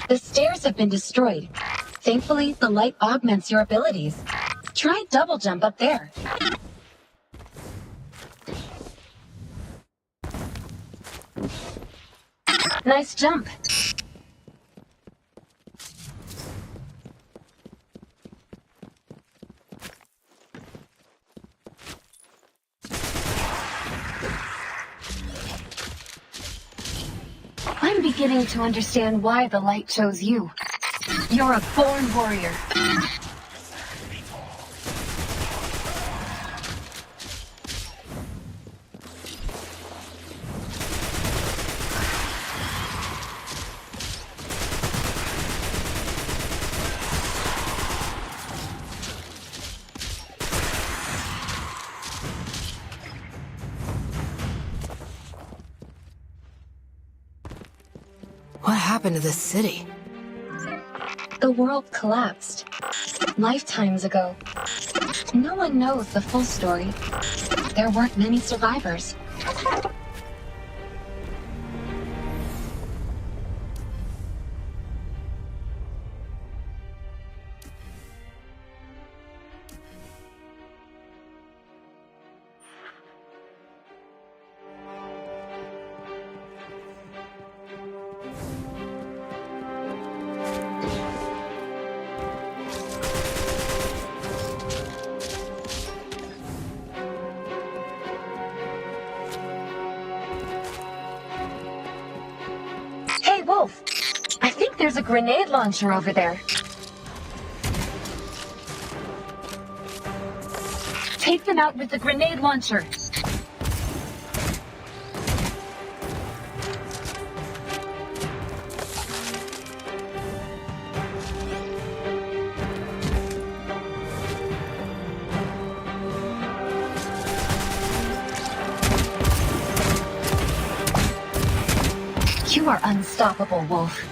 The stairs have been destroyed. Thankfully, the light augments your abilities. Try double jump up there. Nice jump. I'm beginning to understand why the light chose you. You're a born warrior. What happened to this city? The world collapsed. Lifetimes ago. No one knows the full story. There weren't many survivors. Hey, Wolf! I think there's a grenade launcher over there. Take them out with the grenade launcher. You are unstoppable, Wolf.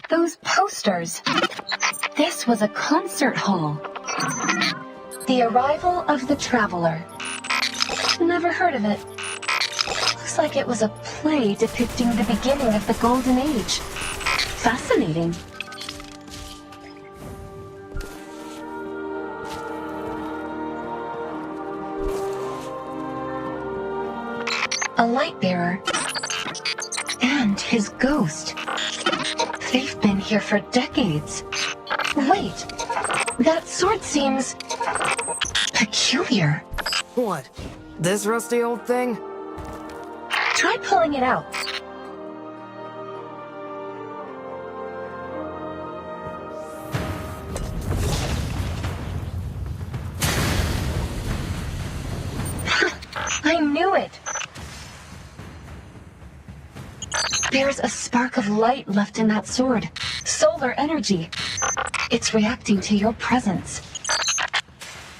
Those posters. This was a concert hall. The Arrival of the Traveler. Never heard of it. Looks like it was a play depicting the beginning of the Golden Age. Fascinating. A light bearer. And his ghost. They've been here for decades. Wait, that sword seems peculiar. What? This rusty old thing? Try pulling it out. I knew it. There's a spark of light left in that sword. Solar energy. It's reacting to your presence.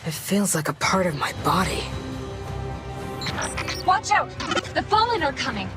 It feels like a part of my body. Watch out! The Fallen are coming!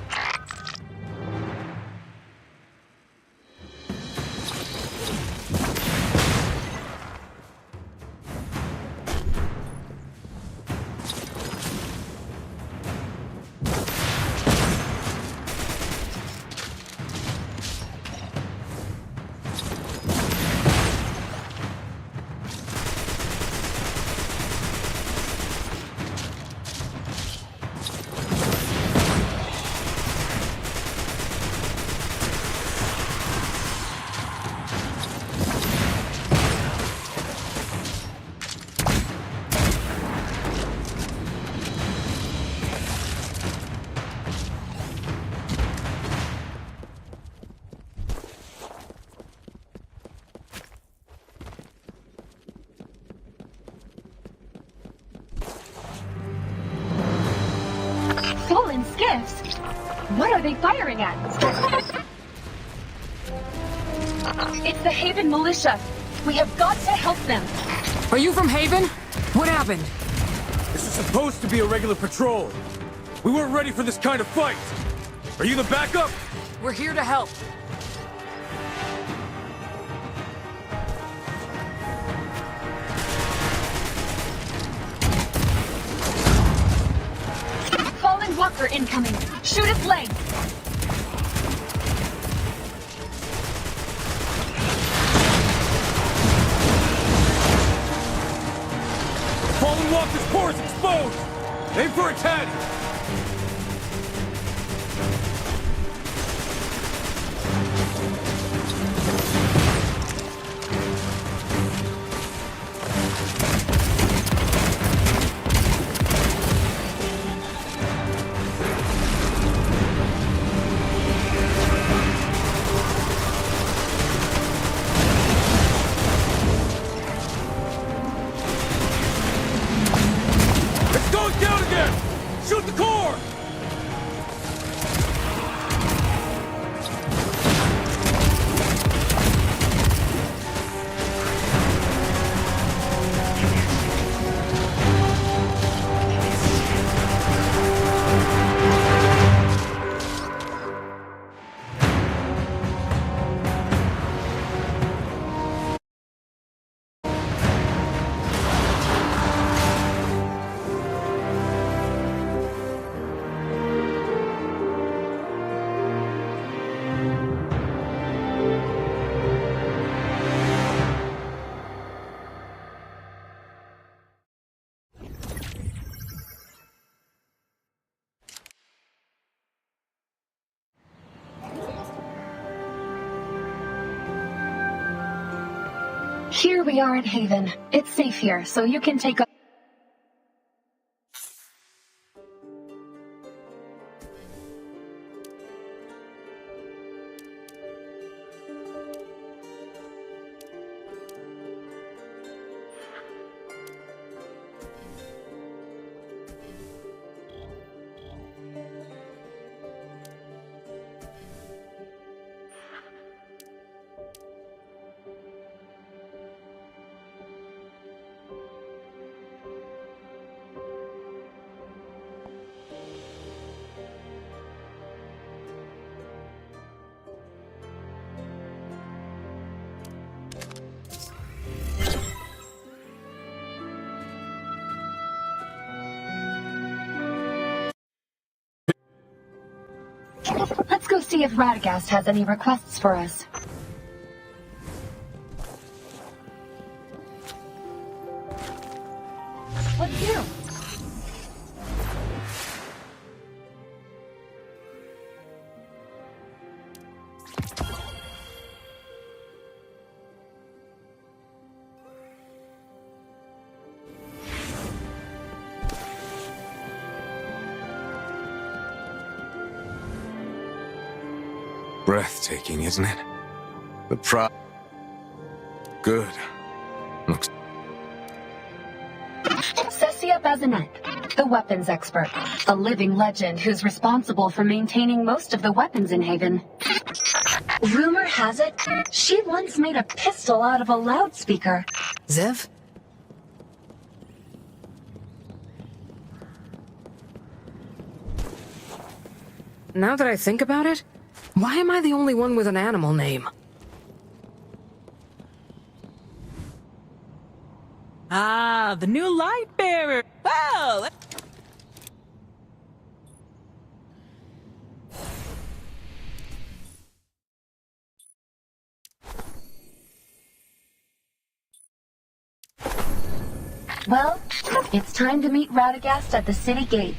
Fallen skiffs? What are they firing at? It's the Haven militia. We have got to help them. Are you from Haven? What happened? This is supposed to be a regular patrol. We weren't ready for this kind of fight. Are you the backup? We're here to help. Berserker incoming! Shoot its legs! Fallen Walker's core is exposed! Aim for its head! It's going down again! Shoot the core! Here we are in Haven. It's safe here, so you can take a... Let's go see if Radagast has any requests for us. What's new? Breathtaking, isn't it? Good. Looks... Cessia Bazinet, the weapons expert. A living legend who's responsible for maintaining most of the weapons in Haven. Rumor has it, she once made a pistol out of a loudspeaker. Zev? Now that I think about it, why am I the only one with an animal name? Ah, the new light bearer. Well, Well, it's time to meet Radagast at the city gate.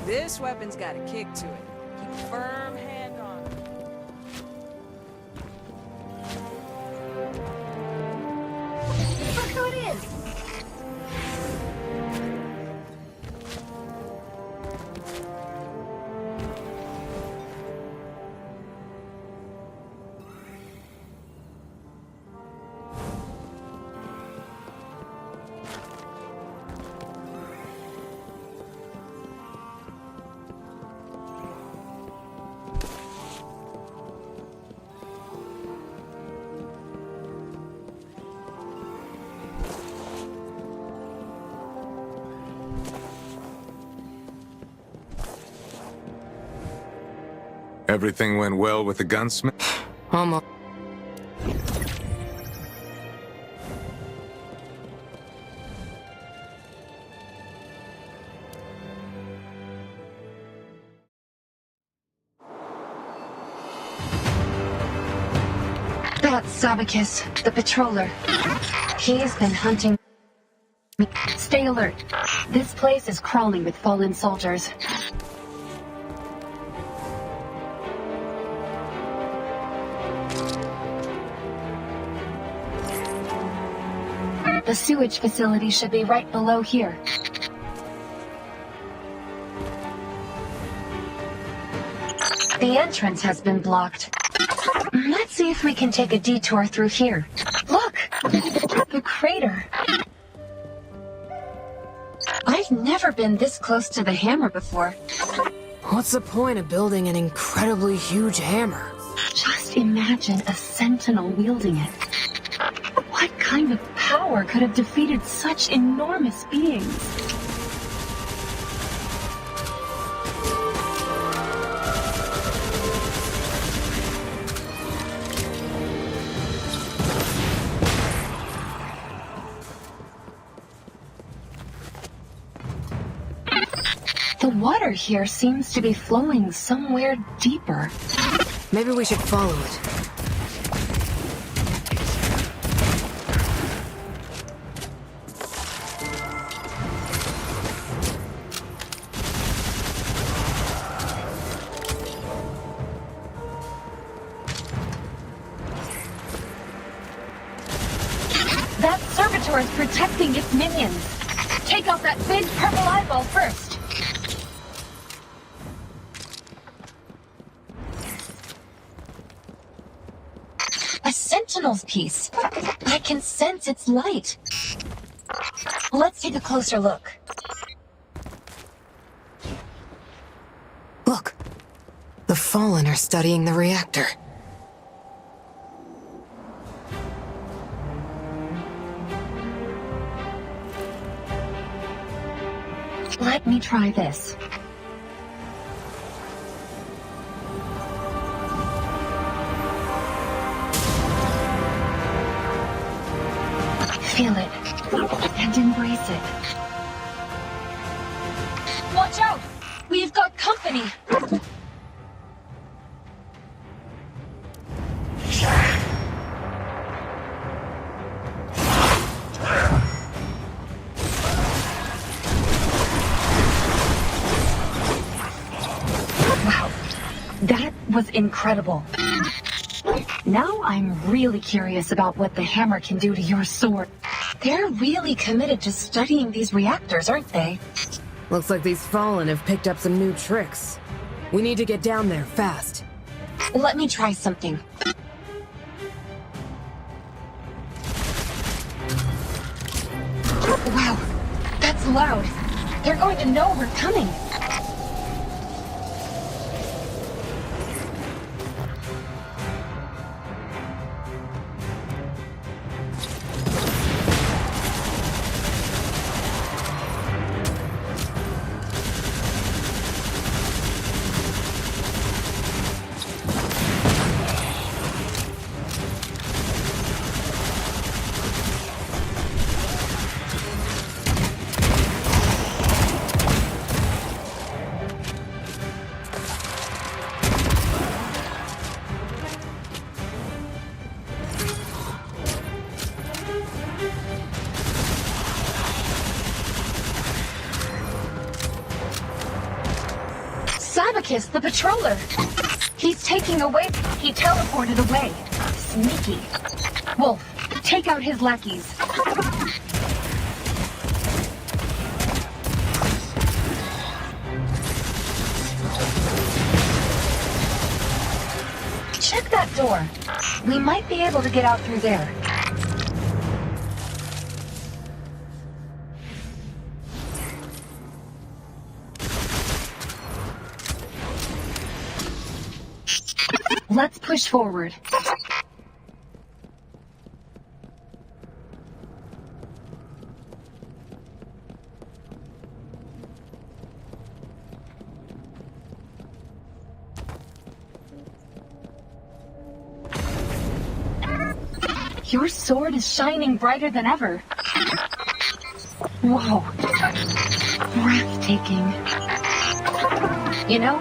this weapon's got a kick to it. Keep a firm hand on it. Look who it is! Everything went well with the gunsmith? Almost. That's Sabicus, the patroller. He's been hunting me. Stay alert. This place is crawling with fallen soldiers. The sewage facility should be right below here. The entrance has been blocked. Let's see if we can take a detour through here. Look! The crater. I've never been this close to the hammer before. What's the point of building an incredibly huge hammer? Just imagine a sentinel wielding it. What kind of power could have defeated such enormous beings? The water here seems to be flowing somewhere deeper. Maybe we should follow it. That servitor is protecting its minions. Take out that big purple eyeball first. A sentinel's piece. I can sense its light. Let's take a closer look. Look! The Fallen are studying the reactor. Let me try this. Feel it and embrace it. Watch out! We've got company! Wow, that was incredible. Now I'm really curious about what the hammer can do to your sword. They're really committed to studying these reactors, aren't they? Looks like these Fallen have picked up some new tricks. We need to get down there fast. Let me try something. Wow, that's loud. They're going to know we're coming. Sabicus, the patroller. He's taking away. He teleported away. Sneaky. Wolf, take out his lackeys. Check that door. We might be able to get out through there. Let's push forward. Your sword is shining brighter than ever. Whoa. Breathtaking. You know,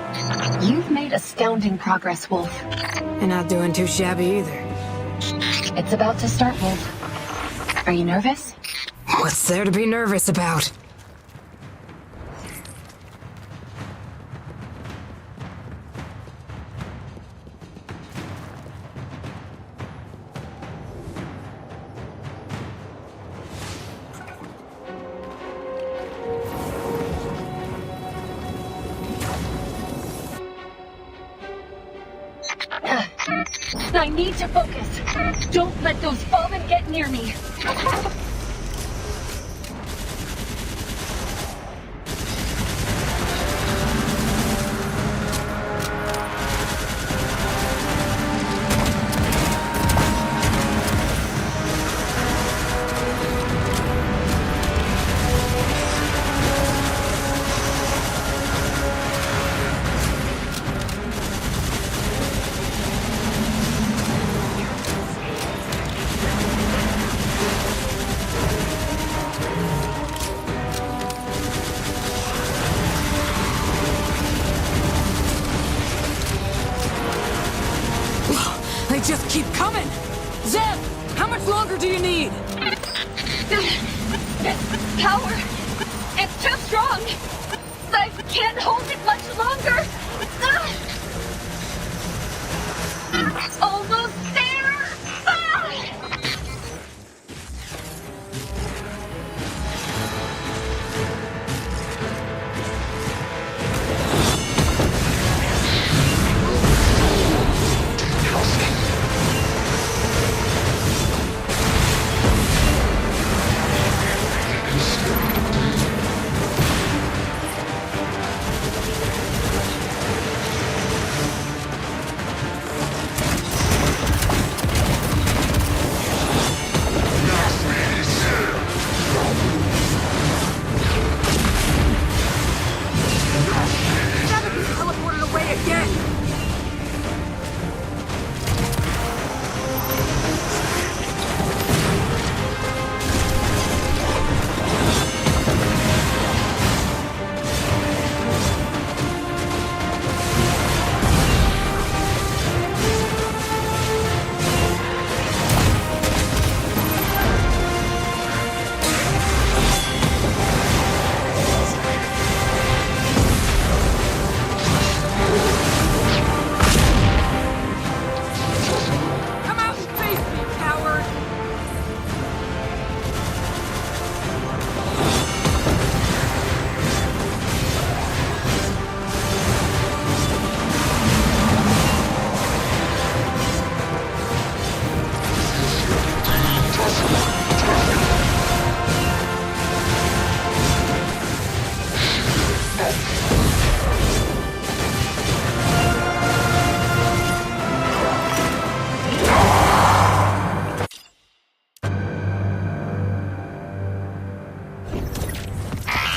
you've made astounding progress, Wolf. You're not doing too shabby either. It's about to start, Wolf. Are you nervous? What's there to be nervous about? I need to focus. Don't let those fallen get near me. They just keep coming! Zeb! How much longer do you need? This power, it's too strong. I can't hold it much longer. Almost there. Teleported away again! Come out and face me, coward!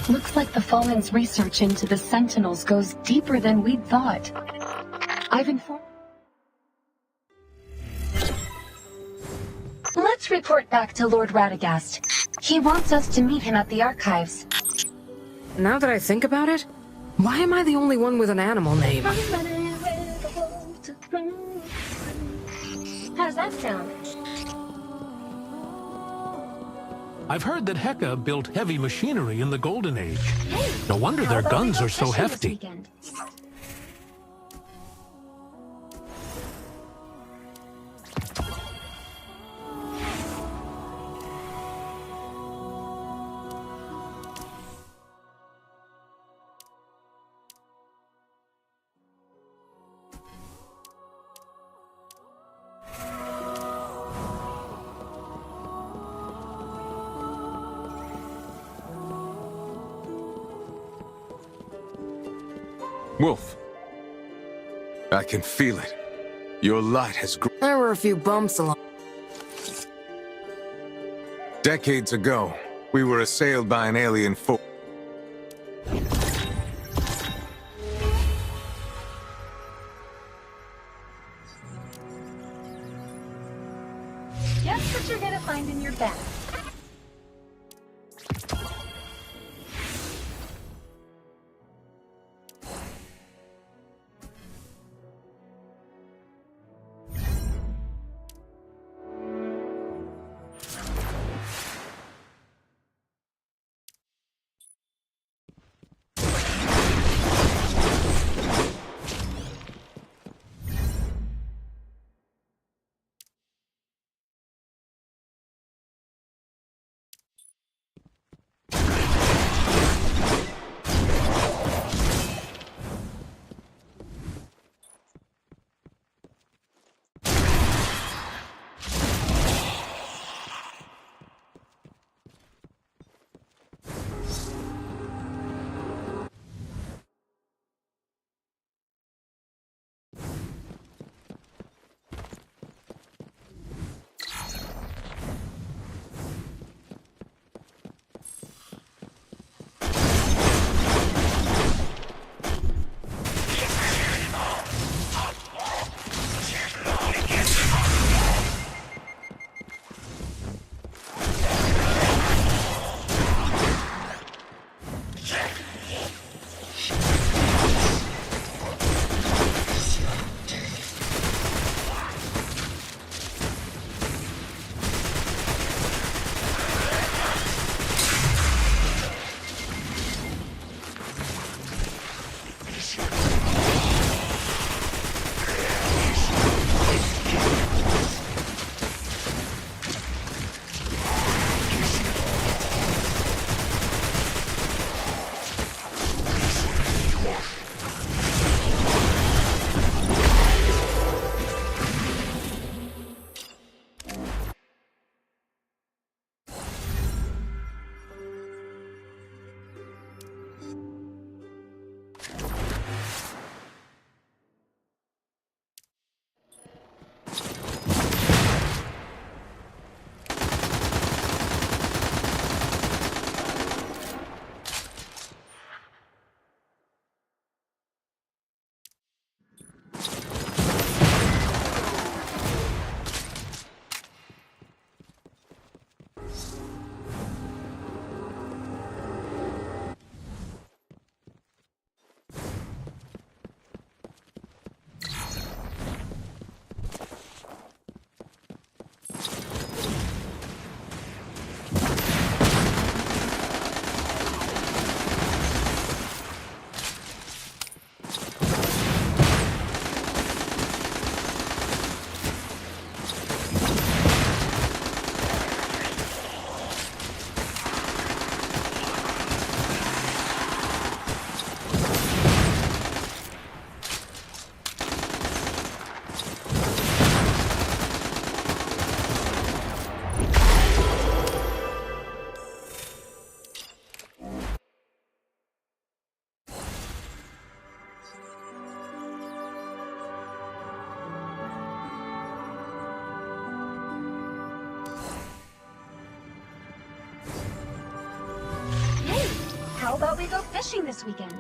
Looks like the Fallen's research into the Sentinels goes deeper than we'd thought. I've informed... Let's report back to Lord Radagast. He wants us to meet him at the archives. Now that I think about it, why am I the only one with an animal name? How does that sound? I've heard that Heka built heavy machinery in the Golden Age. Hey, No wonder how their about we guns go are so fishing this hefty. weekend? Wolf. I can feel it. Your light has grown. There were a few bumps along. Decades ago, we were assailed by an alien force. Guess what you're gonna find in your bag. about we go fishing this weekend?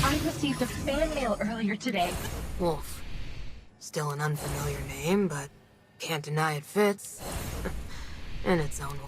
I received a fan mail earlier today. Wolf. Still an unfamiliar name, but can't deny it fits. In its own way.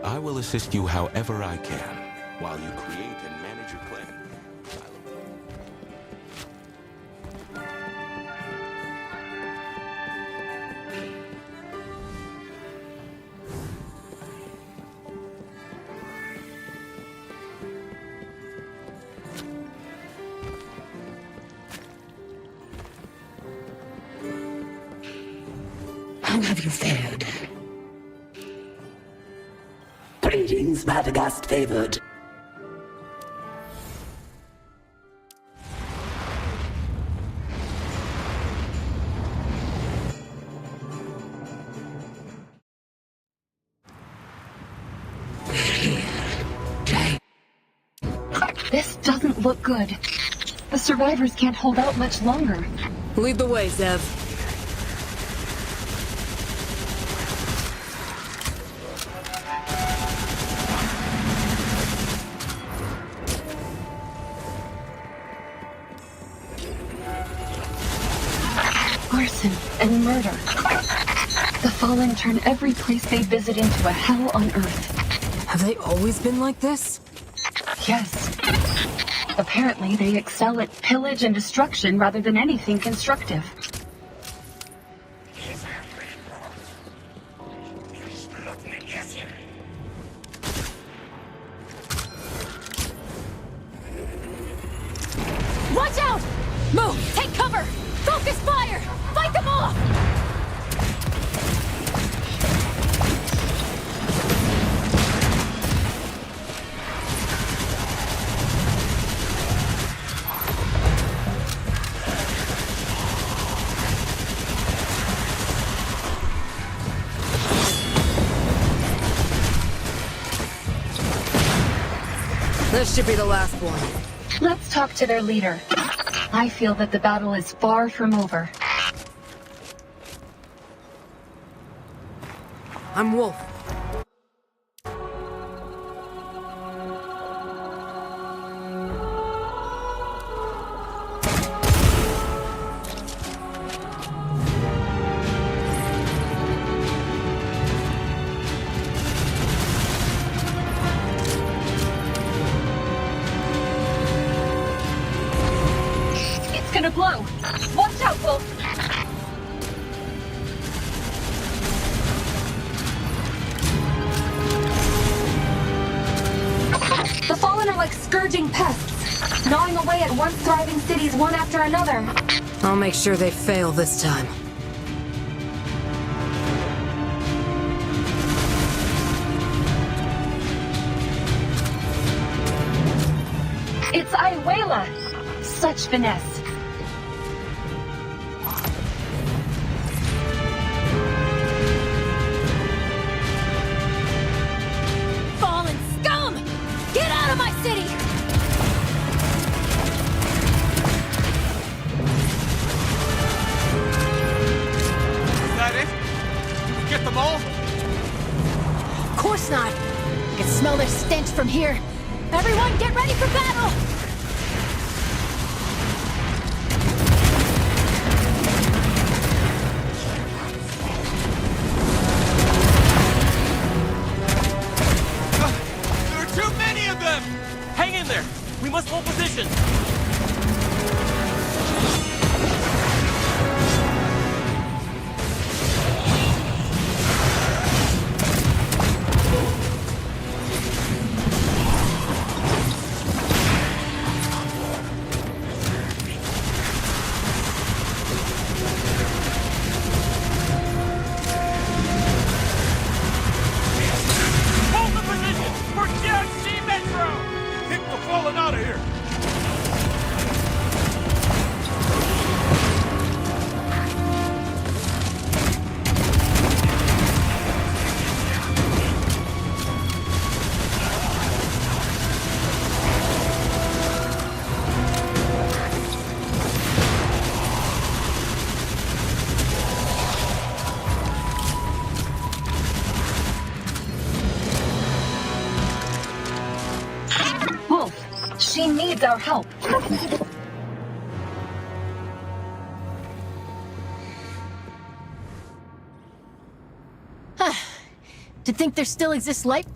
I will assist you however I can, while you create and manage your clan. How have you fared? Greetings, Radagast favored. This doesn't look good. The survivors can't hold out much longer. Lead the way, Zev. Arson and murder. The Fallen turn every place they visit into a hell on Earth. Have they always been like this? Yes. Apparently, they excel at pillage and destruction rather than anything constructive. Watch out! Move! Take cover! Focus fire! Fight them off! This should be the last one. Let's talk to their leader. I feel that the battle is far from over. I'm Wolf. It's gonna blow! Watch out, Wolf! The Fallen are like scourging pests, gnawing away at once thriving cities one after another. I'll make sure they fail this time. It's Iwela! Such finesse. Fallen scum! Get out of my city! Is that it? Did we get them all? Of course not. I can smell their stench from here. Everyone, get ready for battle! There are too many of them! Hang in there! We must hold position! Hold the position! We're Jiangxi Metro! Think we're falling out of here! Wolf, she needs our help. To think there still exists life?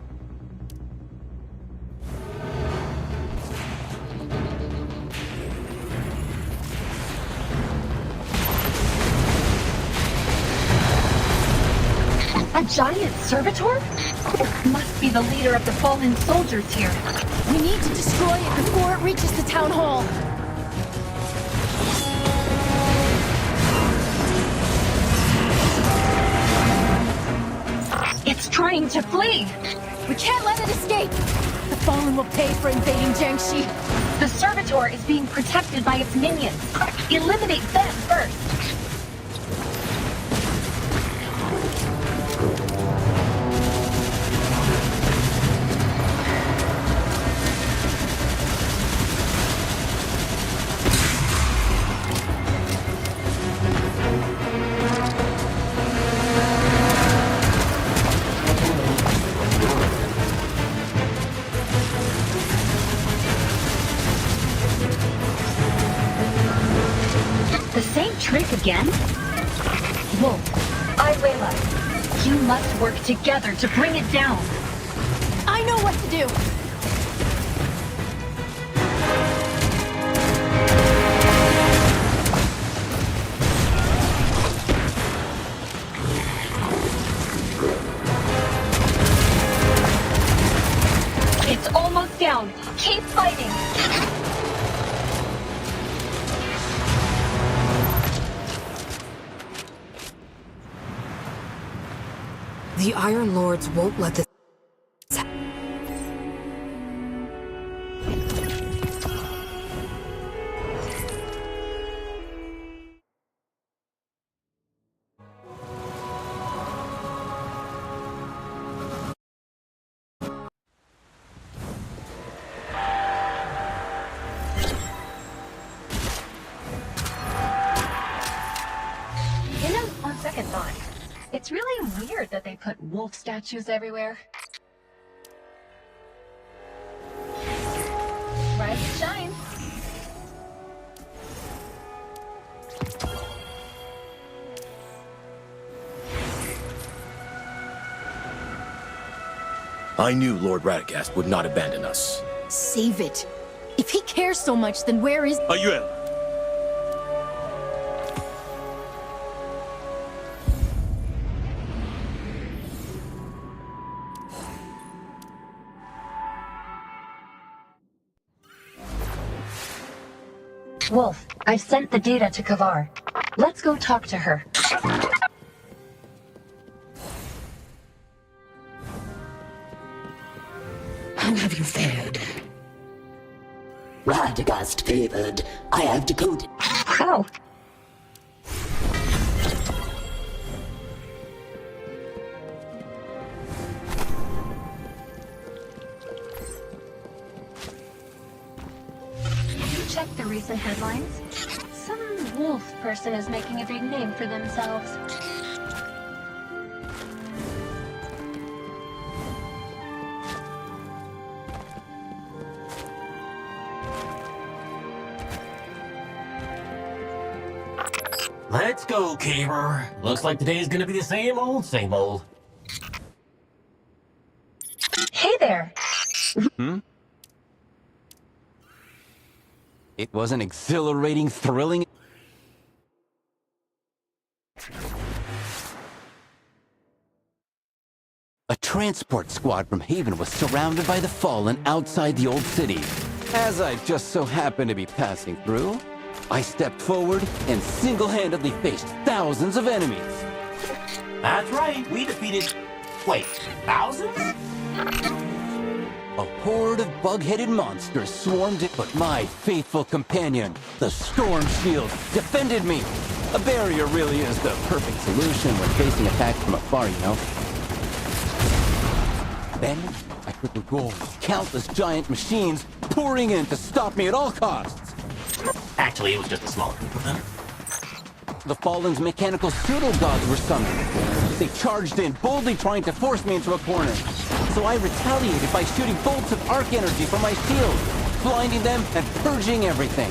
A giant servitor? Must be the leader of the fallen soldiers here. We need to destroy it before it reaches the town hall. It's trying to flee. We can't let it escape. The Fallen will pay for invading Jiangxi. The servitor is being protected by its minions. Eliminate them first. The same trick again? Wolf, Iwela, you must work together to bring it down. I know what to do. It's almost down. Keep fighting. The Iron Lords won't let this. On second thought, it's really weird that they put wolf statues everywhere. Rise and shine. I knew Lord Radagast would not abandon us. Save it. If he cares so much, then where is... Ayuela! Wolf, I've sent the data to Kavar. Let's go talk to her. How have you fared? Radagast favored. I have decoded. How? Check the recent headlines. Some wolf person is making a big name for themselves. Let's go, Caber. Looks like today's gonna be the same old, same old. Hey there! It was an exhilarating, thrilling... A transport squad from Haven was surrounded by the Fallen outside the old city. As I just so happened to be passing through, I stepped forward and single-handedly faced thousands of enemies. That's right, we defeated... Wait, thousands? A horde of bug-headed monsters swarmed it, but my faithful companion, the Storm Shield, defended me. A barrier really is the perfect solution when facing attacks from afar, you know. Then, I heard the roar of countless giant machines pouring in to stop me at all costs. Actually, it was just a small group of them. The Fallen's mechanical pseudo-gods were summoned. They charged in, boldly trying to force me into a corner. So I retaliated by shooting bolts of arc energy from my shield, blinding them and purging everything.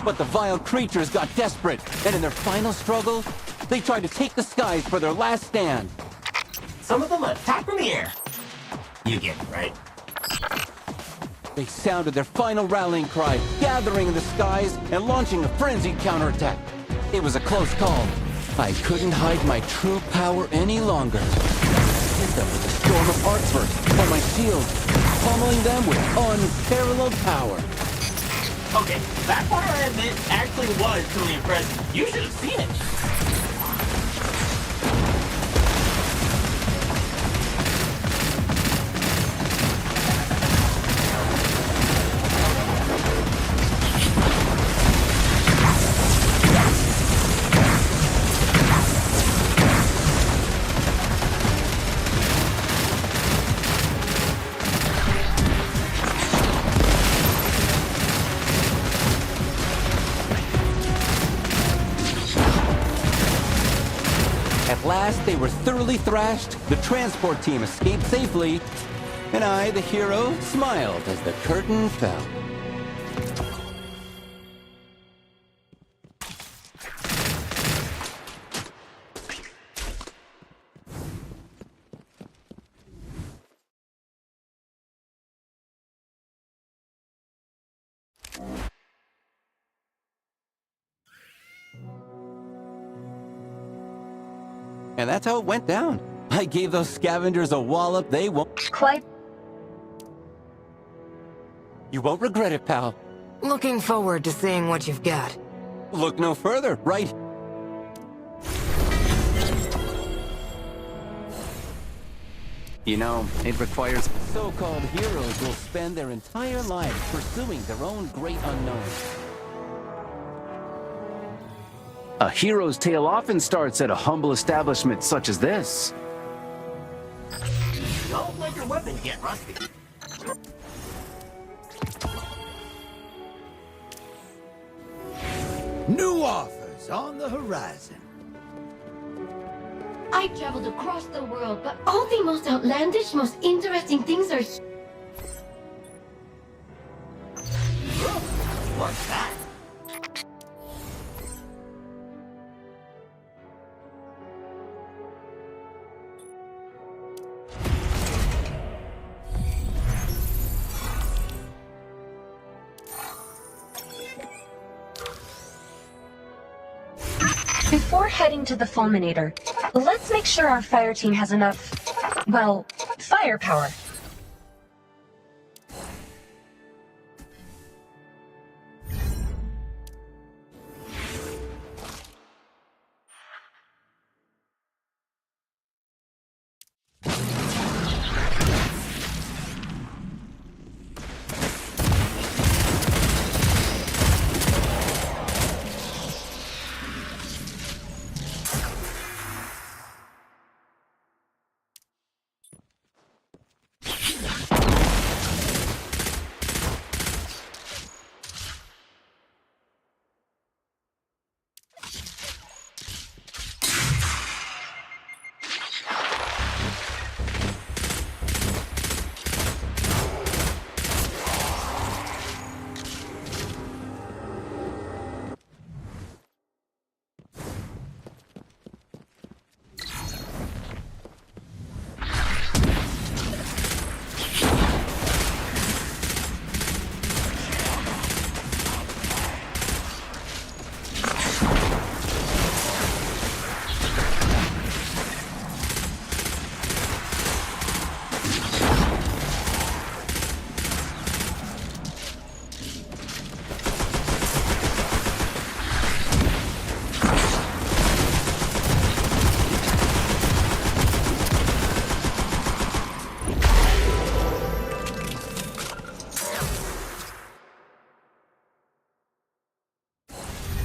But the vile creatures got desperate, and in their final struggle, they tried to take the skies for their last stand. Some of them attack from the air. You get it, right? They sounded their final rallying cry, gathering in the skies and launching a frenzied counterattack. It was a close call. I couldn't hide my true power any longer. I hit them with a storm of arc bursts from my shield, pummeling them with unparalleled power. Okay, that part I admit actually was truly impressive. You should have seen it. At last, they were thoroughly thrashed, the transport team escaped safely, and I, the hero, smiled as the curtain fell. And that's how it went down. I gave those scavengers a wallop they won't... Quite. You won't regret it, pal. Looking forward to seeing what you've got. Look no further, right? You know, it requires... So-called heroes will spend their entire lives pursuing their own great unknown. A hero's tale often starts at a humble establishment such as this. Don't let your weapon get rusty. New offers on the horizon. I traveled across the world, but all the most outlandish, most interesting things are here. What's that? We're heading to the Fulminator. Let's make sure our fire team has enough, well, firepower.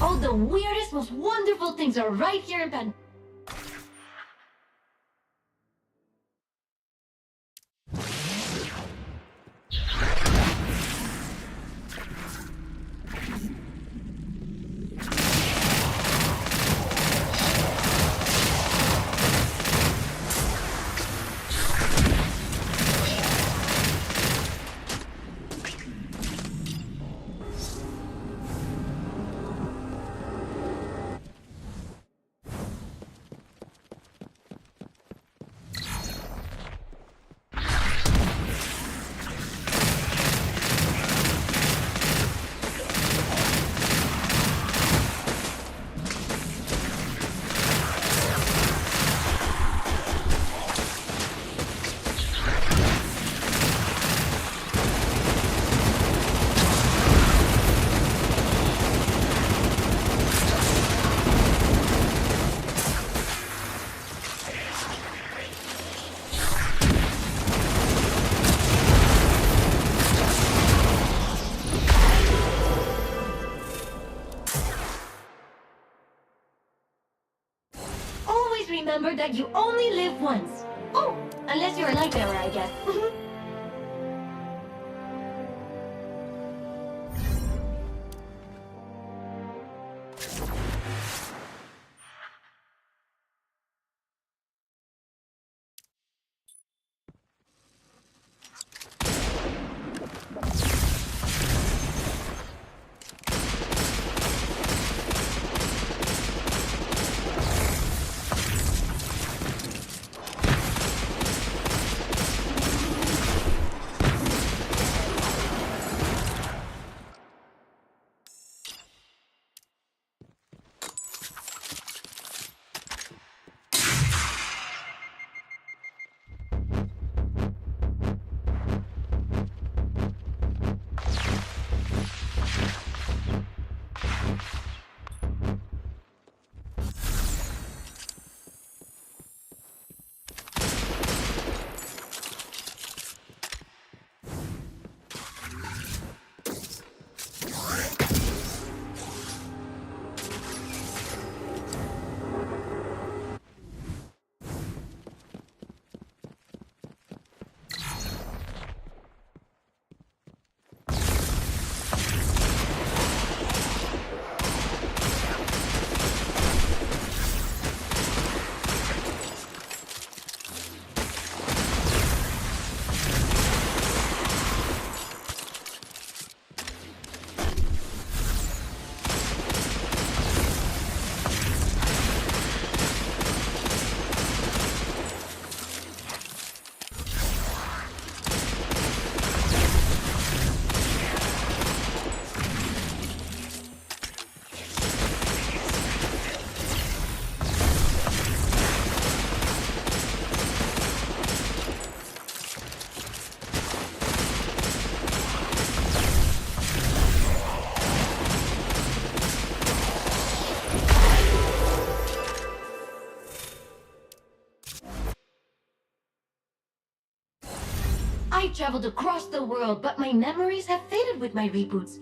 All the weirdest, most wonderful things are right here in Pan. Remember that you only live once. Oh, unless you're a light bearer, I guess. I traveled across the world, but my memories have faded with my reboots.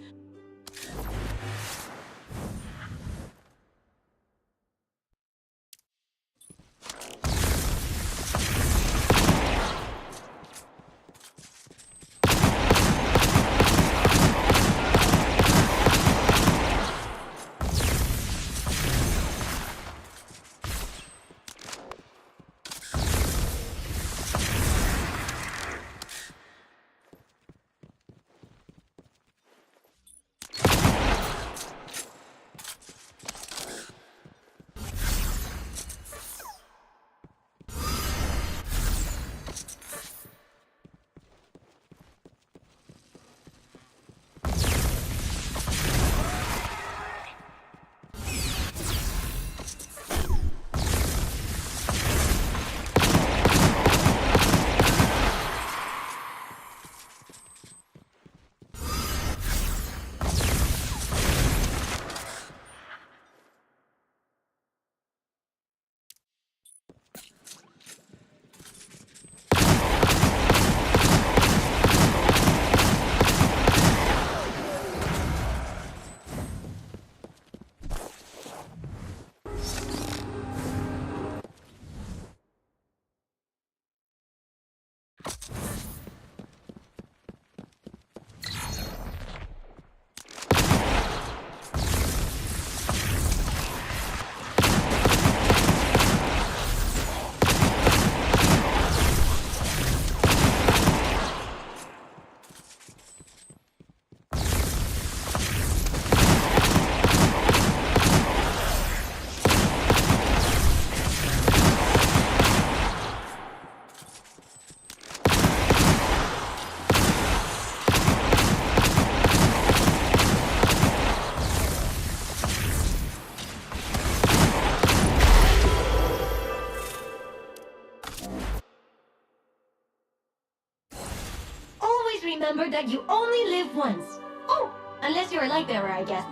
Remember that you only live once. Oh, unless you're a light bearer, I guess.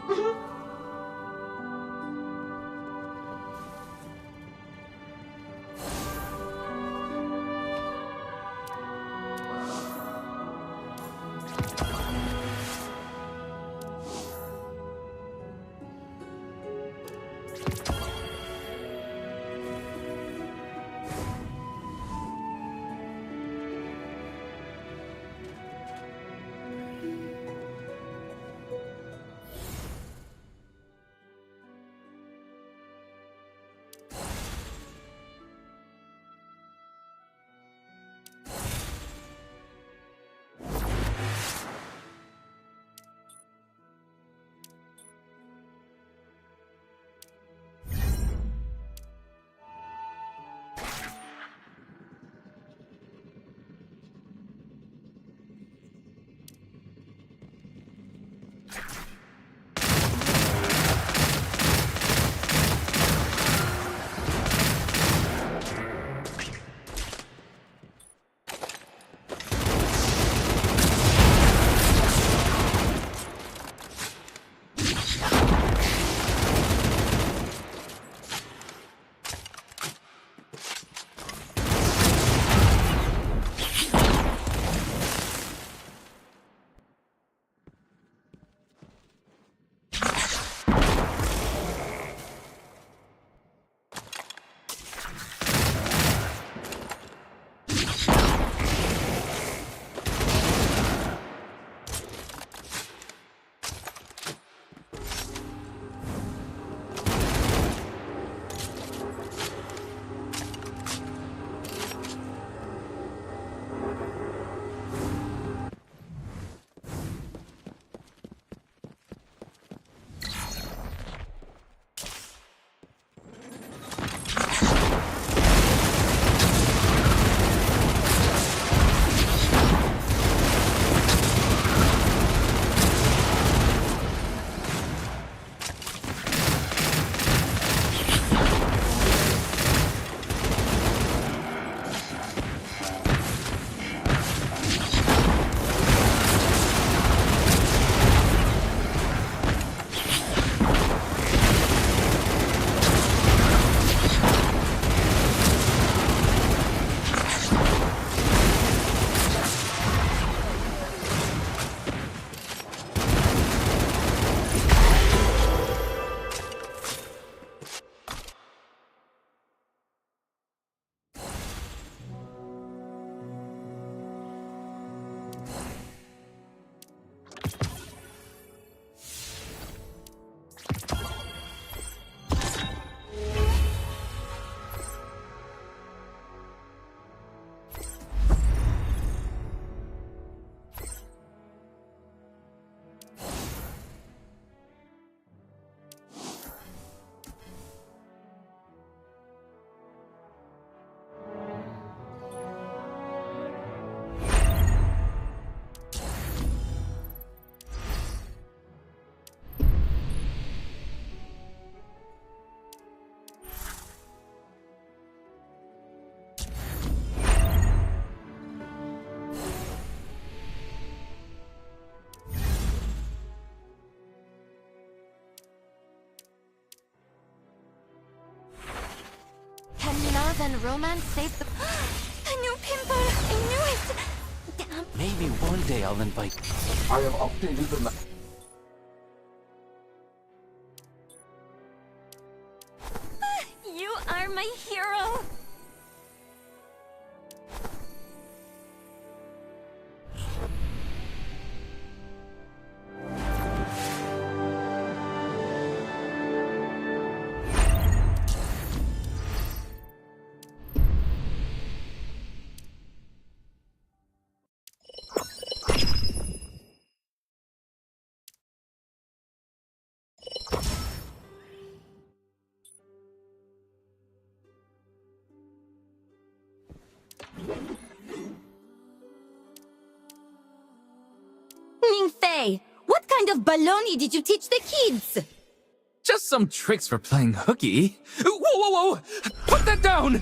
Then romance saved the... A new pimple! I knew it! Damn. Maybe one day I'll invite... I have updated the map. You are my hero! Ming-Fei, what kind of baloney did you teach the kids? Just some tricks for playing hooky. Whoa, whoa, whoa! Put that down!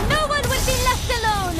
No one will be left alone!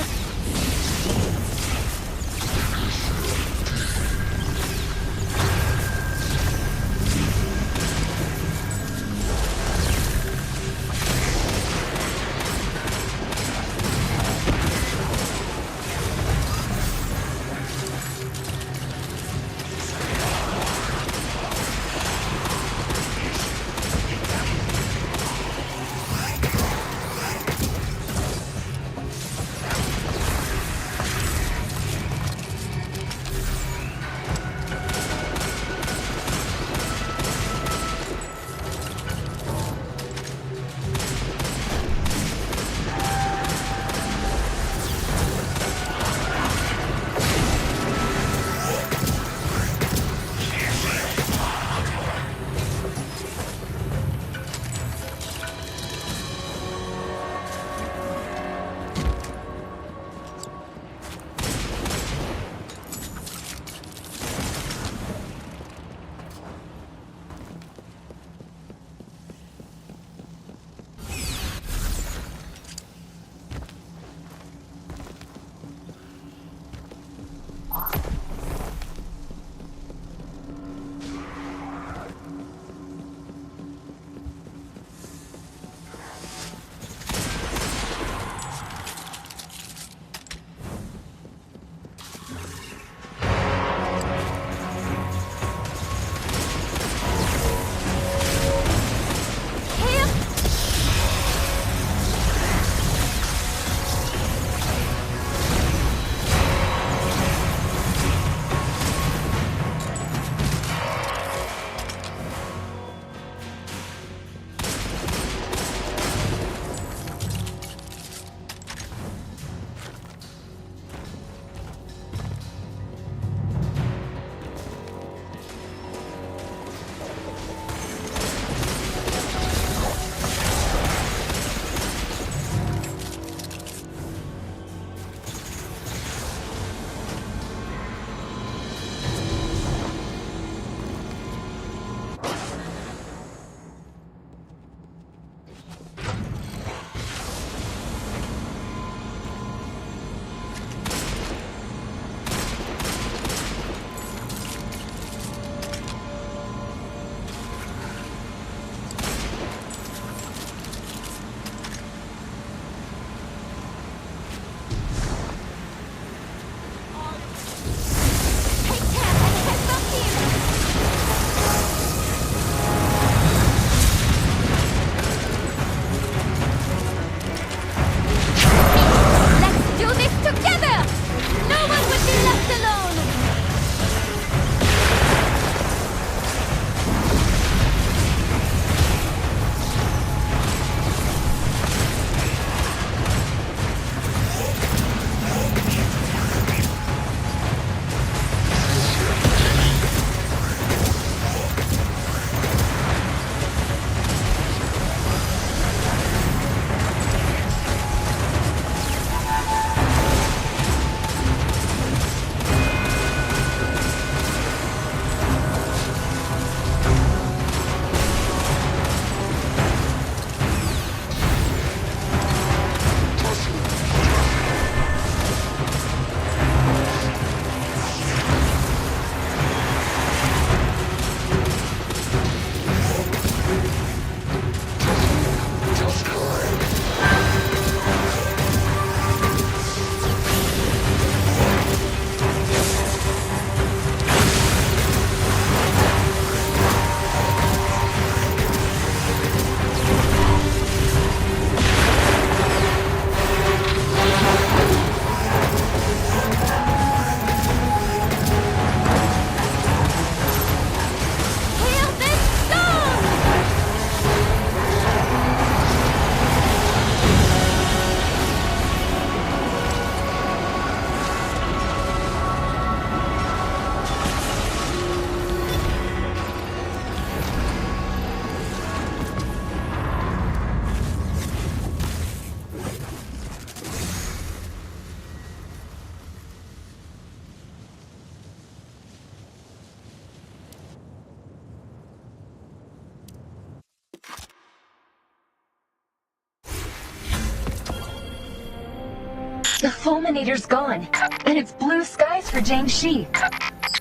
The fulminator's gone, and it's blue skies for Jiangxi.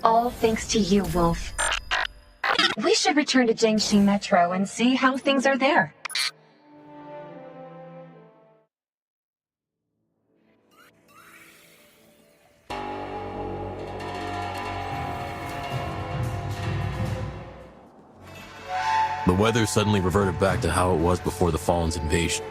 All thanks to you, Wolf. We should return to Jiangxi Metro and see how things are there. The weather suddenly reverted back to how it was before the Fallen's invasion.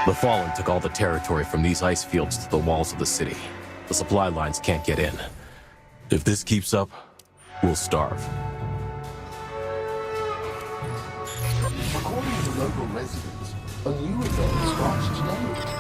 The Fallen took all the territory from these ice fields to the walls of the city. The supply lines can't get in. If this keeps up, we'll starve. According to local residents, a new event starts today.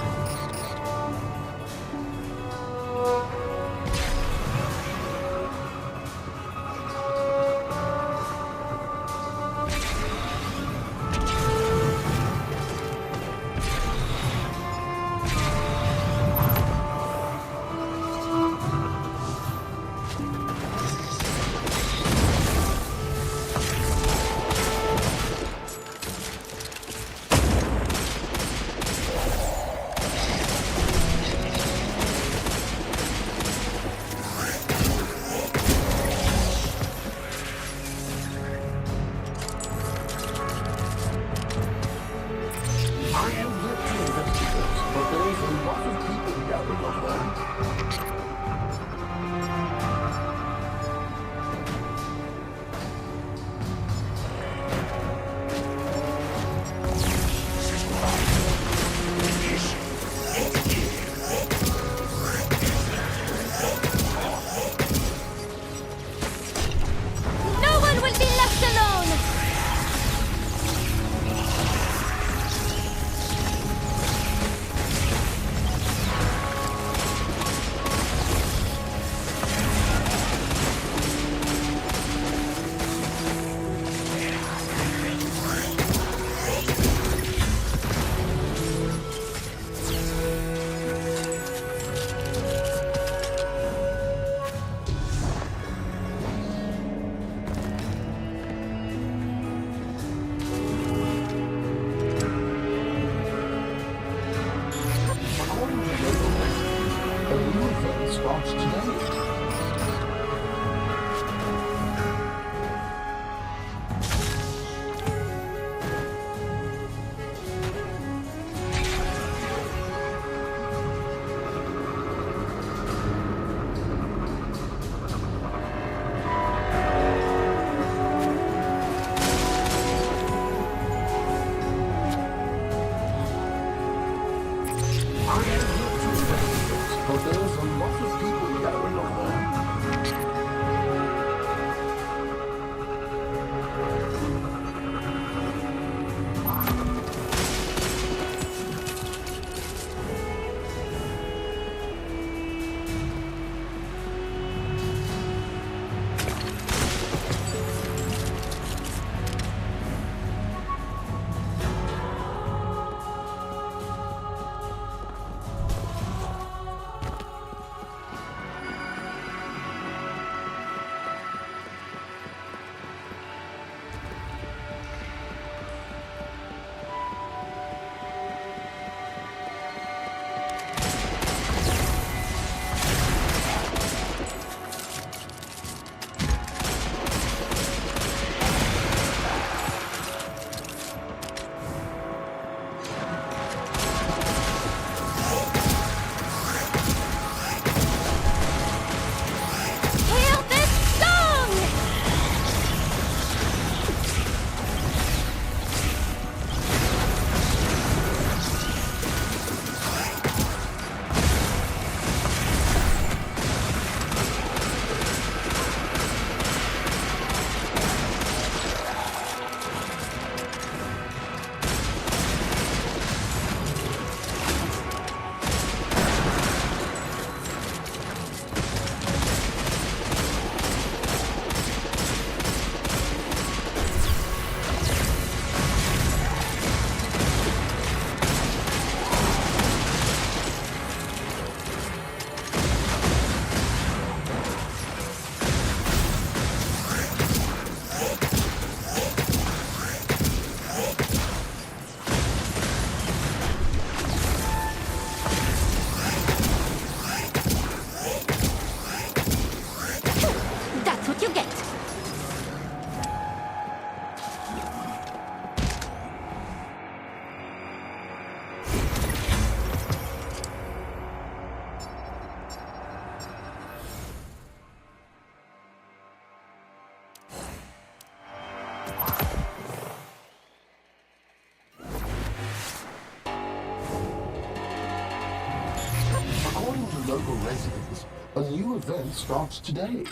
According to local residents, a new event starts today.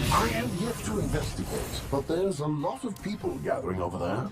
I have yet to investigate, but there's a lot of people gathering over there.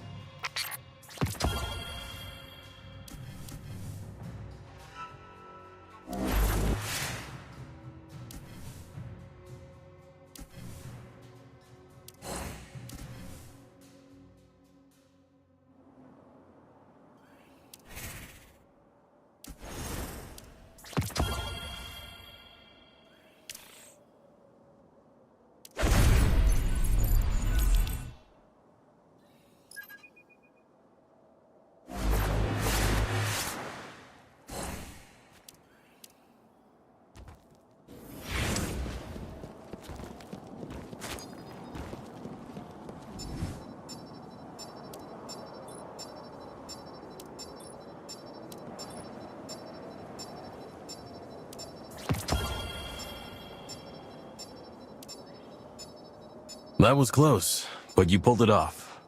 That was close, but you pulled it off.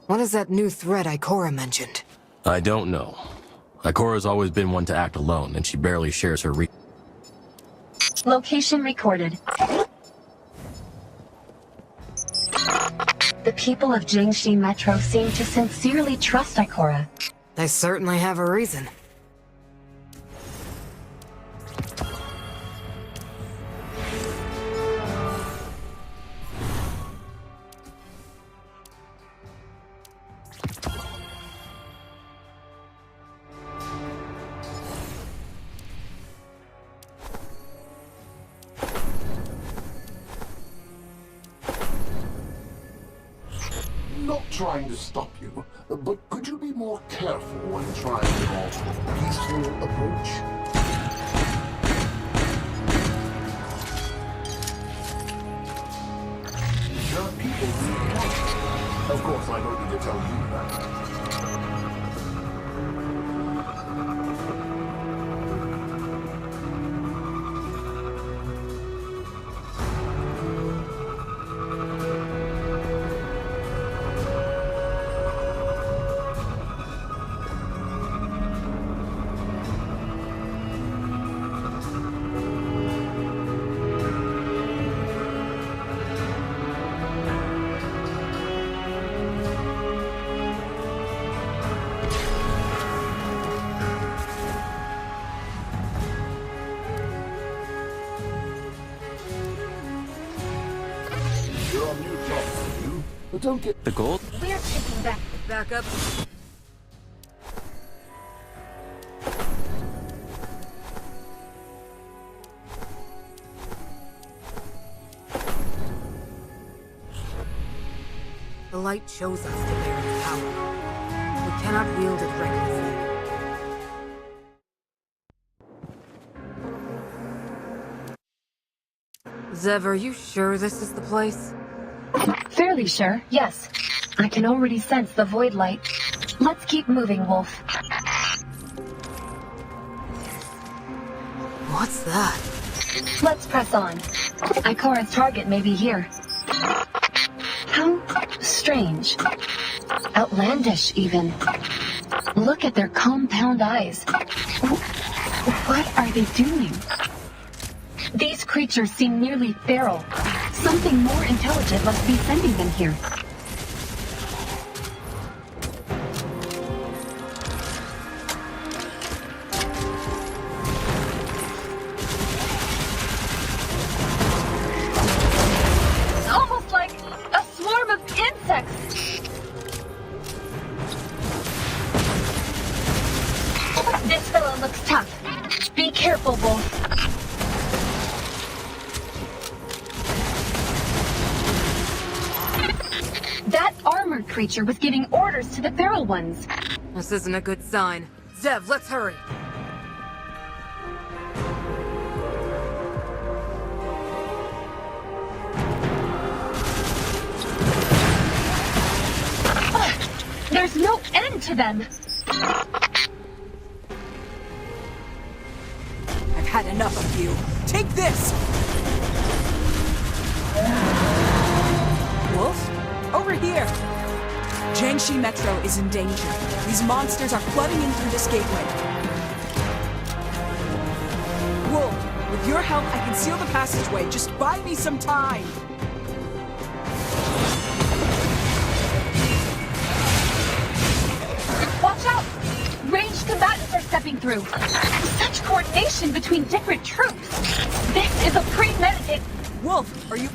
What is that new threat Ikora mentioned? I don't know. Ikora's always been one to act alone, and she barely shares her Location recorded. The people of Jingxi Metro seem to sincerely trust Ikora. They certainly have a reason. Not trying to stop you, but could you be more careful when trying a more peaceful approach? There are people who want. Of course, I don't need to tell you that. But don't get the gold. We're taking back. Back up. The light shows us the Baron's power. We cannot wield it recklessly. Zev, are you sure this is the place? Fairly sure, yes. I can already sense the void light. Let's keep moving, Wolf. What's that? Let's press on. Ikora's target may be here. How strange. Outlandish, even. Look at their compound eyes. What are they doing? These creatures seem nearly feral. Something more intelligent must be sending them here. It's almost like a swarm of insects. This fellow looks tough. Be careful, Wolf. That armored creature was giving orders to the feral ones. This isn't a good sign. Zev, let's hurry. happened to them? I've had enough of you. Take this! Wolf? Over here! Jiangxi Metro is in danger. These monsters are flooding in through this gateway. Wolf, with your help, I can seal the passageway. Just buy me some time! Watch out! Ranged combatants are stepping through. Such coordination between different troops. This is a premeditated... Wolf, are you...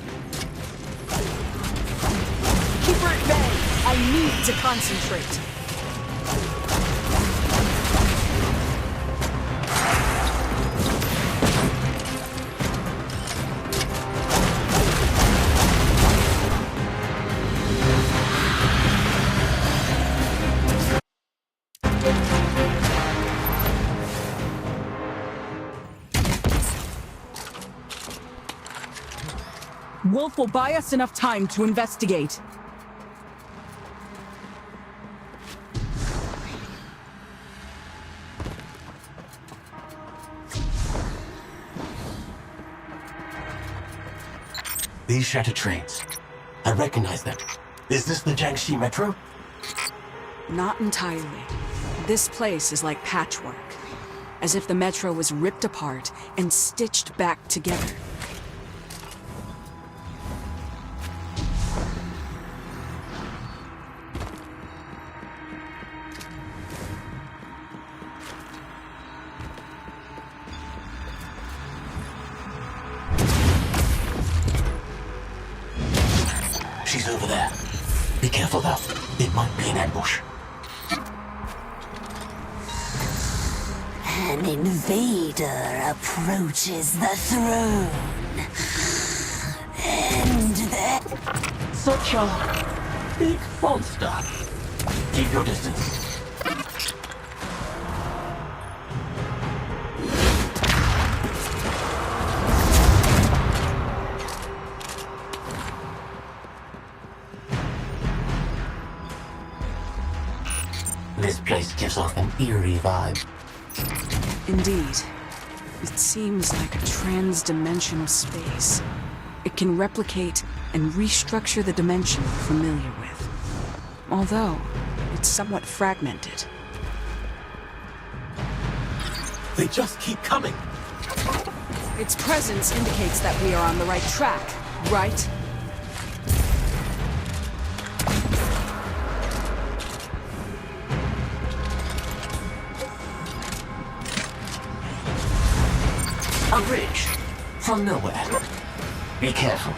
Keep her at bay. I need to concentrate. Wolf will buy us enough time to investigate. These shattered trains. I recognize them. Is this the Jiangxi Metro? Not entirely. This place is like patchwork. As if the metro was ripped apart and stitched back together. She's over there. Be careful though. It might be an ambush. An invader approaches the throne. And then... Such a big monster. Keep your distance. This place gives off an eerie vibe. Indeed. It seems like a trans-dimensional space. It can replicate and restructure the dimension we're familiar with. Although, it's somewhat fragmented. They just keep coming. Its presence indicates that we are on the right track, right? A bridge. From nowhere. Be careful.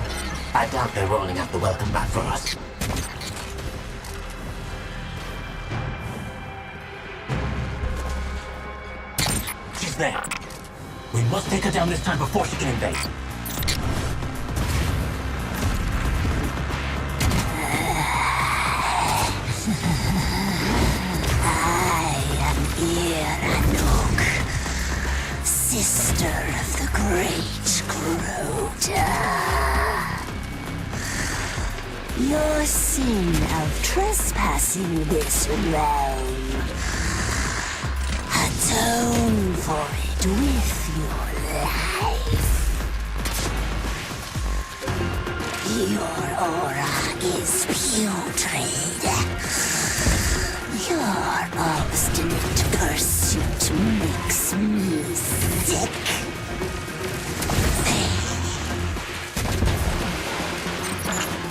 I doubt they're rolling out the welcome mat for us. She's there. We must take her down this time before she can invade. I am Iranok, sister of the great Crota. Your sin of trespassing this realm. Atone for it with your life. Your aura is putrid. Your obstinate pursuit makes me sick.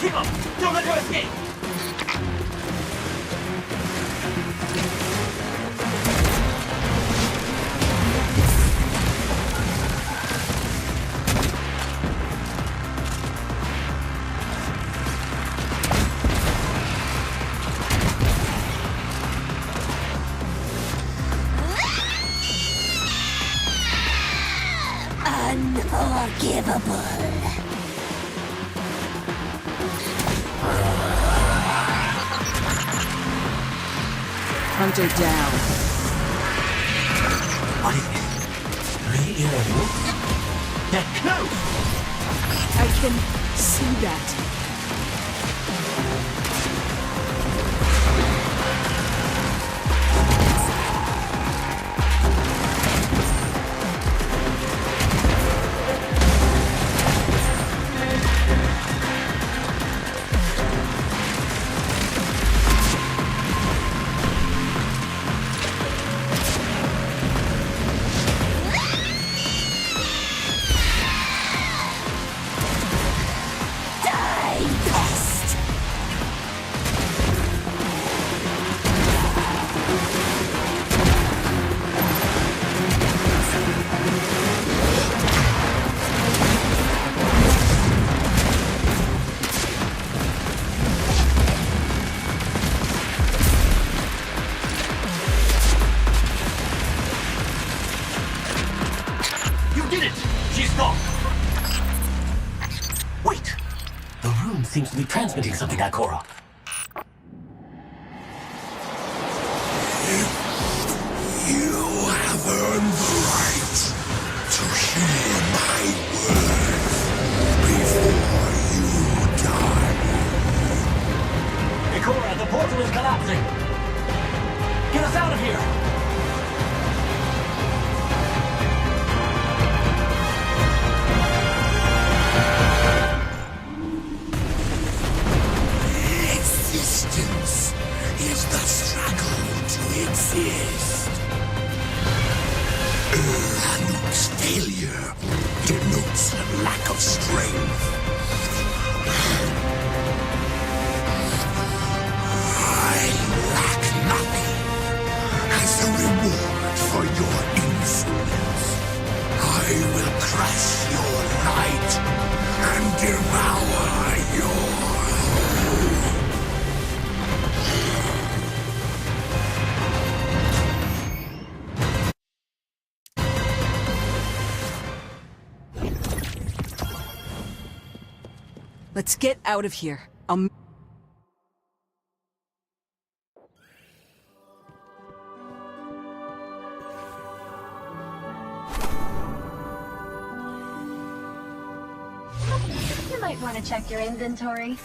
Keep up! Don't let her escape! Unforgivable. Hunt her down. What is it? 3 earrings? They're close! I can see that. She's gone! Wait! The room seems to be transmitting something, Ikora. You have earned the right to hear my words before you die. Ikora, the portal is collapsing! Get us out of here! Existence is the struggle to exist. Anuk's failure denotes a lack of strength. I lack nothing as a reward for your insolence. I will crush your light and devour your... Let's get out of here. You might want to check your inventory.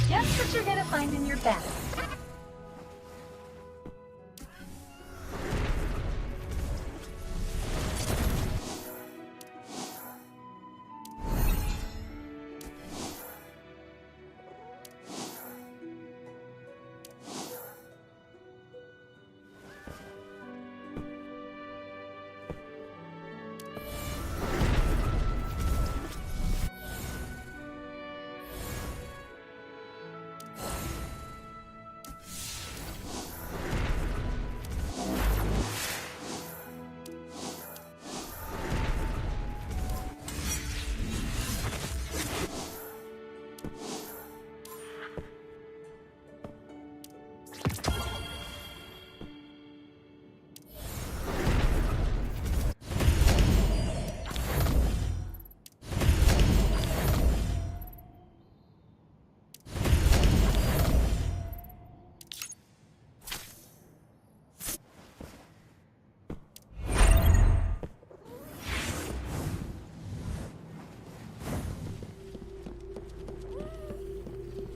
Just what you're gonna find in your bag.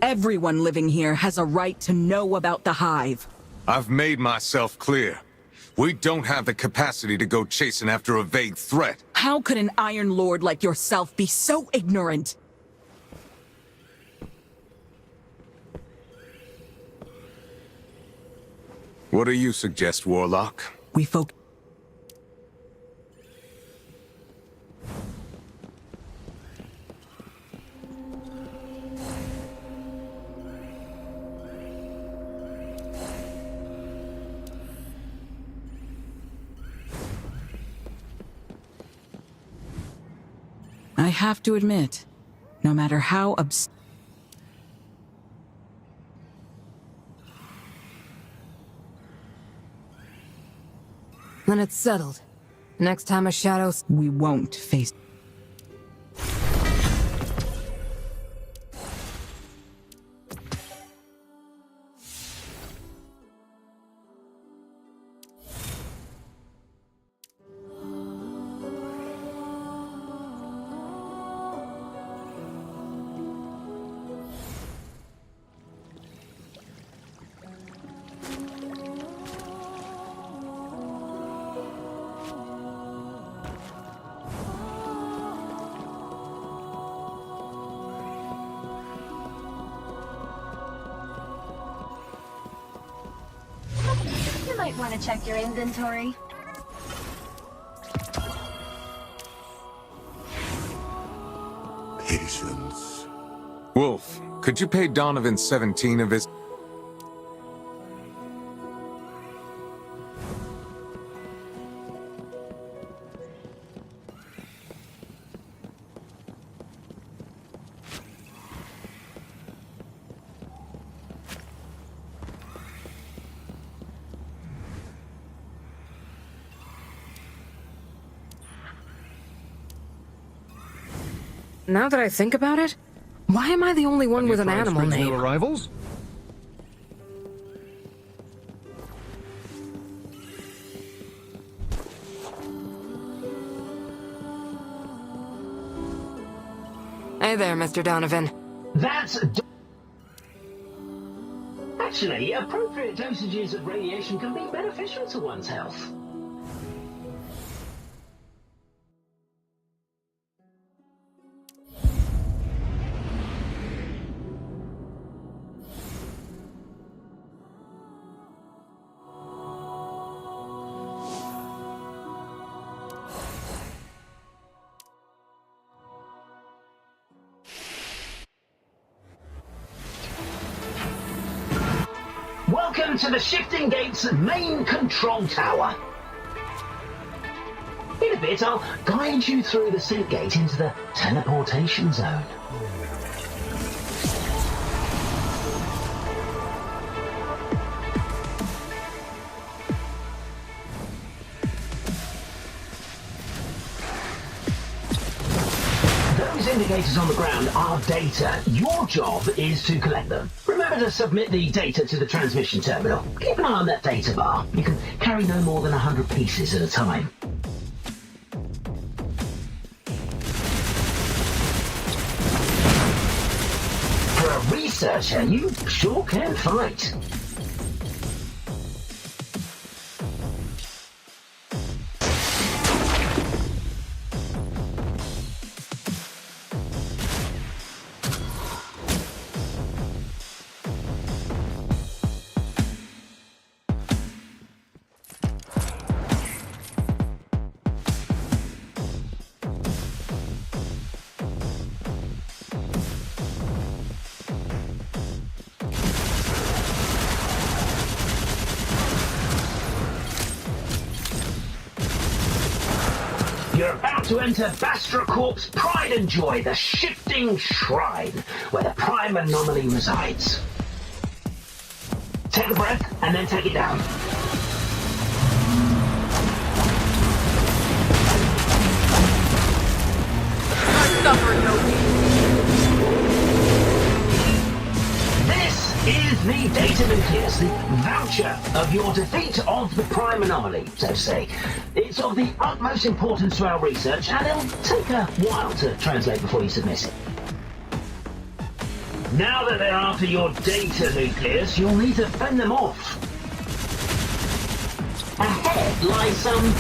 Everyone living here has a right to know about the Hive. I've made myself clear. We don't have the capacity to go chasing after a vague threat. How could an Iron Lord like yourself be so ignorant? What do you suggest, Warlock? We folk... I have to admit, no matter how Then it's settled. Next time a shadow... We won't face... You might want to check your inventory. Patience. Wolf, could you pay Donovan 17 of his... Now that I think about it, why am I the only one with an animal name? New arrivals? Hey there, Mr. Donovan. That's... Actually, appropriate dosages of radiation can be beneficial to one's health. Welcome to the Shifting Gates main control tower. In a bit, I'll guide you through the sync gate into the teleportation zone. Those indicators on the ground are data. Your job is to collect them. Remember to submit the data to the transmission terminal. Keep an eye on that data bar. You can carry no more than 100 pieces at a time. For a researcher, you sure can fight. You're about to enter Bastra Corp's Pride and Joy, the shifting shrine, where the prime anomaly resides. Take a breath, and then take it down. I suffer no pain. This is the data nucleus, the voucher of your defeat of the prime anomaly, so to say. It's of the utmost importance to our research, and it'll take a while to translate before you submit it. Now that they're after your data nucleus, you'll need to fend them off. Ahead lie some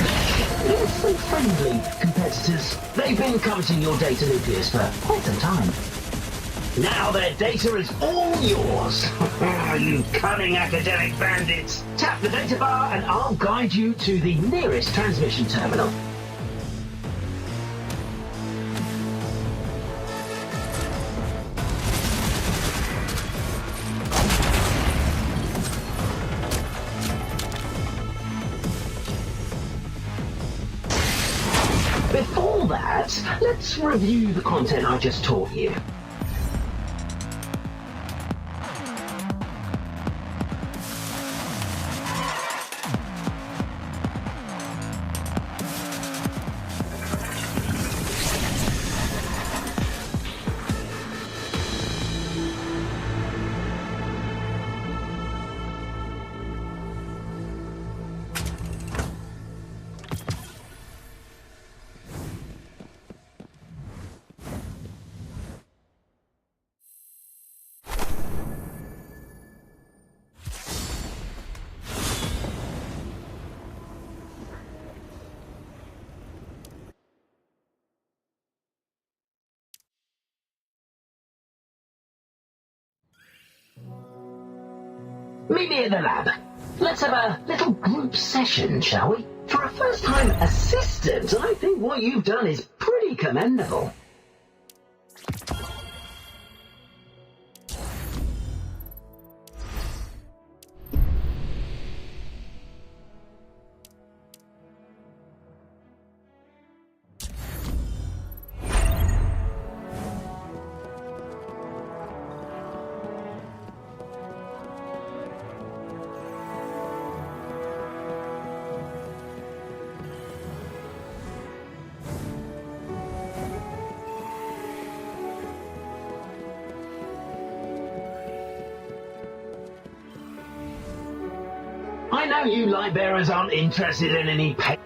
friendly competitors. They've been coveting your data nucleus for quite some time. Now their data is all yours. You cunning academic bandits. Tap the data bar and I'll guide you to the nearest transmission terminal. Before that, let's review the content I just taught you. Meet me at the lab. Let's have a little group session, shall we? For a first-time assistant, I think what you've done is pretty commendable. I know you light bearers aren't interested in any pay.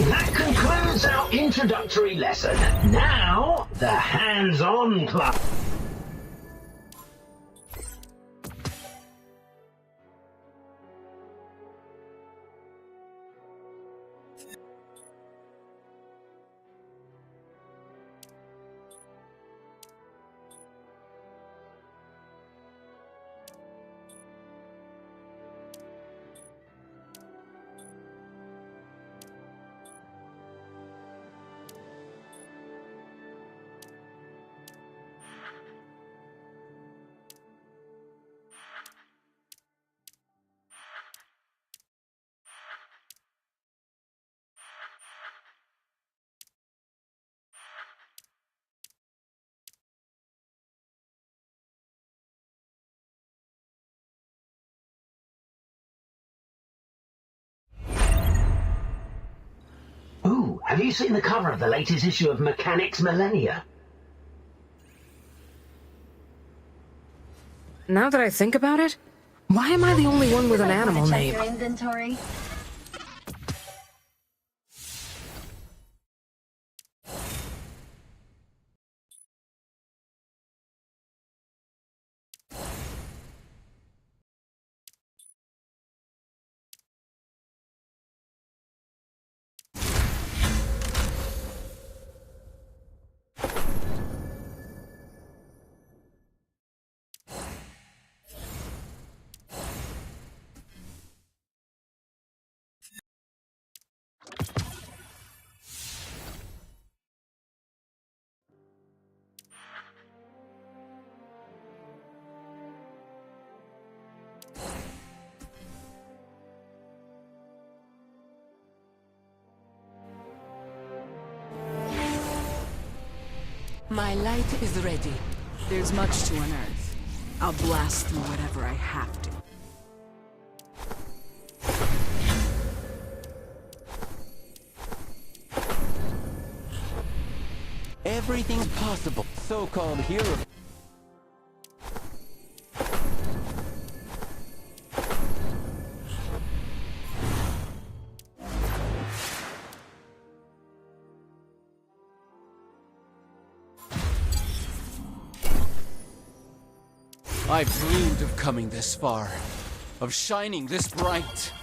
That concludes our introductory lesson. Now, the hands-on class. Ooh, have you seen the cover of the latest issue of Mechanics Millennia? Now that I think about it, why am I the only one with an animal Check name? your inventory. My light is ready. There's much to unearth. I'll blast through whatever I have to. Everything's possible. So-called hero. I've dreamed of coming this far, of shining this bright.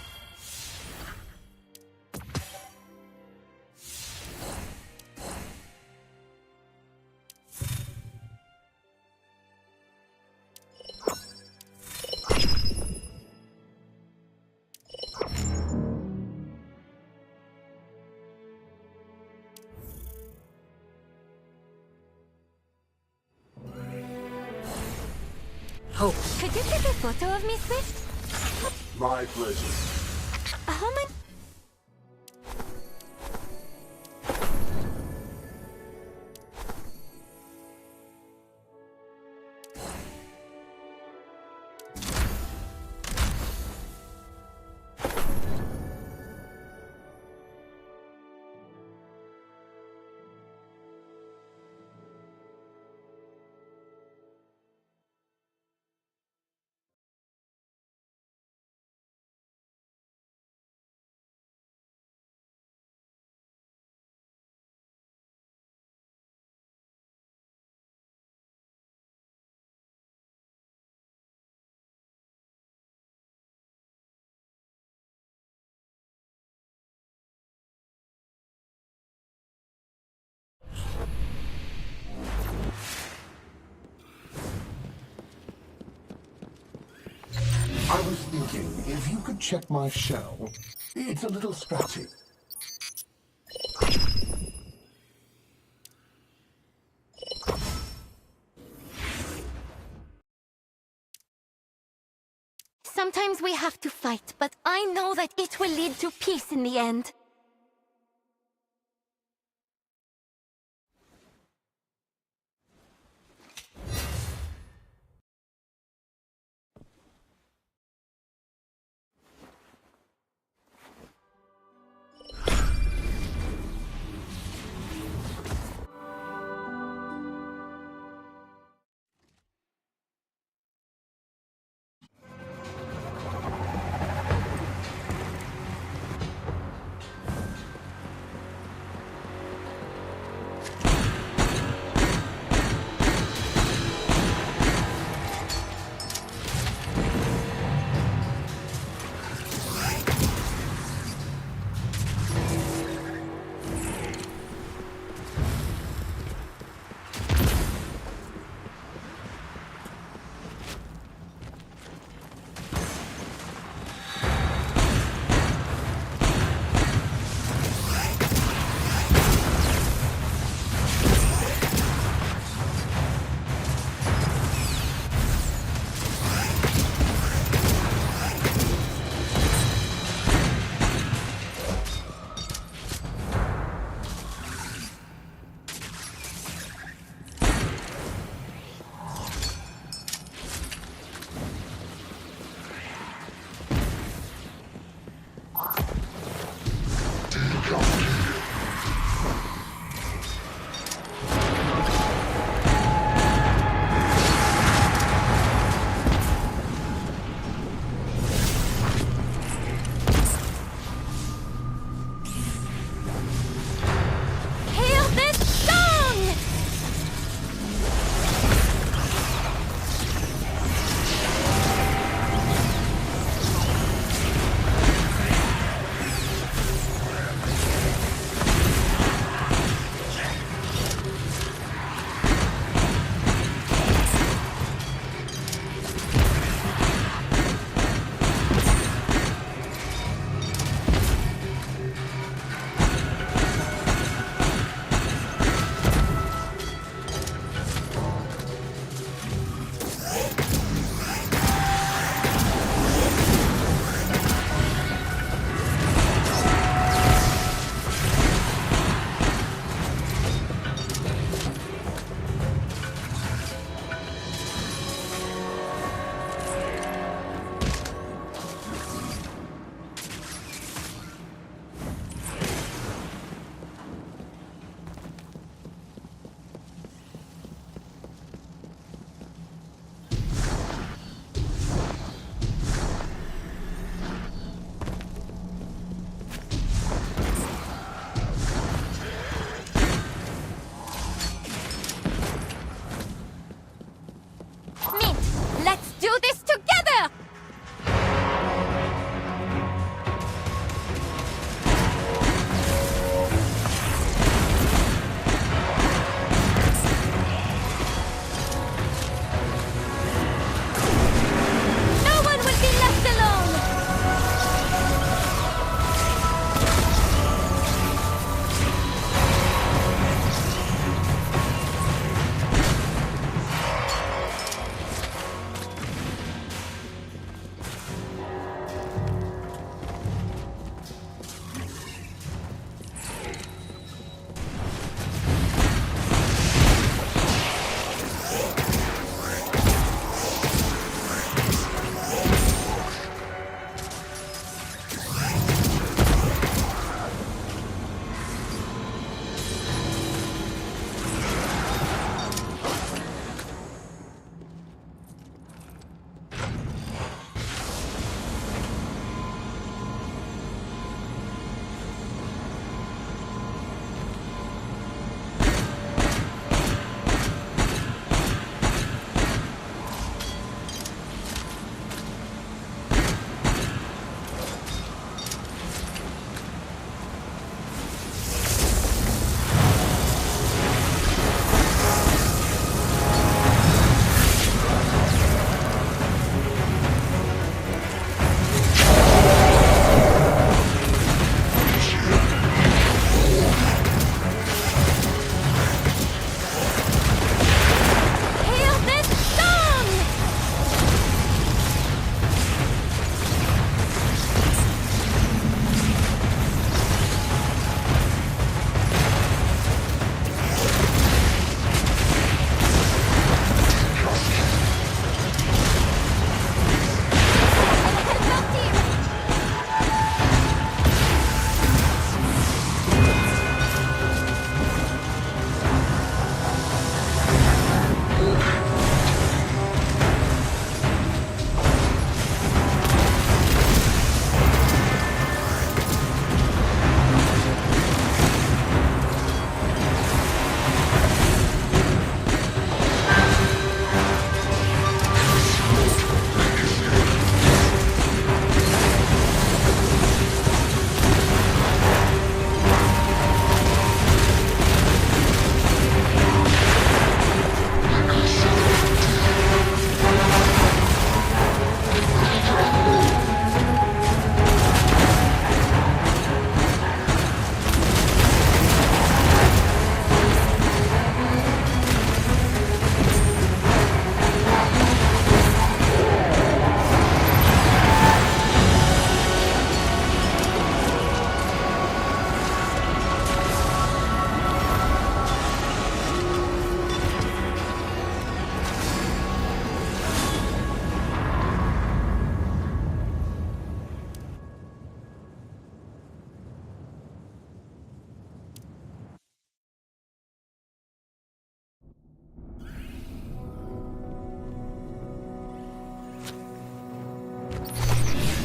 Hope. Could you take a photo of me, Swift? My pleasure. How many? I was thinking, if you could check my shell, it's a little scratchy. Sometimes we have to fight, but I know that it will lead to peace in the end.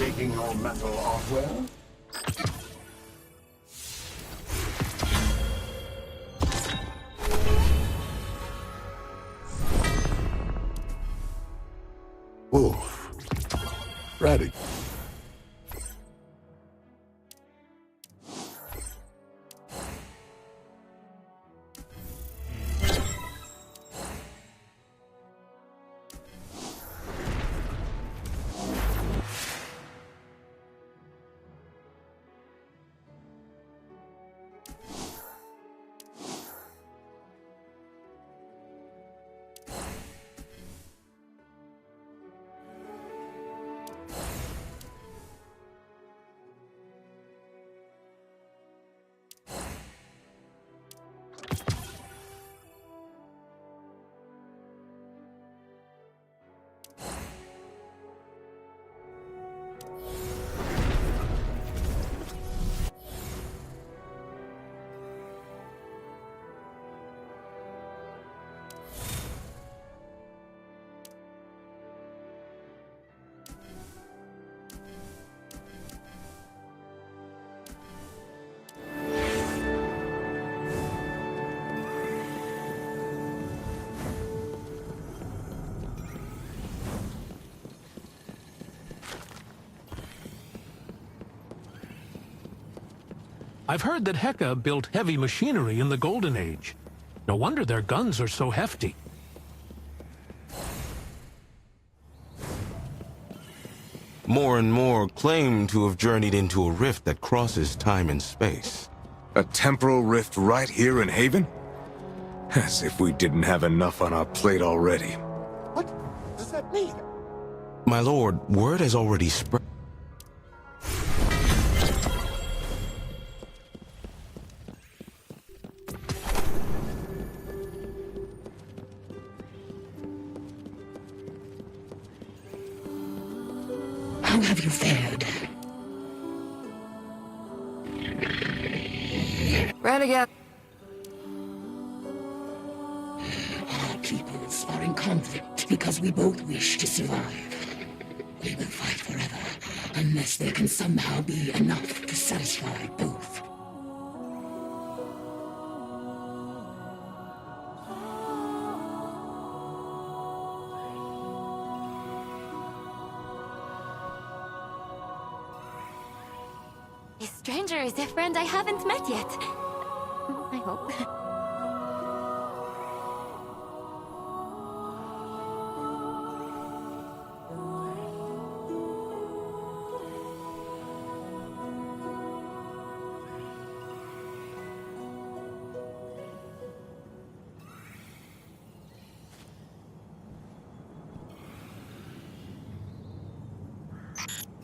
making your metal hardware? Wolf. Ready. I've heard that Heka built heavy machinery in the Golden Age. No wonder their guns are so hefty. More and more claim to have journeyed into a rift that crosses time and space. A temporal rift right here in Haven? As if we didn't have enough on our plate already. What does that mean? My lord, word has already spread. How have you fared? Renegade. Our peoples are in conflict because we both wish to survive. We will fight forever, unless there can somehow be enough to satisfy both. This stranger is a friend I haven't met yet. I hope.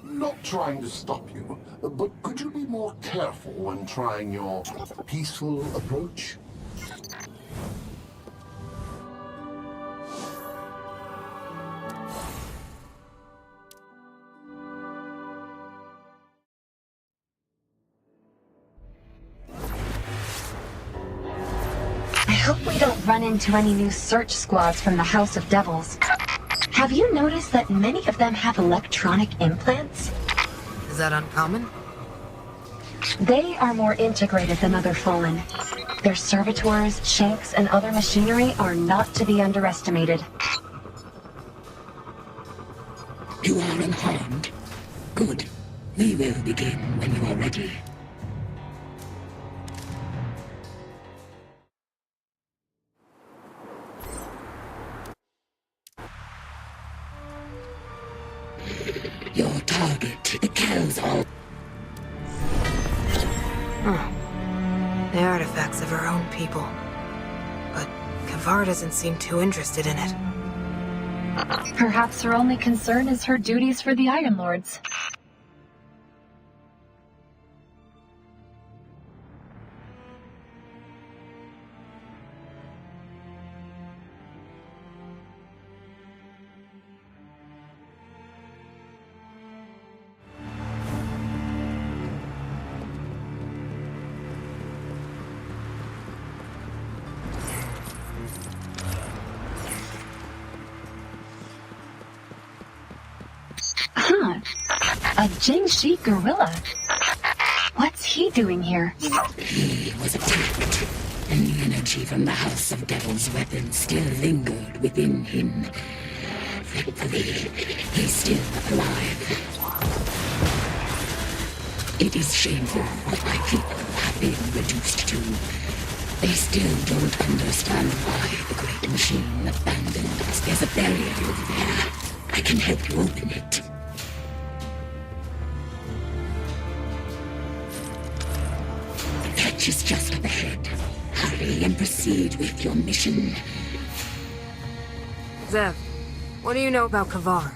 Not trying to stop you, but could you be more careful when trying your peaceful approach? I hope we don't run into any new search squads from the House of Devils. Have you noticed that many of them have electronic implants? Is that uncommon? They are more integrated than other Fallen. Their servitors, shanks, and other machinery are not to be underestimated. You are unharmed? Good. We will begin when you are ready. Your target, the Kelzal. The artifacts of her own people. But Kavar doesn't seem too interested in it. Perhaps her only concern is her duties for the Iron Lords. Huh. A Jingshi gorilla? What's he doing here? He was attacked, and the energy from the House of Devil's weapon still lingered within him. Thankfully, he's still alive. It is shameful what my people have been reduced to. They still don't understand why the great machine abandoned us. There's a barrier over there. I can help you open it. The hatch is just up ahead. Hurry and proceed with your mission. Zev, what do you know about Kavar?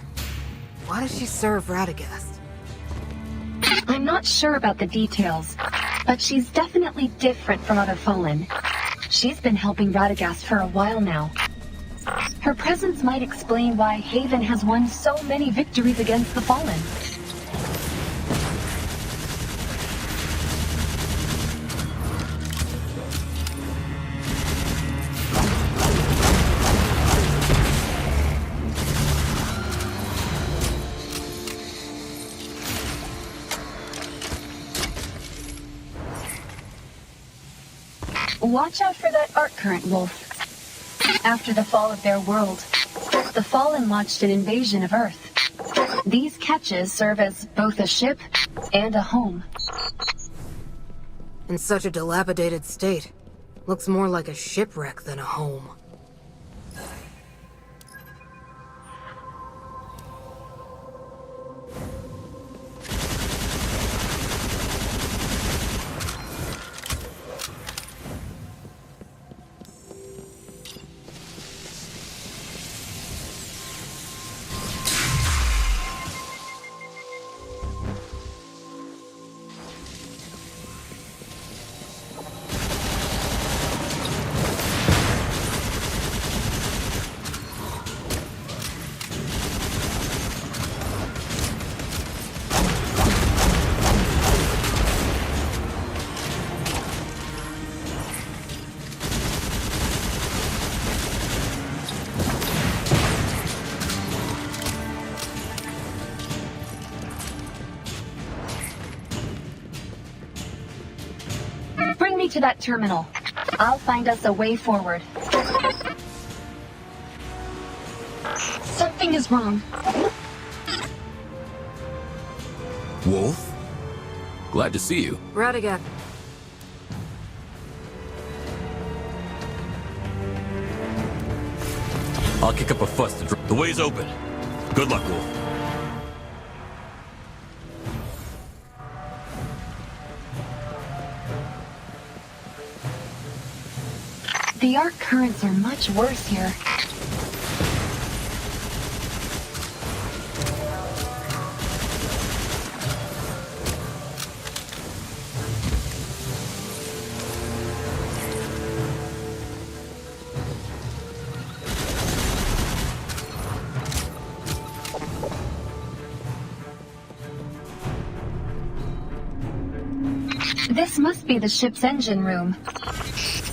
Why does she serve Radagast? I'm not sure about the details, but she's definitely different from other Fallen. She's been helping Radagast for a while now. Her presence might explain why Haven has won so many victories against the Fallen. Watch out for that arc current, Wolf. After the fall of their world, the Fallen launched an invasion of Earth. These catches serve as both a ship and a home. In such a dilapidated state, looks more like a shipwreck than a home. Bring me to that terminal. I'll find us a way forward. Something is wrong. Wolf? Glad to see you. Radagast. I'll kick up a fuss to The way's open. Good luck, Wolf. The arc currents are much worse here. This must be the ship's engine room.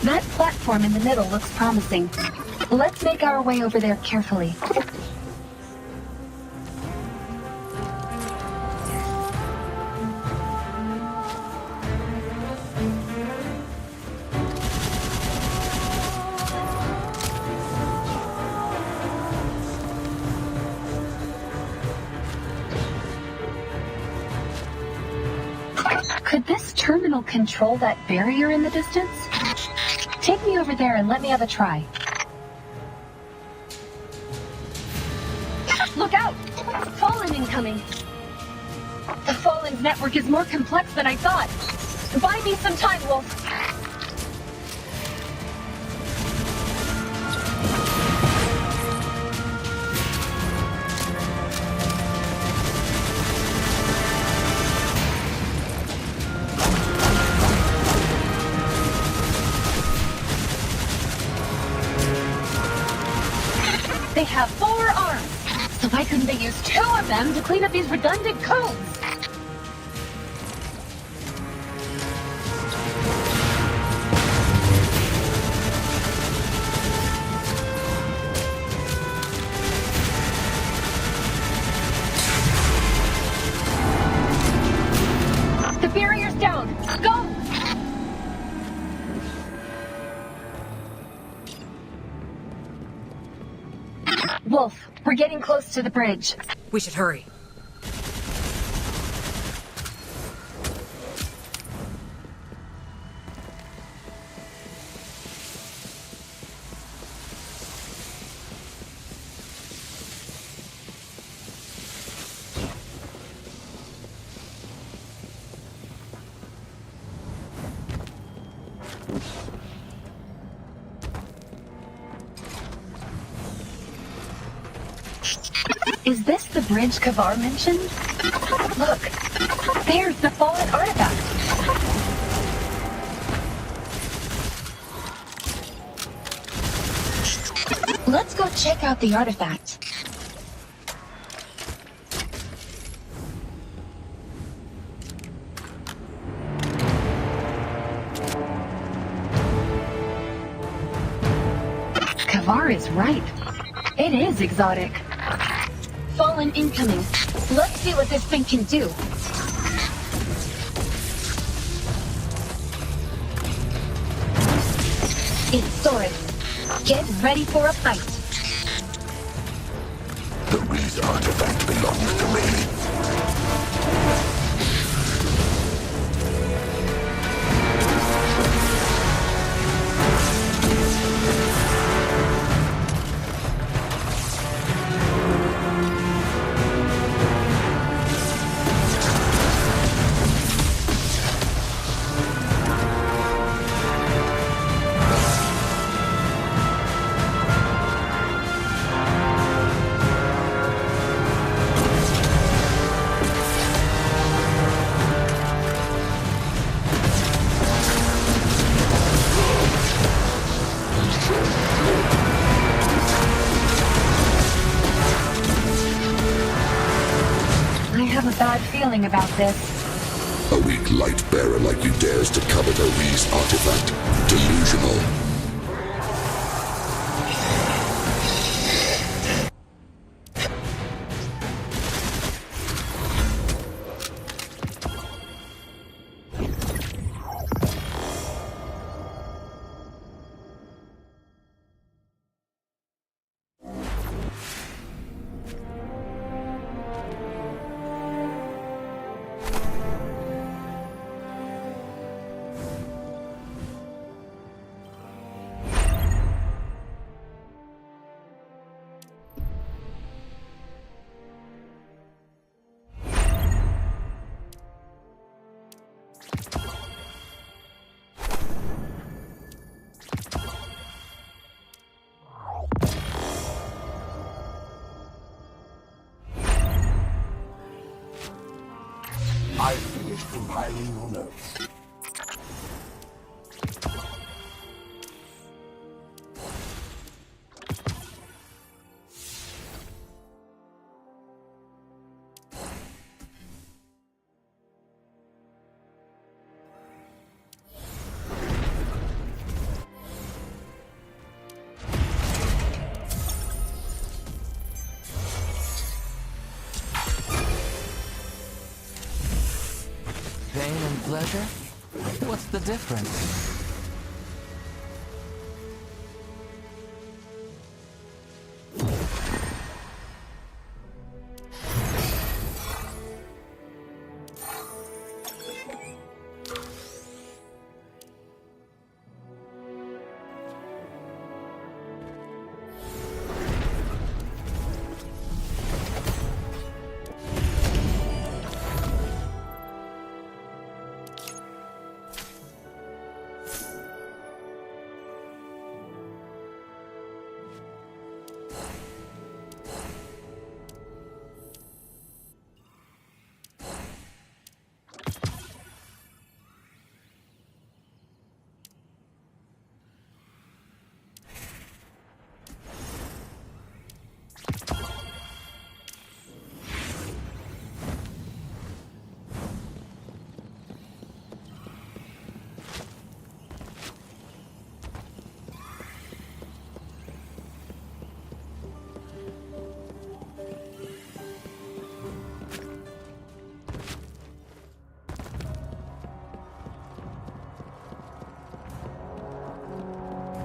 That platform in the middle looks promising. Let's make our way over there carefully. Could this terminal control that barrier in the distance? Take me over there and let me have a try. Look out! Fallen incoming! The Fallen's network is more complex than I thought. Buy me some time, Wolf. They have 4 arms, so why couldn't they use 2 of them to clean up these redundant codes? Wolf, we're getting close to the bridge. We should hurry. Is this the bridge Kavar mentioned? Look, there's the fallen artifact. Let's go check out the artifact. Kavar is right. It is exotic. Fallen incoming. Let's see what this thing can do. It's Soren. Get ready for a fight. The Reese artifact belongs to me. About this. A weak light bearer like you dares to covet a Reese artifact. Delusional. I finished compiling your notes. Pain and pleasure? What's the difference?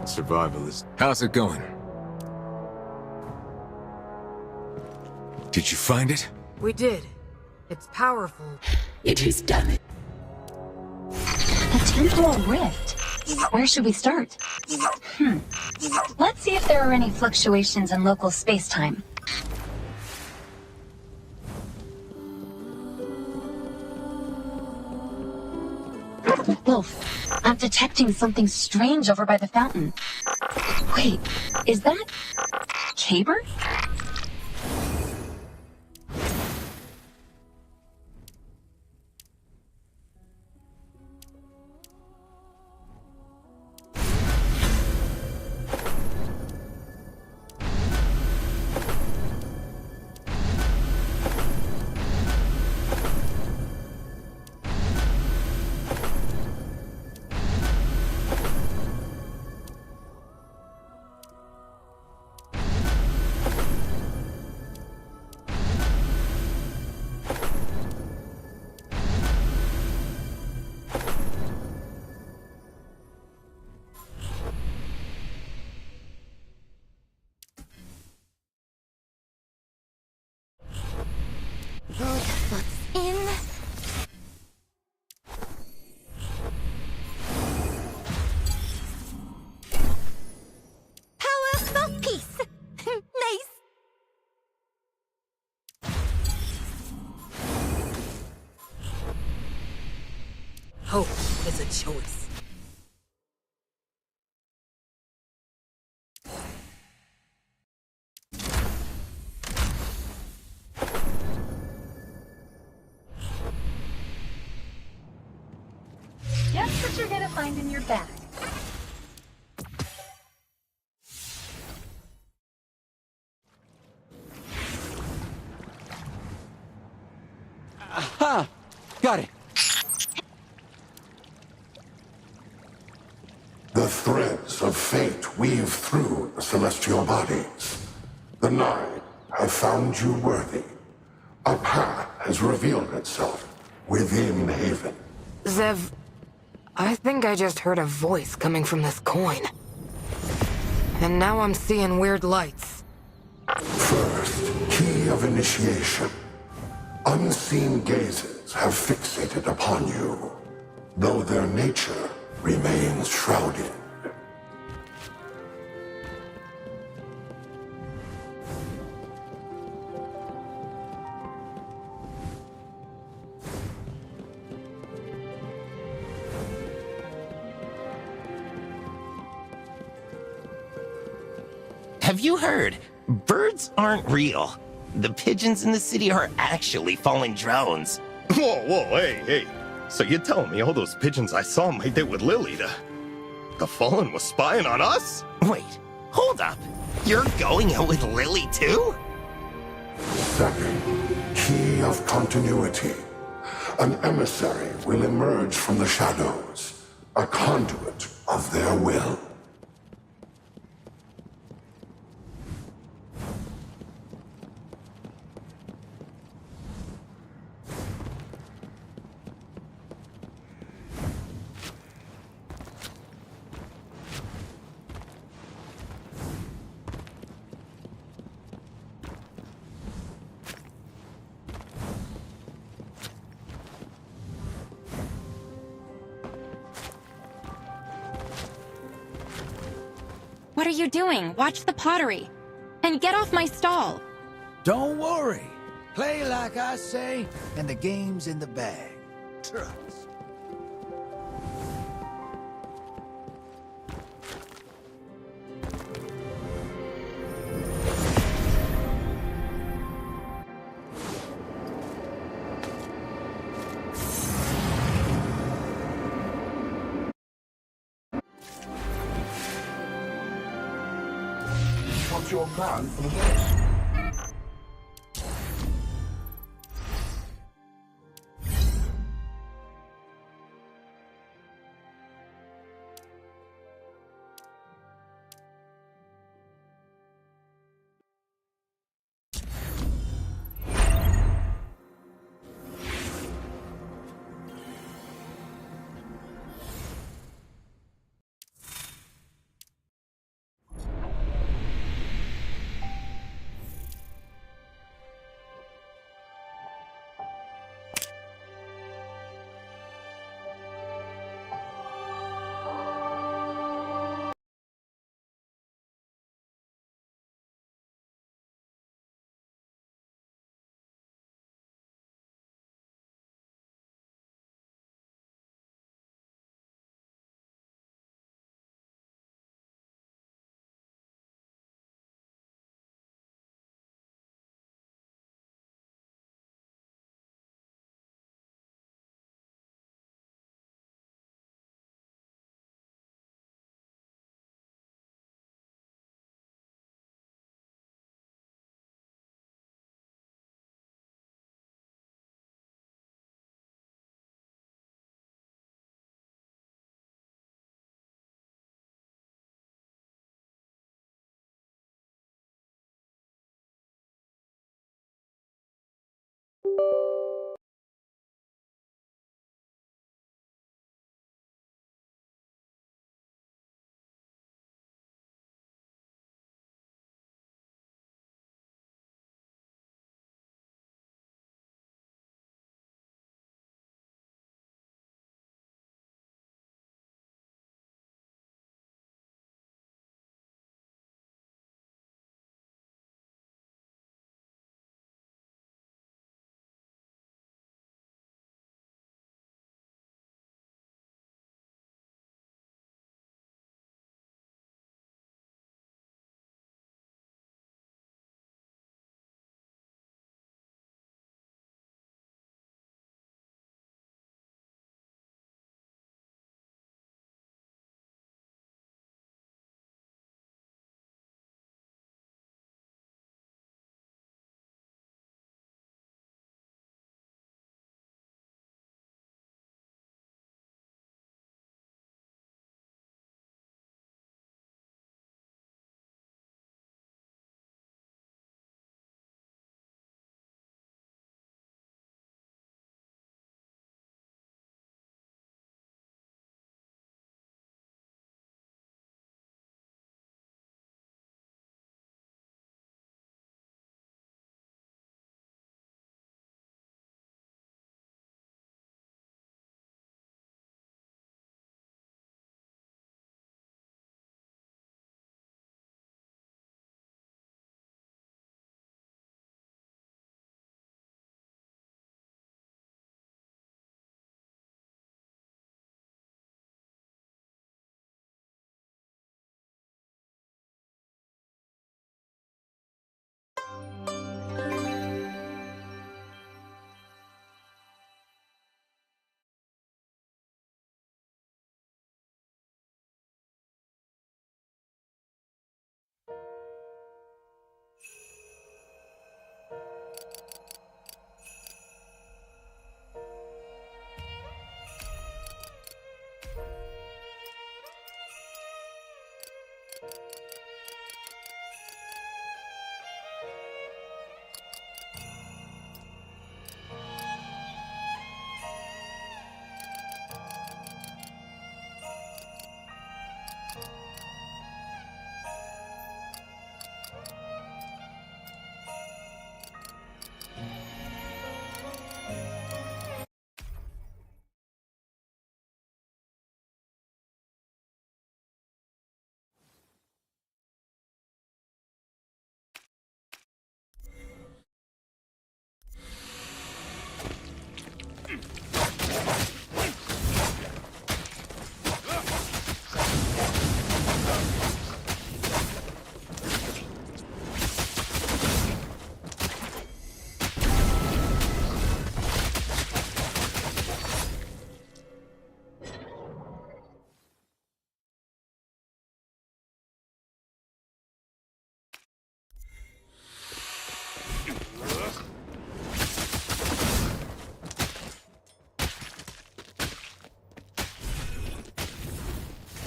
Survivalist. How's it going? Did you find it? We did. It's powerful. It is done. A temporal rift. Where should we start? Let's see if there are any fluctuations in local space-time. Wolf, I'm detecting something strange over by the fountain. Wait, is that... Caber? In. Power mouthpiece. Nice. Hope is a choice. Guess what you're gonna find in your bag. Aha! Got it. The threads of fate weave through the celestial bodies. The Nine have found you worthy. A path has revealed itself within Haven. Zev, I think I just heard a voice coming from this coin. And now I'm seeing weird lights. First, key of initiation. Unseen gazes have fixated upon you, though their nature remains shrouded. Have you heard? Birds aren't real. The pigeons in the city are actually fallen drones. Whoa, hey. So you're telling me all those pigeons I saw might date with Lily, the Fallen was spying on us? Wait, hold up. You're going out with Lily too? Second, key of continuity. An emissary will emerge from the shadows, a conduit of their will. What are you doing? Watch the pottery. And get off my stall. Don't worry. Play like I say, and the game's in the bag. Trust. What's your plan for the day?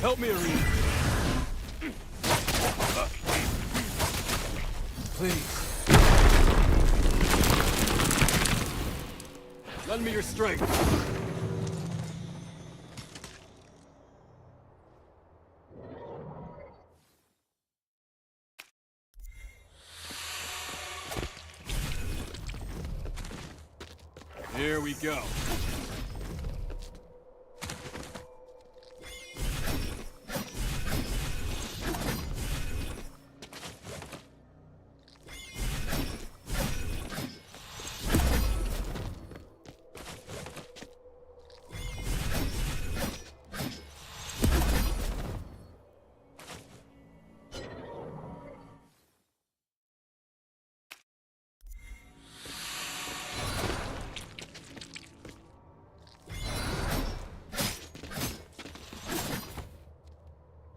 Help me, Irene. Please. Lend me your strength. Here we go.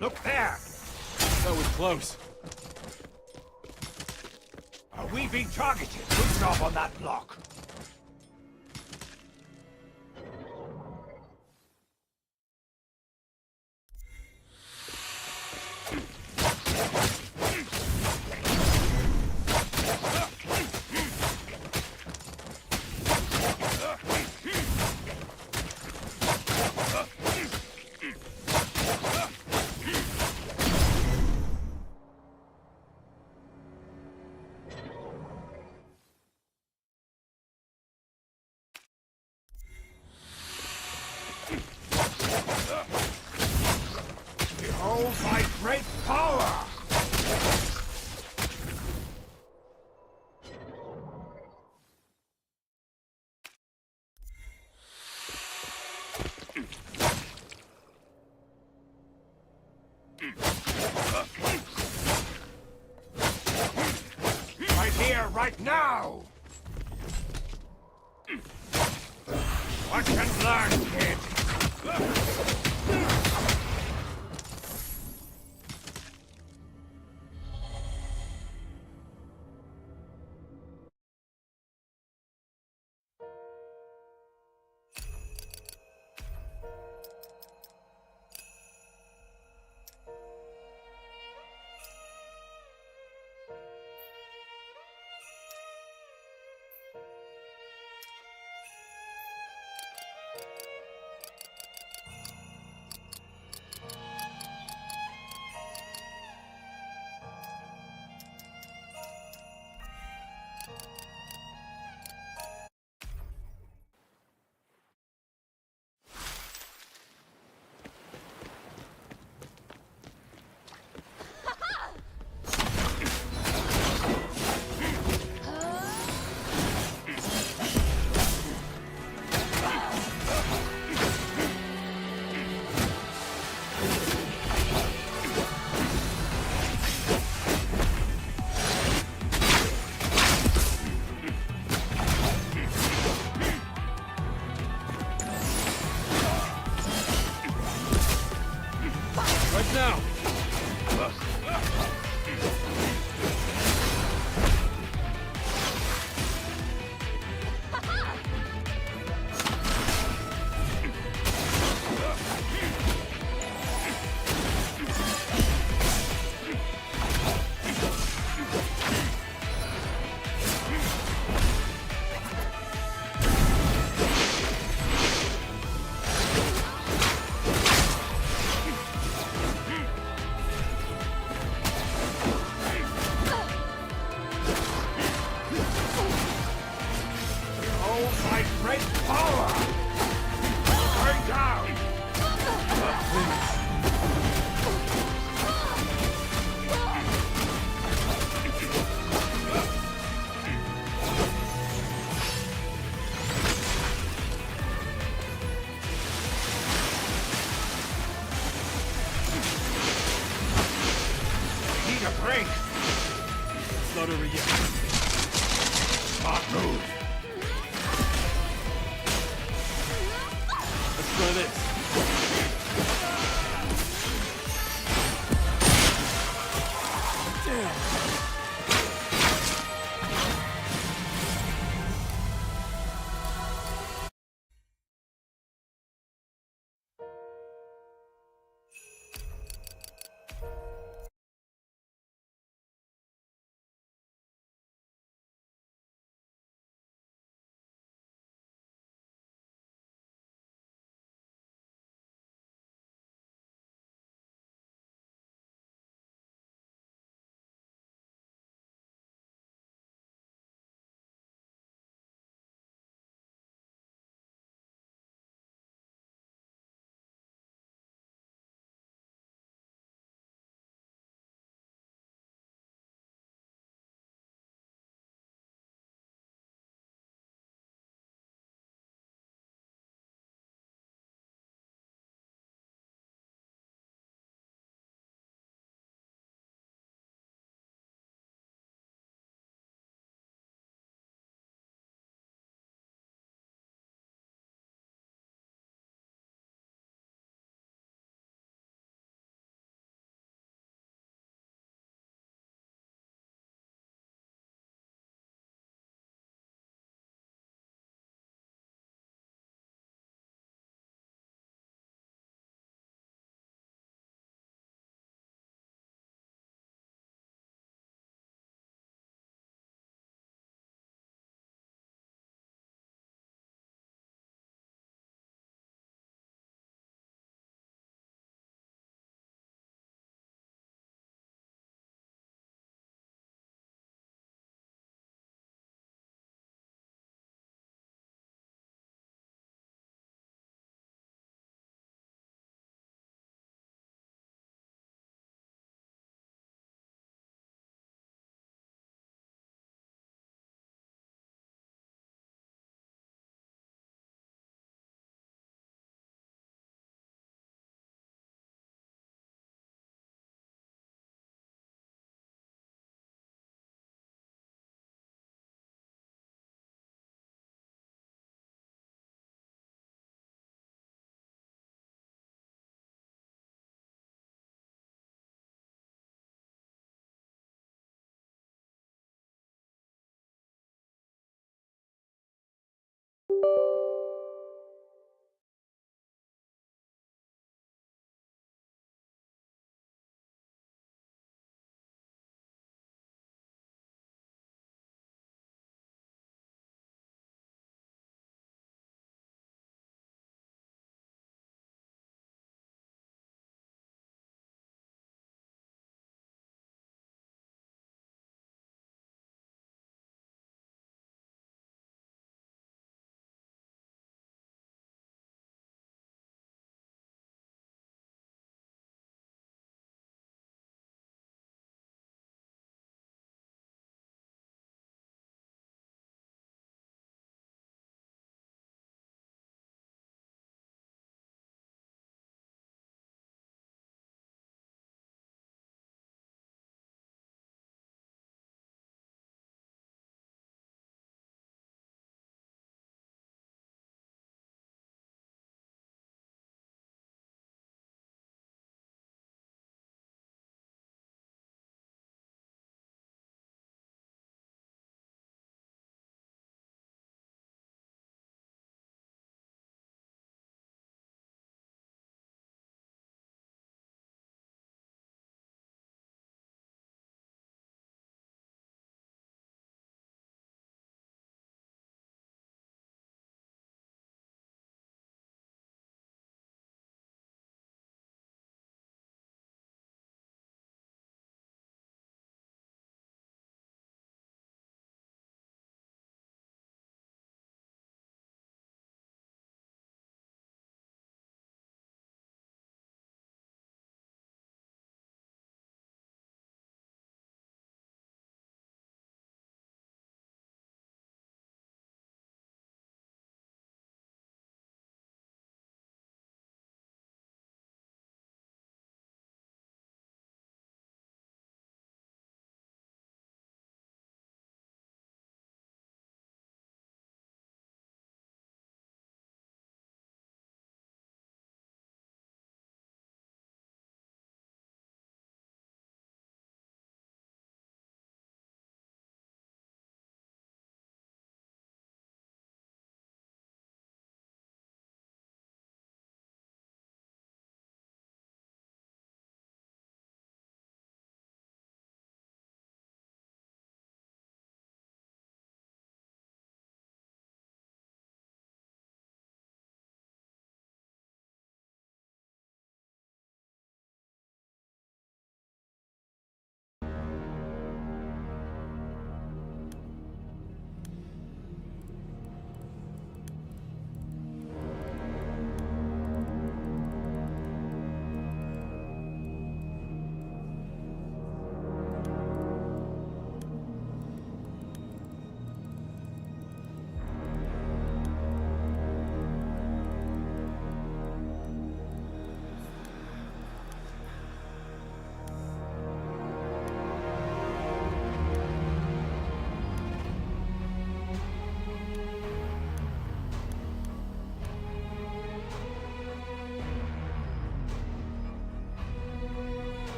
Look there! That was close. Are we being targeted? Good job on that block. Behold my great power! Right here, right now! Watch and learn, kid! Right now! Behold my great power! Burn down! Need a break! It's not over yet. Smart move! Let's try this. Damn.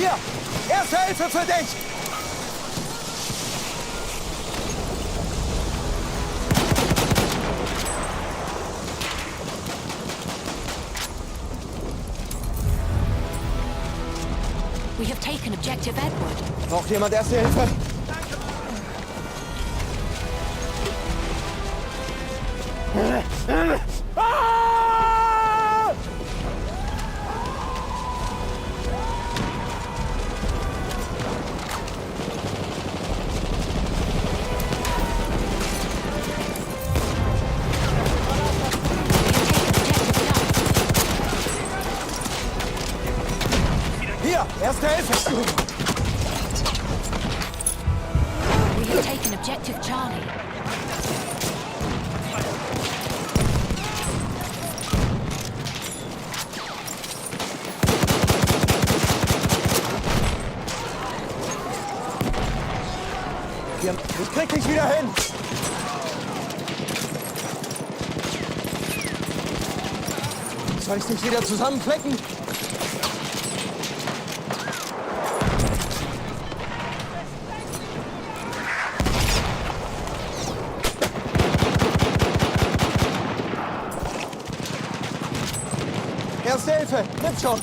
Hier, Erste Hilfe für dich! We have taken Objective Edward. Braucht jemand Erste Hilfe? Hier, Erste Hilfe! We have taken Objective Charlie. Ich krieg dich wieder hin! Soll ich dich wieder zusammenflecken? Erste Hilfe, nimm schon!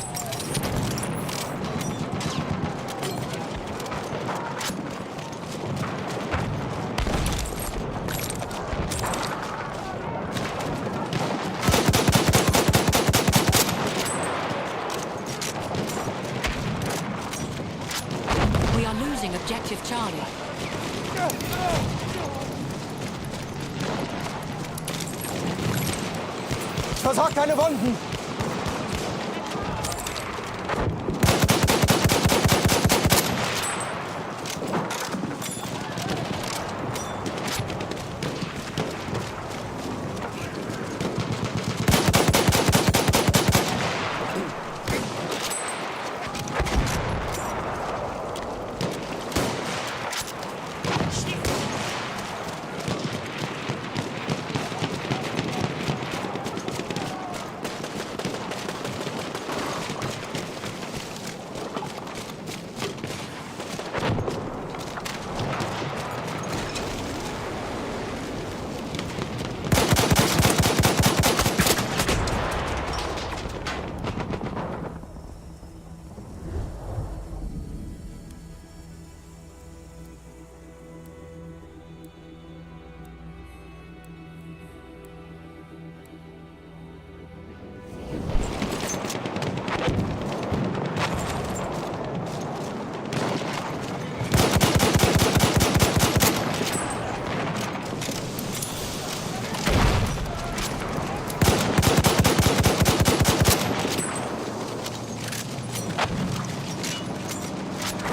We are losing Objective Charlie. Versorg deine Wunden!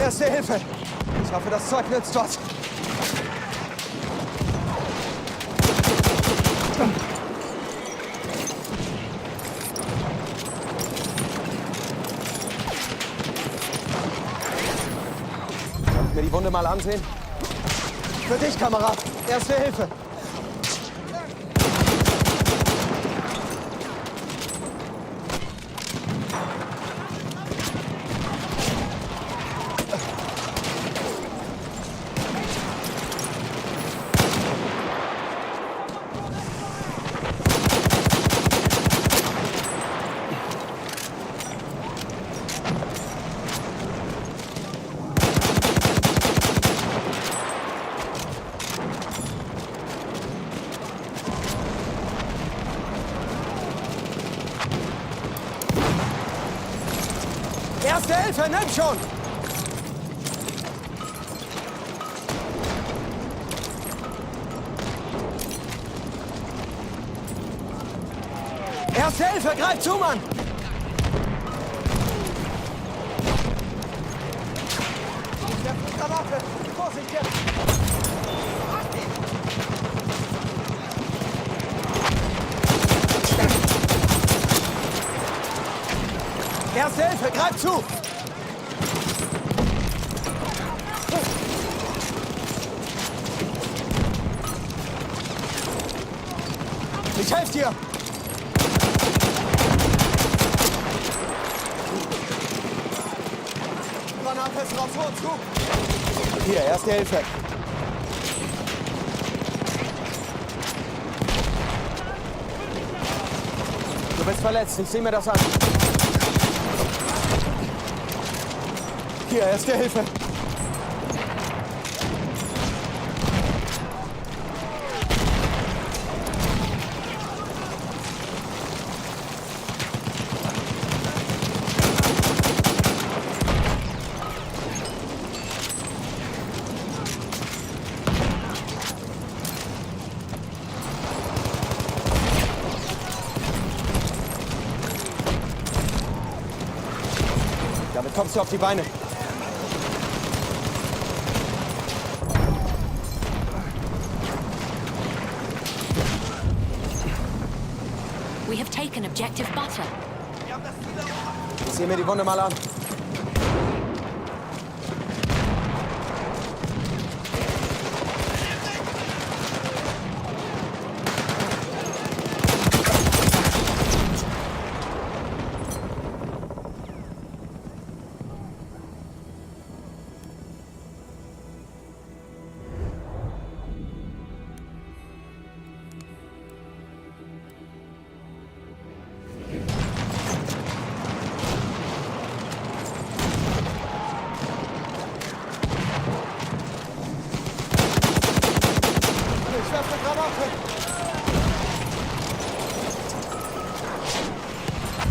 Erste Hilfe! Ich hoffe, das Zeug nützt was. Kann ich mir die Wunde mal ansehen? Für dich, Kamerad! Erste Hilfe! Erste Hilfe, nimm schon! Erste Hilfe, greif zu, Mann! Granate! Vorsicht jetzt! Erste Hilfe, greif zu! Ich helfe dir! drauf, zu! Hier, erste Hilfe. Du bist verletzt, ich sehe mir das an. Hier, erste Hilfe. Damit kommst du auf die Beine. We have taken objective butter. Ich sehe mir die Wunde mal an.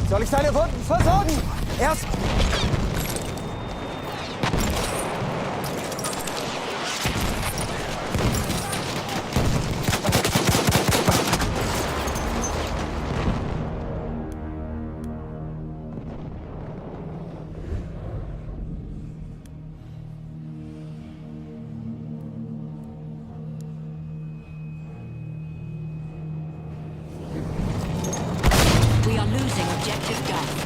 Soll ich deine Wunden versorgen? Erst... We are losing objective Duff.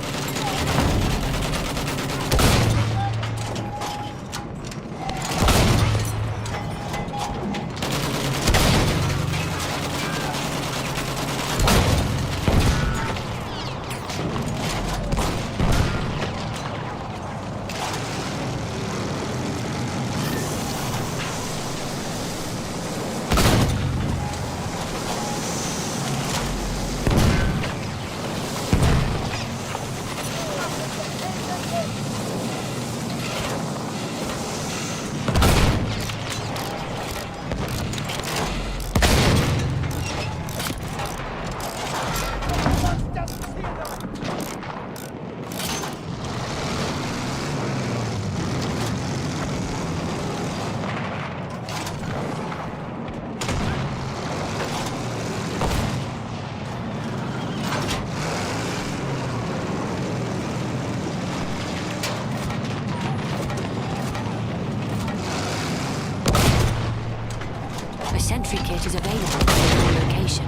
A sentry kit is available at your location.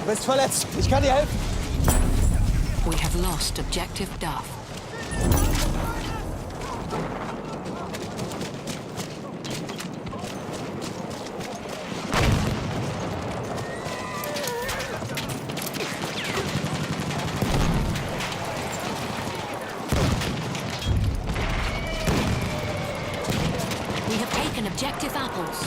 Du bist verletzt. Ich kann dir helfen. We have lost Objective Duff. We have taken Objective Apples.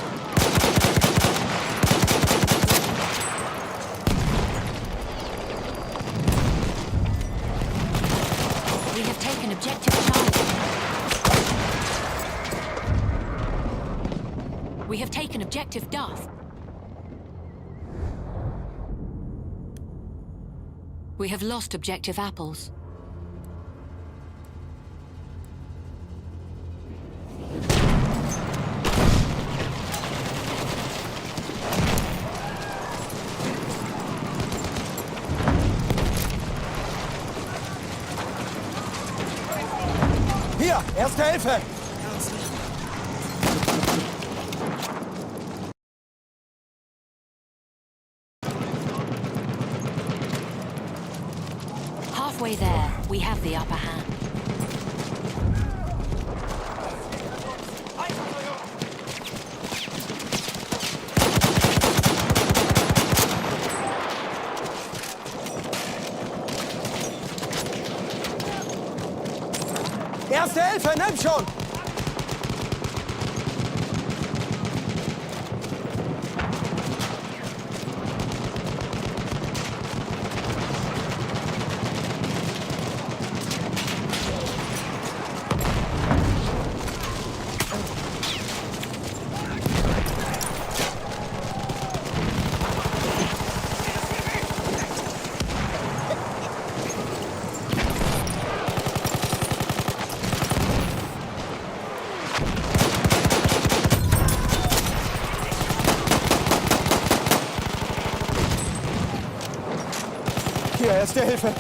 We have taken Objective Charlie. We have taken Objective Duff. We have lost Objective Apples. Hier, Erste Hilfe. Halfway there, we have the upper hand. Erste Hilfe, nimm schon. Hier, Erste Hilfe.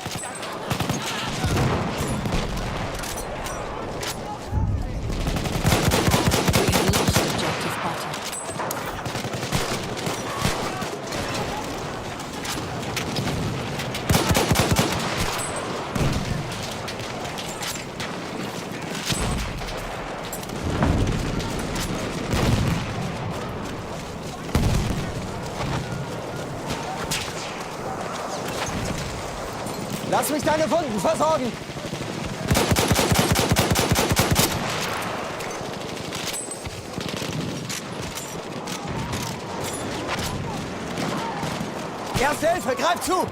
Lass mich deine Wunden versorgen. Erste Hilfe, greif zu!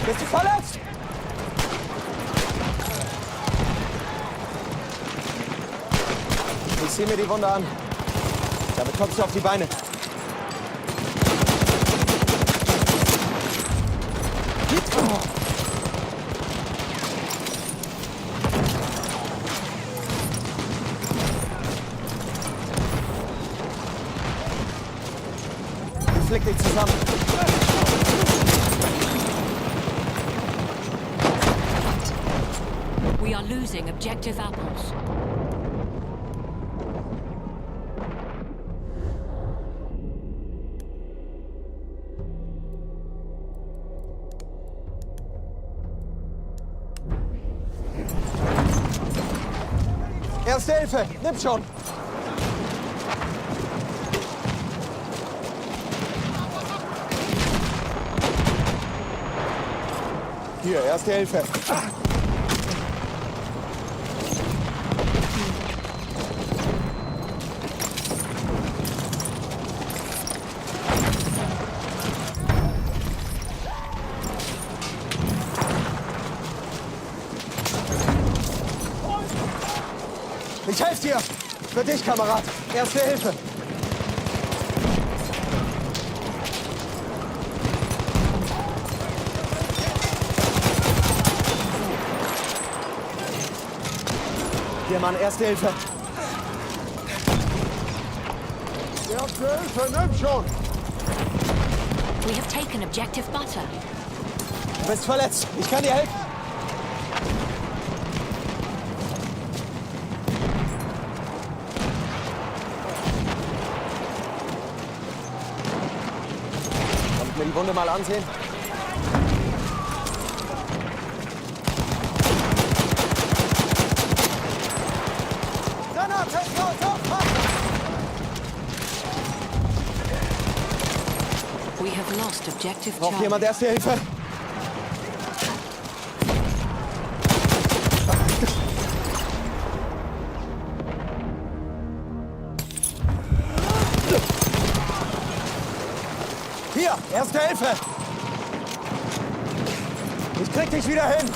Bist du verletzt? Ich sehe mir die Wunde an. Damit kommst du auf die Beine. Flick dich zusammen. We are losing Objective Apples. Erste Hilfe, nimm schon. Hier, Erste Hilfe. Ich helfe dir! Für dich, Kamerad! Erste Hilfe! Hier, Mann, Erste Hilfe. Erste Hilfe, nimm schon! We have taken objective butter. Du bist verletzt. Ich kann dir helfen. Kann ich mir die Wunde mal ansehen? Granate! We have lost objective Braucht jemand Charlie. Erste Hilfe? Hier, Erste Hilfe! Ich krieg dich wieder hin!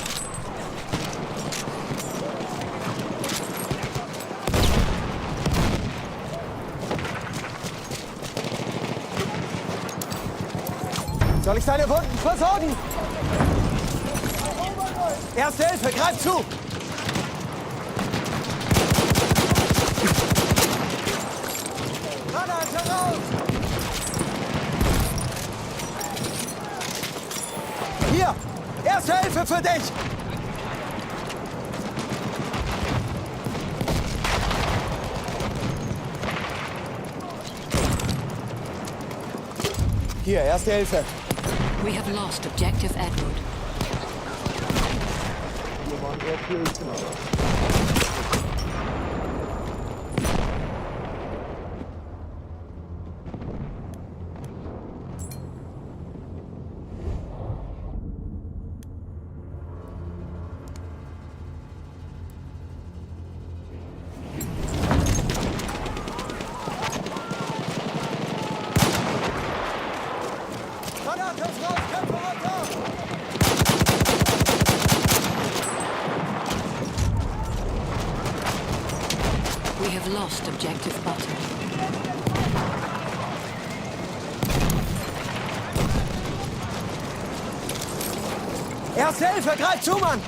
Soll ich deine Wunden versorgen? Erste Hilfe, greif zu! Granate raus! Hier! Erste Hilfe für dich! Hier, Erste Hilfe. We have lost objective Edward. Granate raus, Kämpfer runter! We have lost objective butter. Erste Hilfe, greif zu, Mann!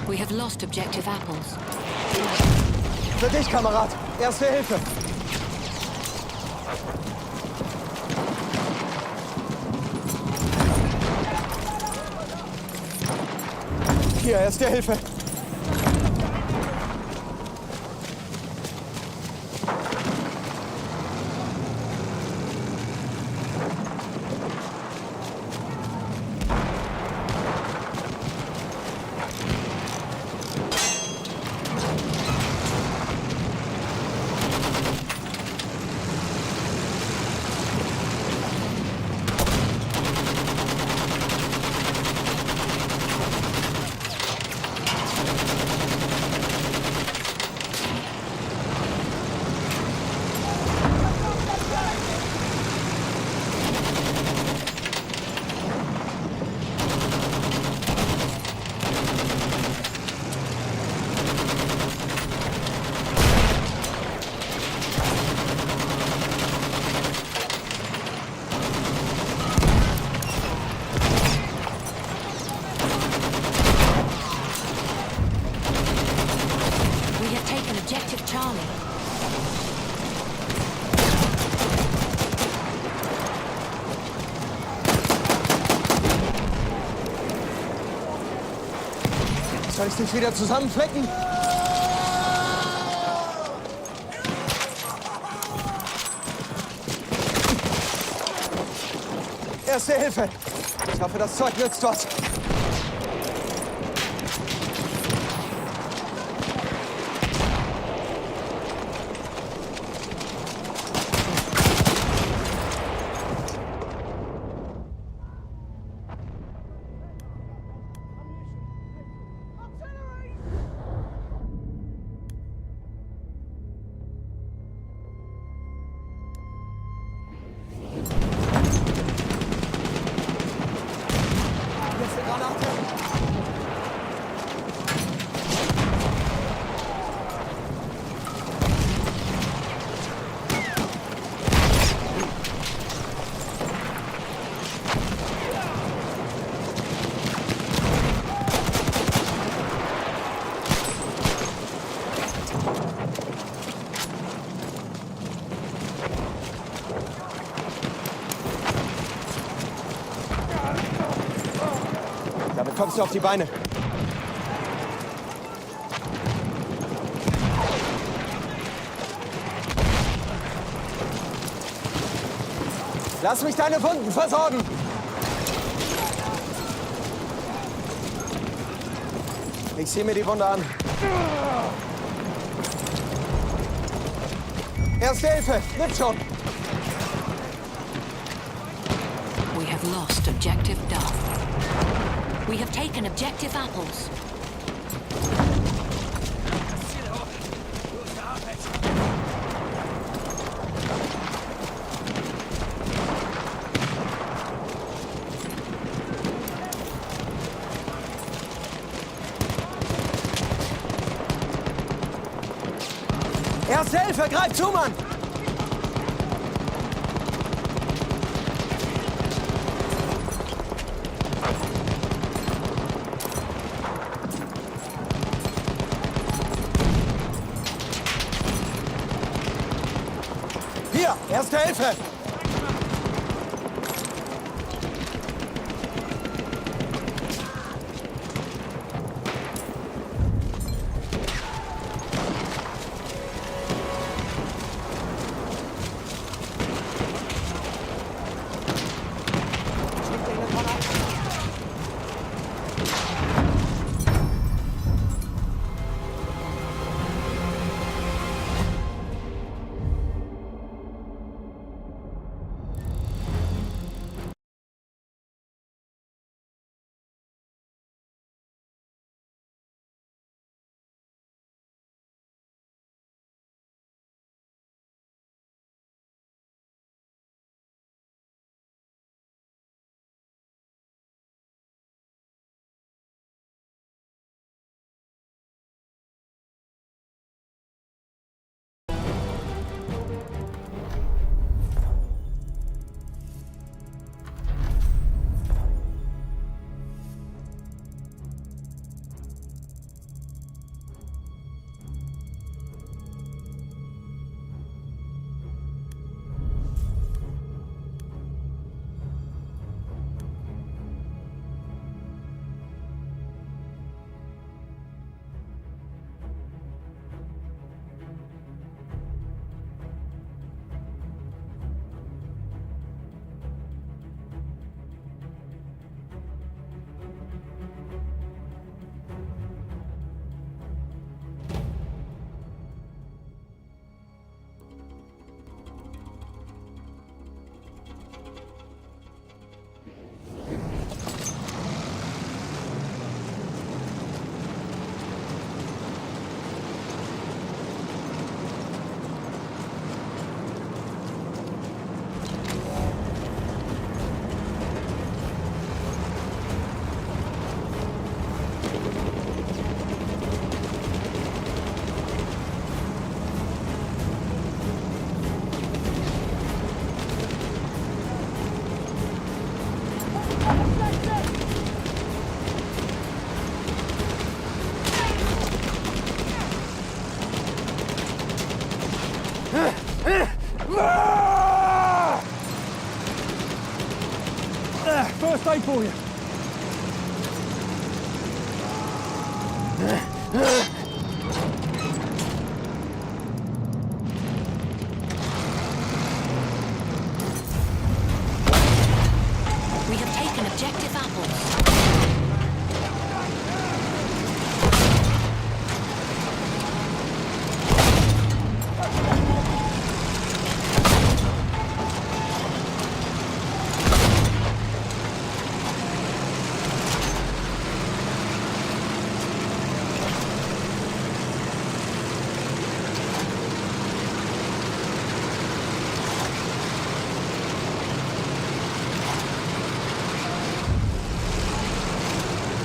We have lost objective apples. Für dich, Kamerad. Erste Hilfe. Hier, Erste Hilfe. We have taken objective Charlie. Soll ich dich wieder zusammenflecken? Erste Hilfe. Ich hoffe, das Zeug nützt was. Granate! kommst du auf die Beine. Lass mich deine Wunden versorgen! Ich sehe mir die Wunde an. Erste Hilfe, nimm schon! We have lost objective Duff. We have taken objective Apples. Erste Hilfe, greif zu, Mann! Hier, erste Hilfe! First aid for you. We have taken objective Apples.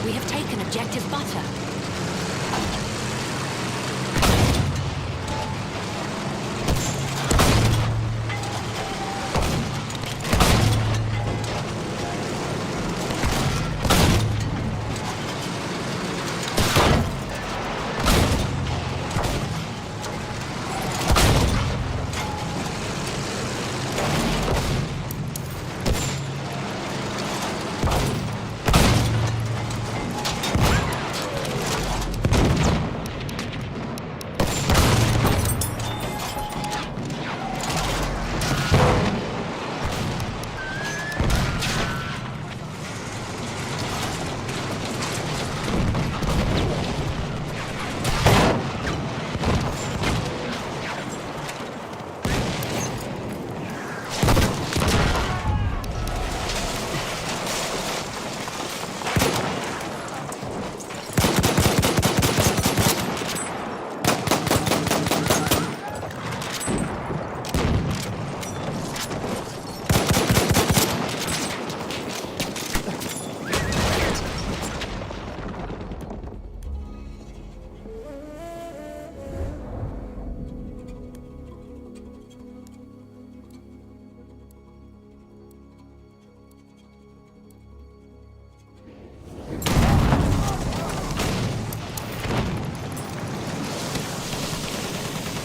We have taken objective Butter.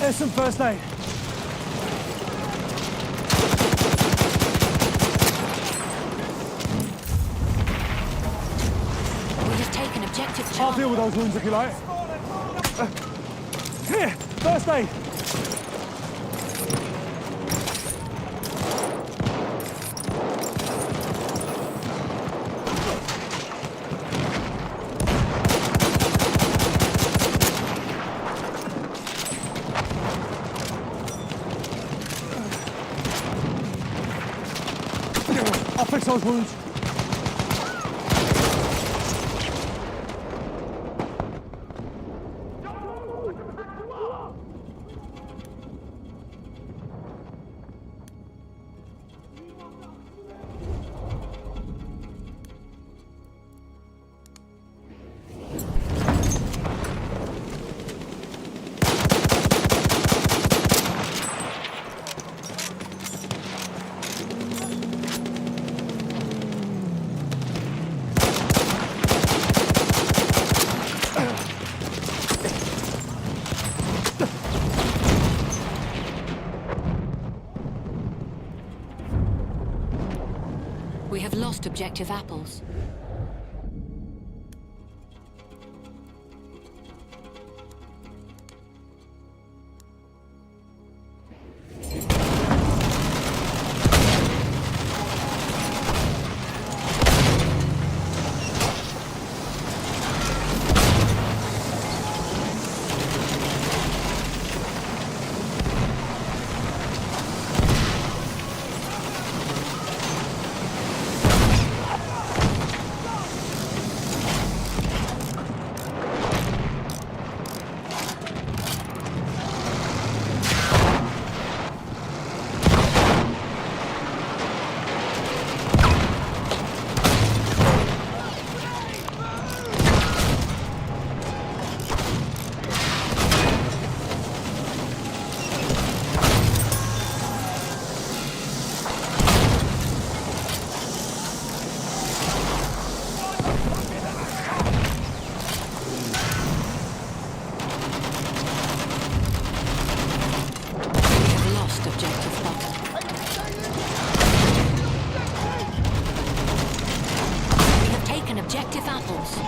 There's some first aid. We have taken objective I'll Charlie. deal with those wounds if you like. Here, first aid. I'll fix those wounds. We have lost objective apples. Objective apples.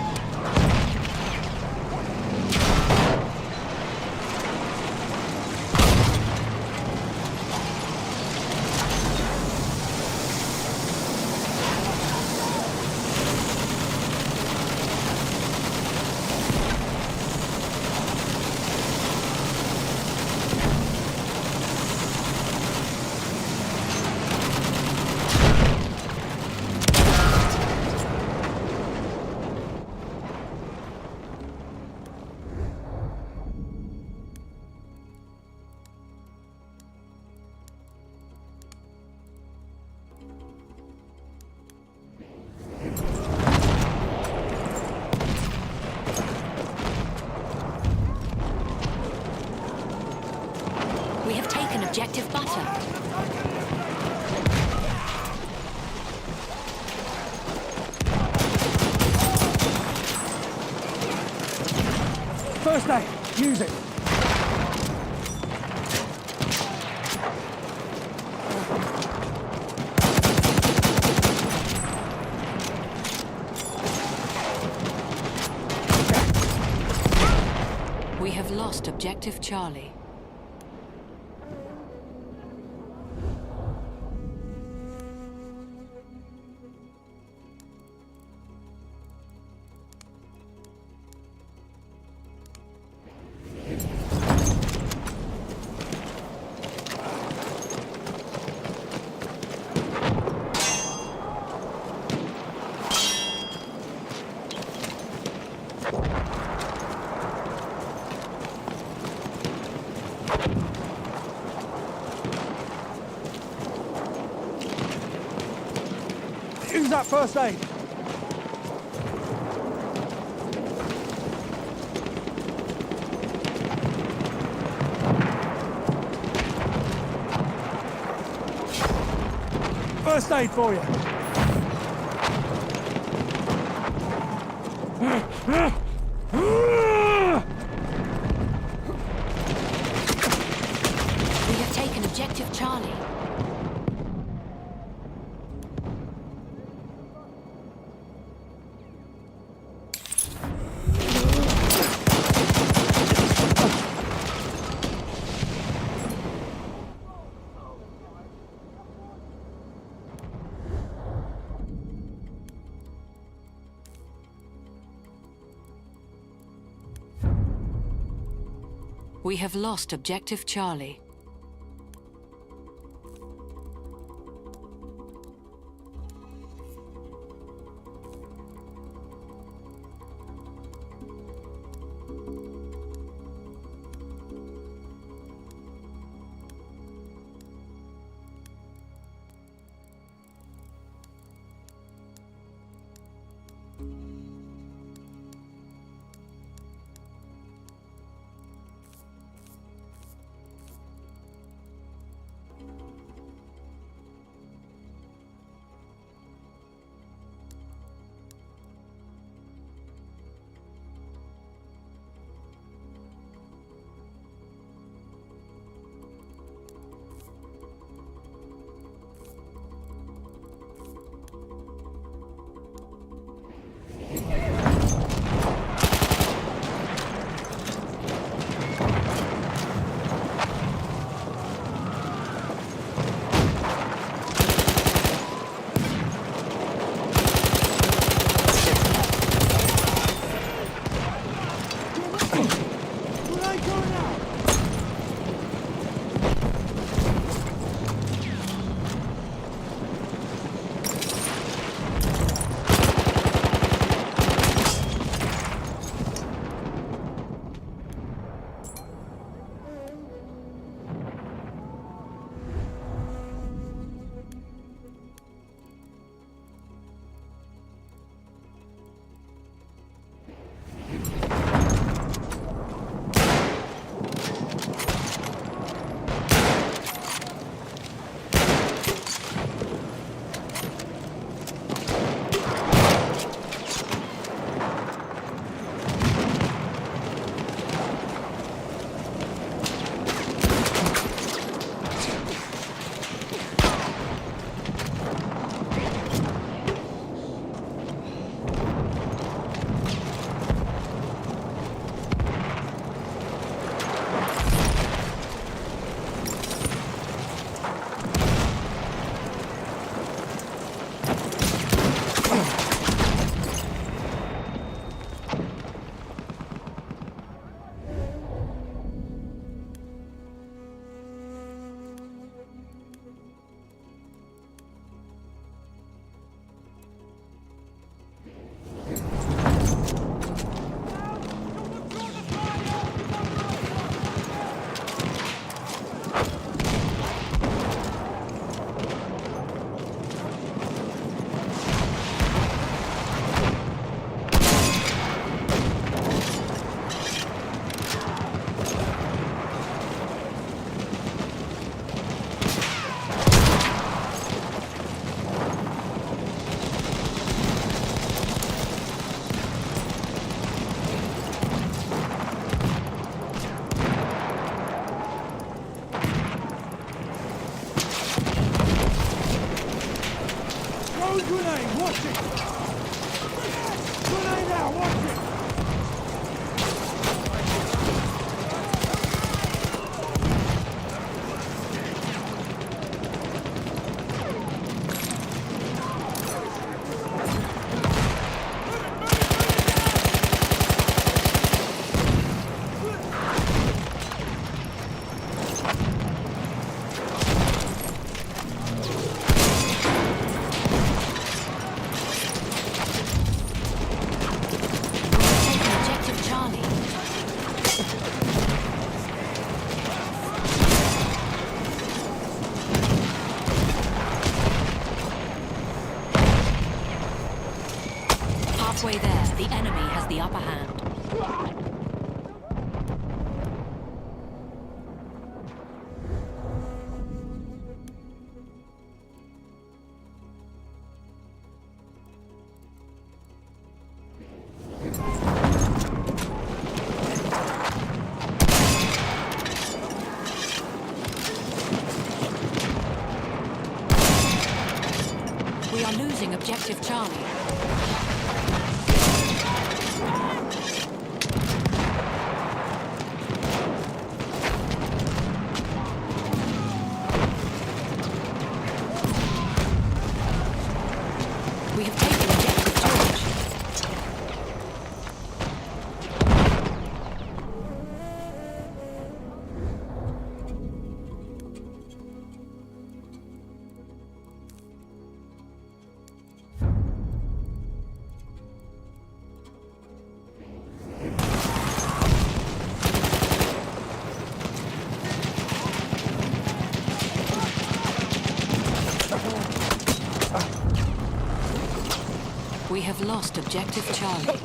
We have taken objective butter. First aid, use it. We have lost objective Charlie. Use that first aid. First aid for you. Charlie. We have lost Objective Charlie. Halfway there, the enemy has the upper hand. are losing objective Charlie. We have taken objective George. We have lost objective Charlie.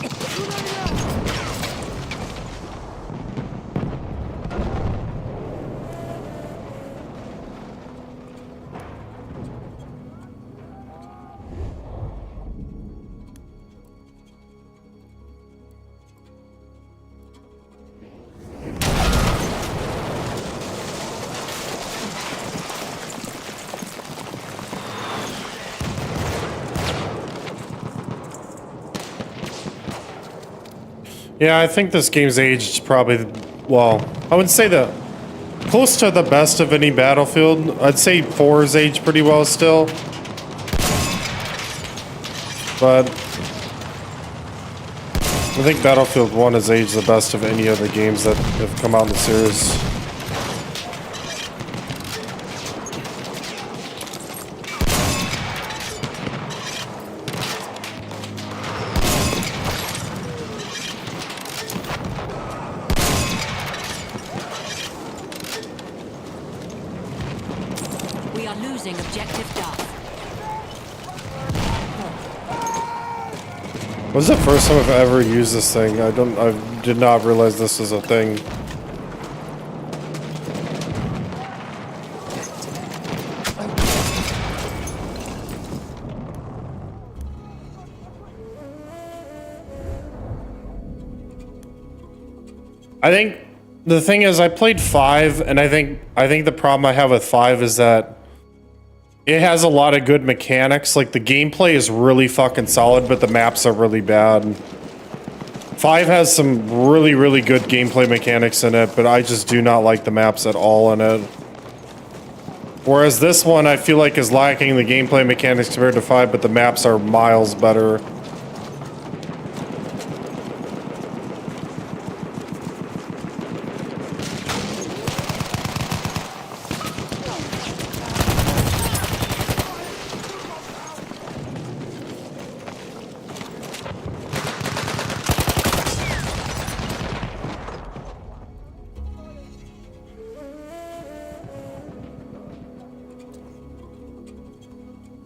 Yeah, I think this game's aged probably, well, I wouldn't say the close to the best of any Battlefield. I'd say 4's aged pretty well still. But I think Battlefield 1 has aged the best of any of the games that have come out in the series. We are losing objective Duff. This is the first time I've ever used this thing. I did not realize this was a thing. I think the thing is, I played 5, and I think the problem I have with 5 is that it has a lot of good mechanics. Like, the gameplay is really fucking solid, but the maps are really bad. 5 has some really, really good gameplay mechanics in it, but I just do not like the maps at all in it. Whereas this one, I feel like, is lacking the gameplay mechanics compared to 5, but the maps are miles better.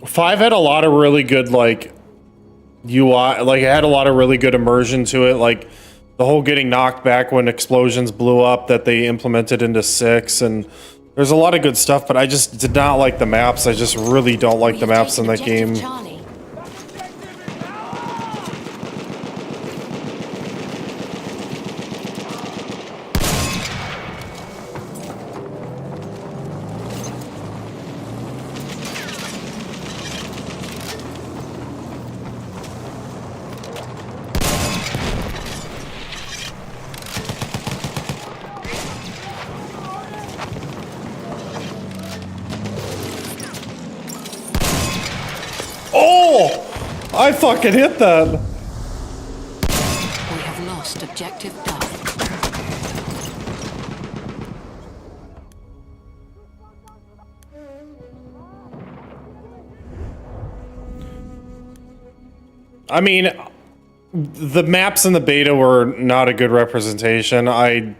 Five had a lot of really good, like, UI, like, it had a lot of really good immersion to it, like, the whole getting knocked back when explosions blew up that they implemented into 6, and there's a lot of good stuff, but I just did not like the maps. I just really don't like the maps in that game. I fucking hit that. We have lost objective Duff. I mean, the maps in the beta were not a good representation. I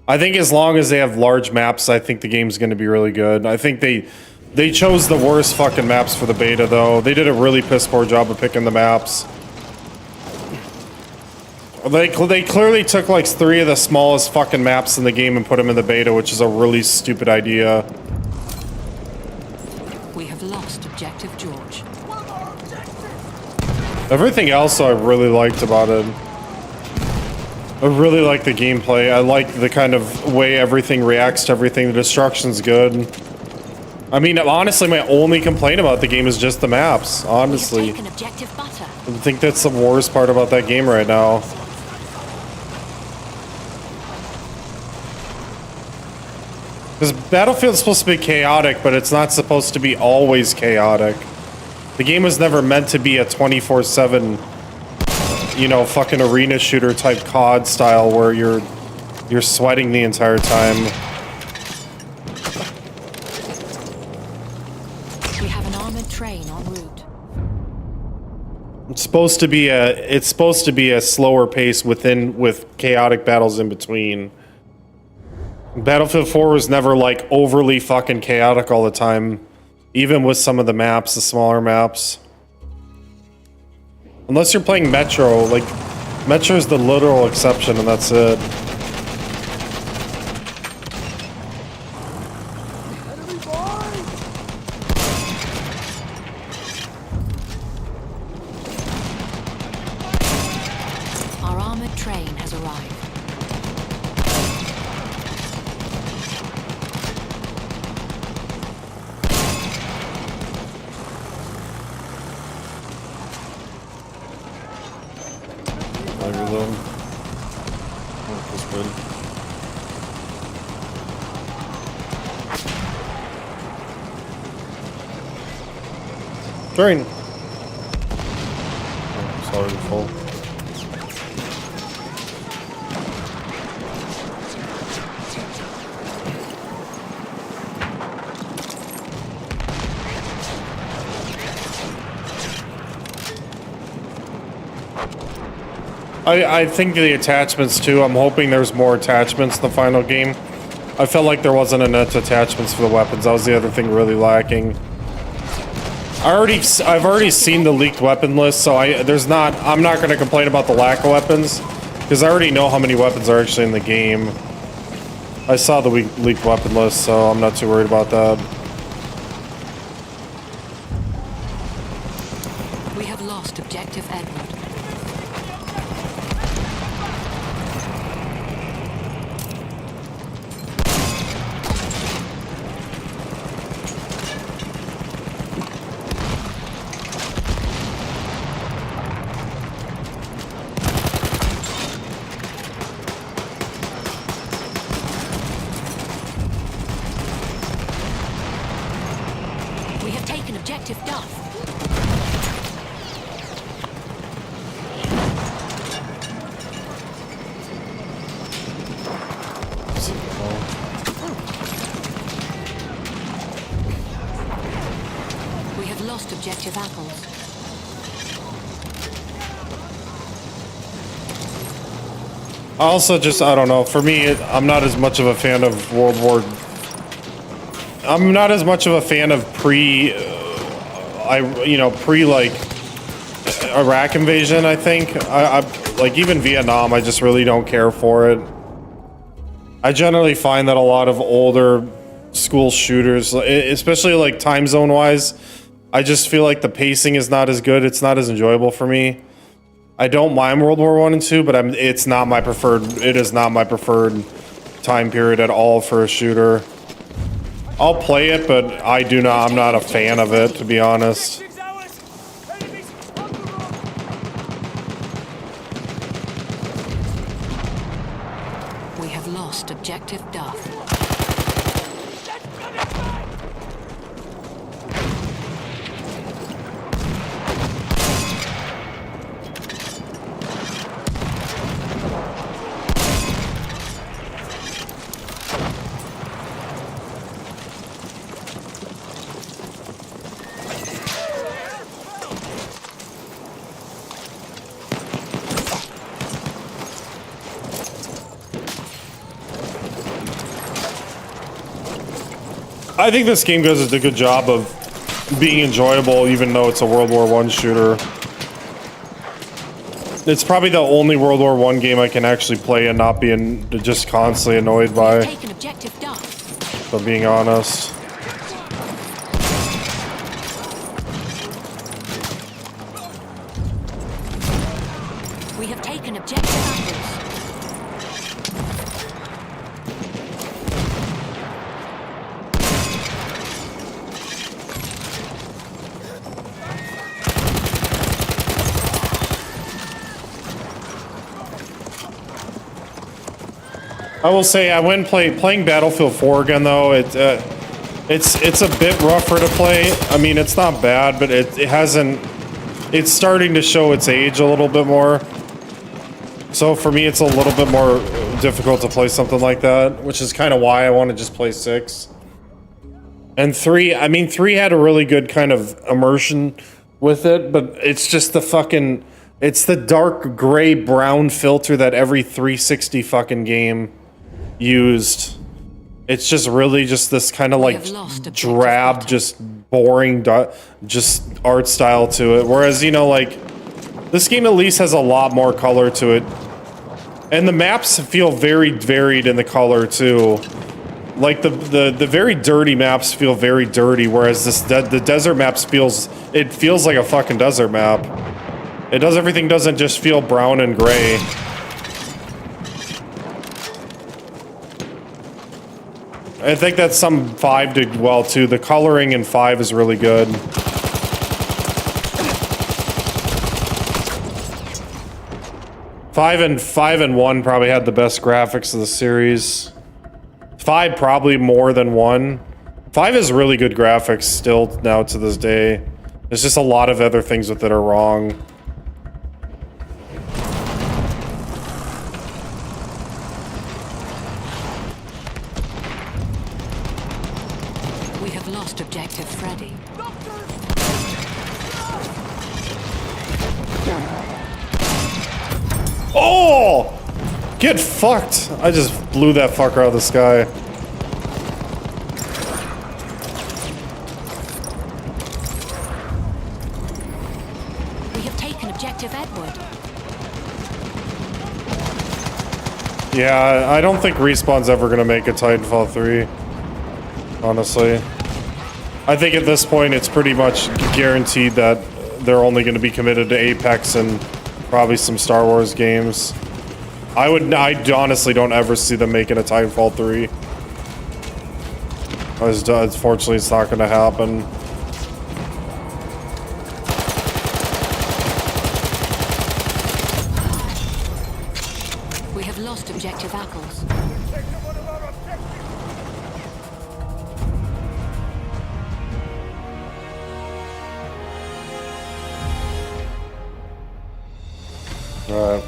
think as long as they have large maps, I think the game's going to be really good. I think they chose the worst fucking maps for the beta, though. They did a really piss poor job of picking the maps. They clearly took like 3 of the smallest fucking maps in the game and put them in the beta, which is a really stupid idea. We have lost objective George. Everything else I really liked about it. I really like the gameplay. I like the kind of way everything reacts to everything. The destruction's good. I mean, honestly, my only complaint about the game is just the maps. Honestly, Taken objective butter. I think that's the worst part about that game right now. Because Battlefield's supposed to be chaotic, but it's not supposed to be always chaotic. The game was never meant to be a 24/7, you know, fucking arena shooter type COD style where you're sweating the entire time. We have an armored train en route. It's supposed to be a slower pace with chaotic battles in between. Battlefield 4 was never like overly fucking chaotic all the time, even with some of the maps, the smaller maps. Unless you're playing Metro, like Metro is the literal exception, and that's it. Our armored train has arrived. Train. Oh, sorry, full. I think the attachments too. I'm hoping there's more attachments in the final game. I felt like there wasn't enough attachments for the weapons. That was the other thing really lacking. I've already seen the leaked weapon list, so I'm not going to complain about the lack of weapons because I already know how many weapons are actually in the game. I saw the leaked weapon list, so I'm not too worried about that. We have lost objective Edward. We have taken objective Duff. We have lost objective Apples. Also, I don't know. For me, I'm not as much of a fan of I'm not as much of a fan of pre like Iraq invasion. I think I like even Vietnam. I just really don't care for it. I generally find that a lot of older school shooters, especially like time zone wise, I just feel like the pacing is not as good. It's not as enjoyable for me. I don't mind World War I and II, but it's not my preferred. It is not my preferred time period at all for a shooter. I'll play it, but I'm not a fan of it, to be honest. We have lost objective Duff. I think this game does a good job of being enjoyable, even though it's a World War I shooter. It's probably the only World War I game I can actually play and not be just constantly annoyed by. If I'm being honest. We have taken objective Apples. I will say I went playing Battlefield 4 again though. It's a bit rougher to play. I mean, it's not bad, but it hasn't. It's starting to show its age a little bit more. So for me, it's a little bit more difficult to play something like that, which is kind of why I want to just play 6. And 3, I mean, 3 had a really good kind of immersion with it, but it's just the fucking, it's the dark gray brown filter that every 360 fucking game used. It's just really just this kind of like drab, just boring, just art style to it. Whereas, you know, like, this game at least has a lot more color to it. And the maps feel very varied in the color too. Like the very dirty maps feel very dirty, whereas the desert maps feels like a fucking desert map. Everything doesn't just feel brown and gray. I think that's some 5 did well too. The coloring in 5 is really good. Five and 1 probably had the best graphics of the series. 5 probably more than 1. 5 has really good graphics still now to this day. There's just a lot of other things with it are wrong. We have lost objective Freddy. Oh! Get fucked! I just blew that fucker out of the sky. We have taken objective Edward. Yeah, I don't think Respawn's ever gonna make a Titanfall 3. Honestly. I think at this point it's pretty much guaranteed that they're only gonna be committed to Apex and probably some Star Wars games. I honestly don't ever see them making a Titanfall 3. Unfortunately, it's not gonna happen. We have lost objective Apples. Alright.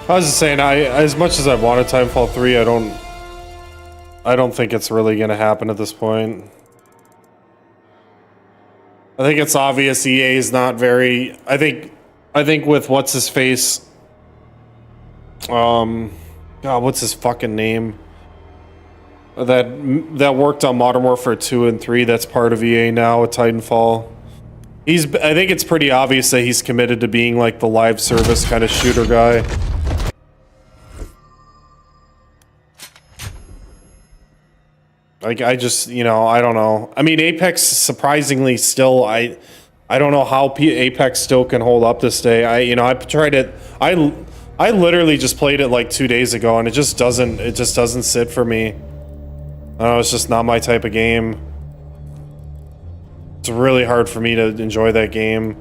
I was just saying, as much as I wanted Titanfall 3, I don't think it's really gonna happen at this point. I think it's obvious EA is not very. I think with what's his face. God, what's his fucking name? That worked on Modern Warfare 2 and 3. That's part of EA now with Titanfall. I think it's pretty obvious that he's committed to being like the live service kind of shooter guy. Like, I just, you know, I don't know. I mean, Apex, surprisingly, still, I don't know how Apex still can hold up this day. I tried it. I literally just played it like 2 days ago, and it just doesn't sit for me. I don't know, it's just not my type of game. It's really hard for me to enjoy that game.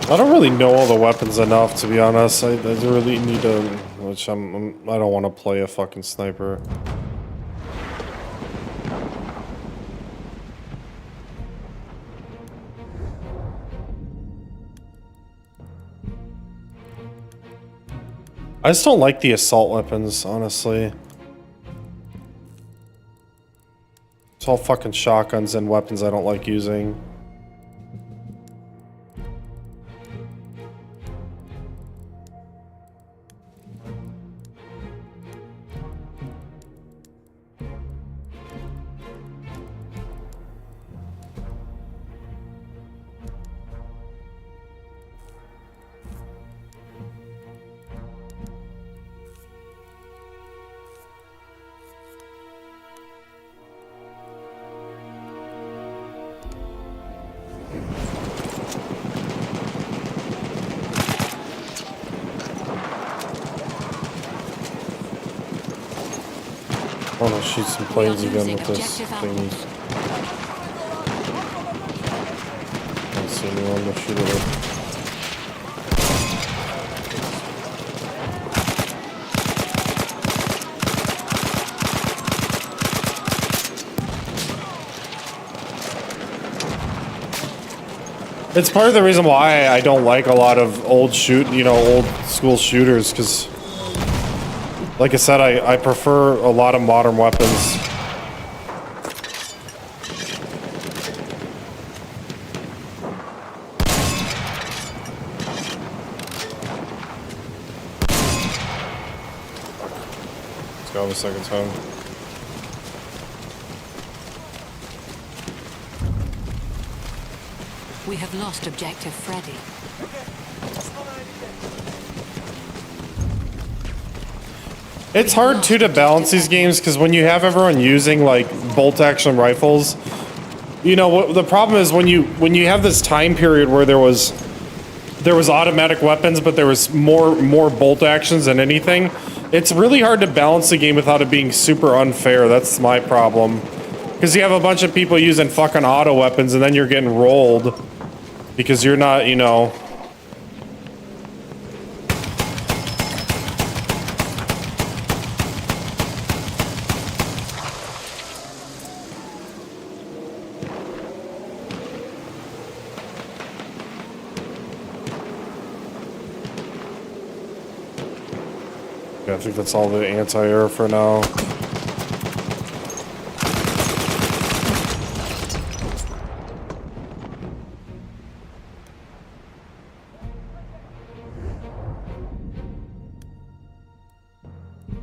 I don't really know all the weapons enough, to be honest. I really need to, which I don't want to play a fucking sniper. I just don't like the assault weapons, honestly. It's all fucking shotguns and weapons I don't like using. I want to shoot some planes again with this thingy. I don't see anyone to shoot it with. It's part of the reason why I don't like a lot of old school shooters, because like I said, I prefer a lot of modern weapons. Let's go the second time. We have lost objective Freddy. It's hard too to balance these games because when you have everyone using like bolt action rifles, you know what the problem is when you have this time period where there was automatic weapons but there was more bolt actions than anything. It's really hard to balance the game without it being super unfair. That's my problem. Because you have a bunch of people using fucking auto weapons and then you're getting rolled because you're not, you know. Yeah, I think that's all the anti-air for now.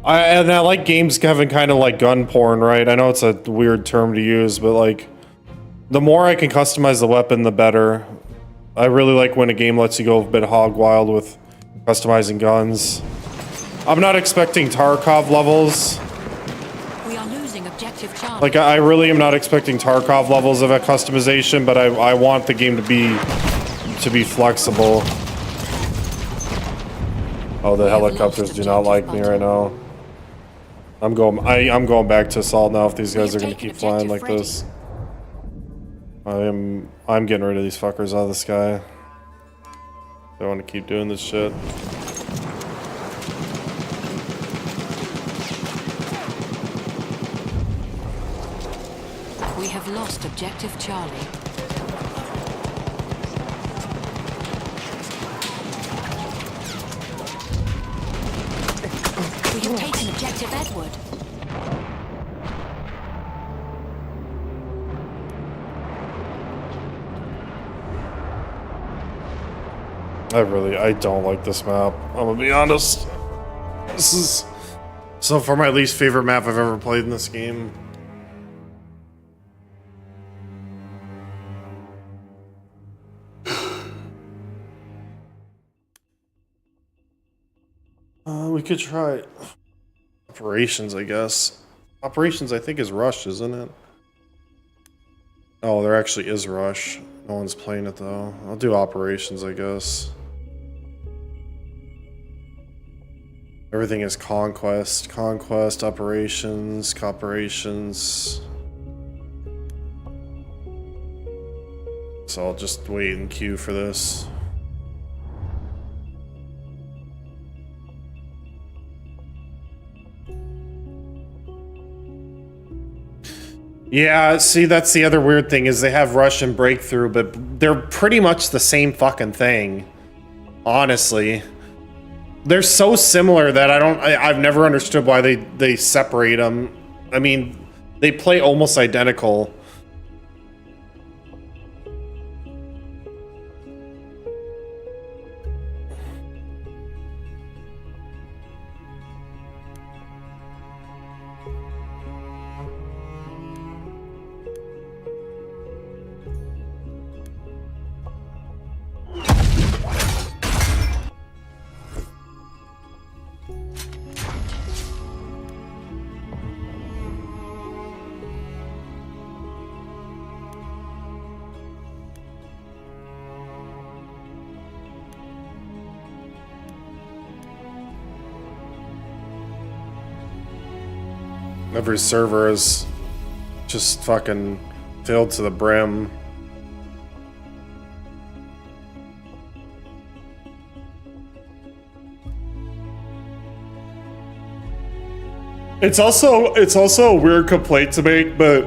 I like games having kind of like gun porn, right? I know it's a weird term to use, but like the more I can customize the weapon, the better. I really like when a game lets you go a bit hog wild with customizing guns. I'm not expecting Tarkov levels. We are losing objective Charlie. Like I really am not expecting Tarkov levels of a customization, but I want the game to be flexible. Oh, the helicopters do not like me right now. I'm going back to assault now if these guys are gonna keep flying like this. I'm getting rid of these fuckers out of the sky. Don't want to keep doing this shit. We have lost objective Charlie. We have taken objective Edward. I don't like this map. I'm gonna be honest. This is so far my least favorite map I've ever played in this game. We could try operations, I guess. Operations, I think, is Rush, isn't it? Oh, there actually is Rush. No one's playing it, though. I'll do operations, I guess. Everything is conquest. Conquest, operations, cooperations. So I'll just wait and queue for this. Yeah, see, that's the other weird thing is they have Rush and Breakthrough, but they're pretty much the same fucking thing. Honestly. They're so similar that I've never understood why they separate them. I mean, they play almost identical. Every server is just fucking filled to the brim. It's also a weird complaint to make, but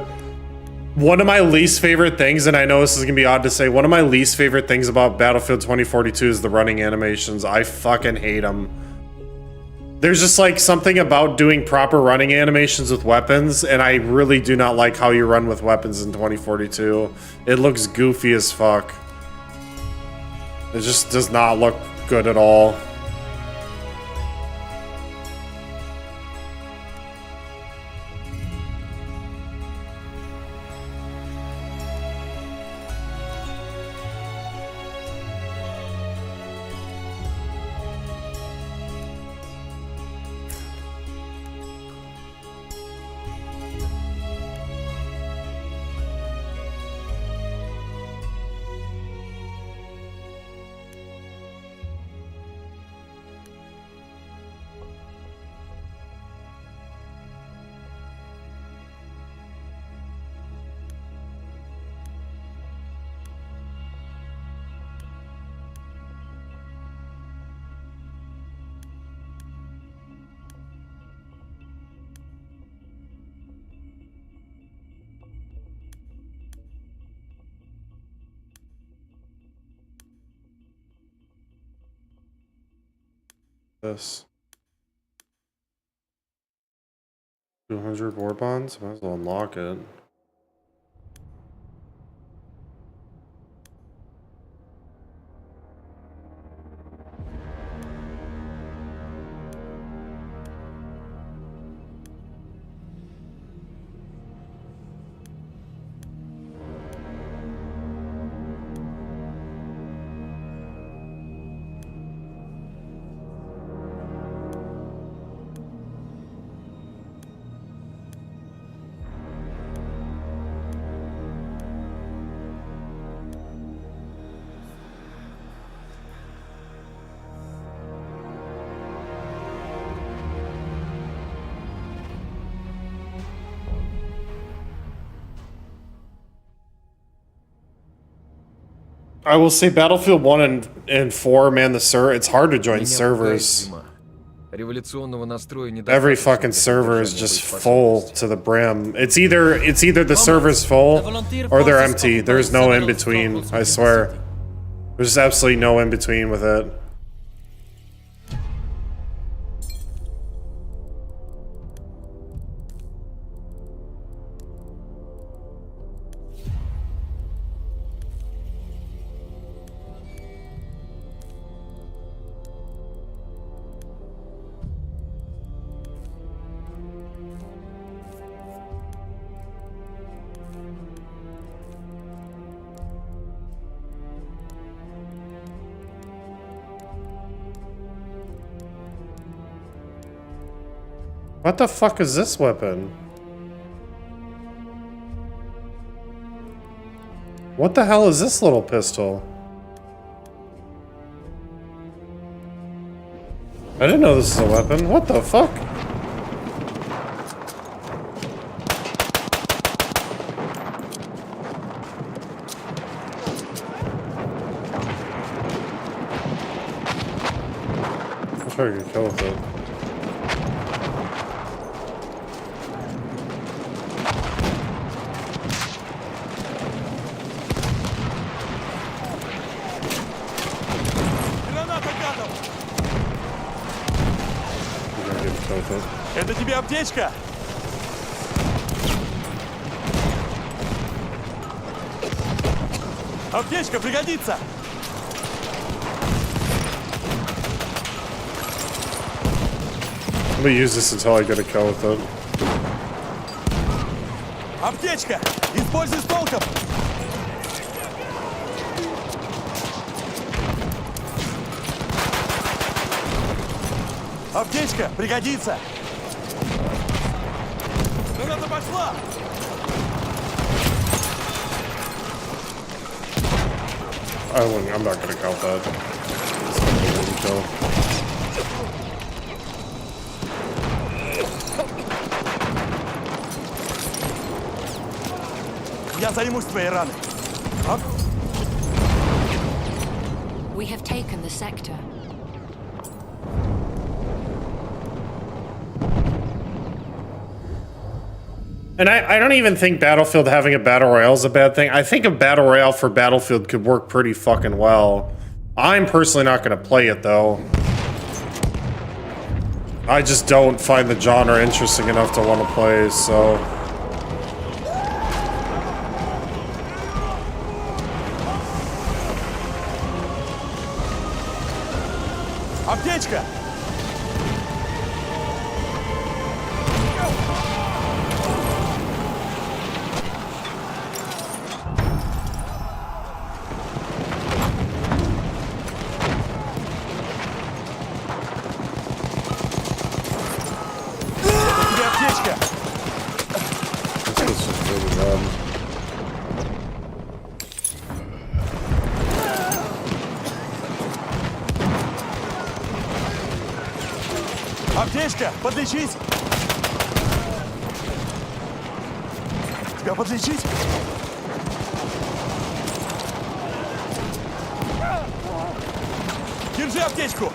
one of my least favorite things, and I know this is gonna be odd to say, one of my least favorite things about Battlefield 2042 is the running animations. I fucking hate them. There's just like something about doing proper running animations with weapons, and I really do not like how you run with weapons in 2042. It looks goofy as fuck. It just does not look good at all. This 200 war bonds, might as well unlock it. I will say Battlefield 1 and 4, man, it's hard to join servers. Every fucking server is just full to the brim. It's either the server's full or they're empty. There's no in between, I swear. There's absolutely no in between with it. What the fuck is this weapon? What the hell is this little pistol? I didn't know this is a weapon. What the fuck? I'm trying to get kill with it. аптечка? Аптечка пригодится! I'm gonna use this until I get a kill with it. Аптечка! Используй с толком! Аптечка пригодится! Граната пошла! I'm not gonna count that. Kill. Я займусь твоей раной. We have taken the sector. And I don't even think Battlefield having a Battle Royale is a bad thing. I think a Battle Royale for Battlefield could work pretty fucking well. I'm personally not going to play it, though. I just don't find the genre interesting enough to want to play, so... Аптечка! Аптечка, подлечить! Тебя подлечить? Держи аптечку!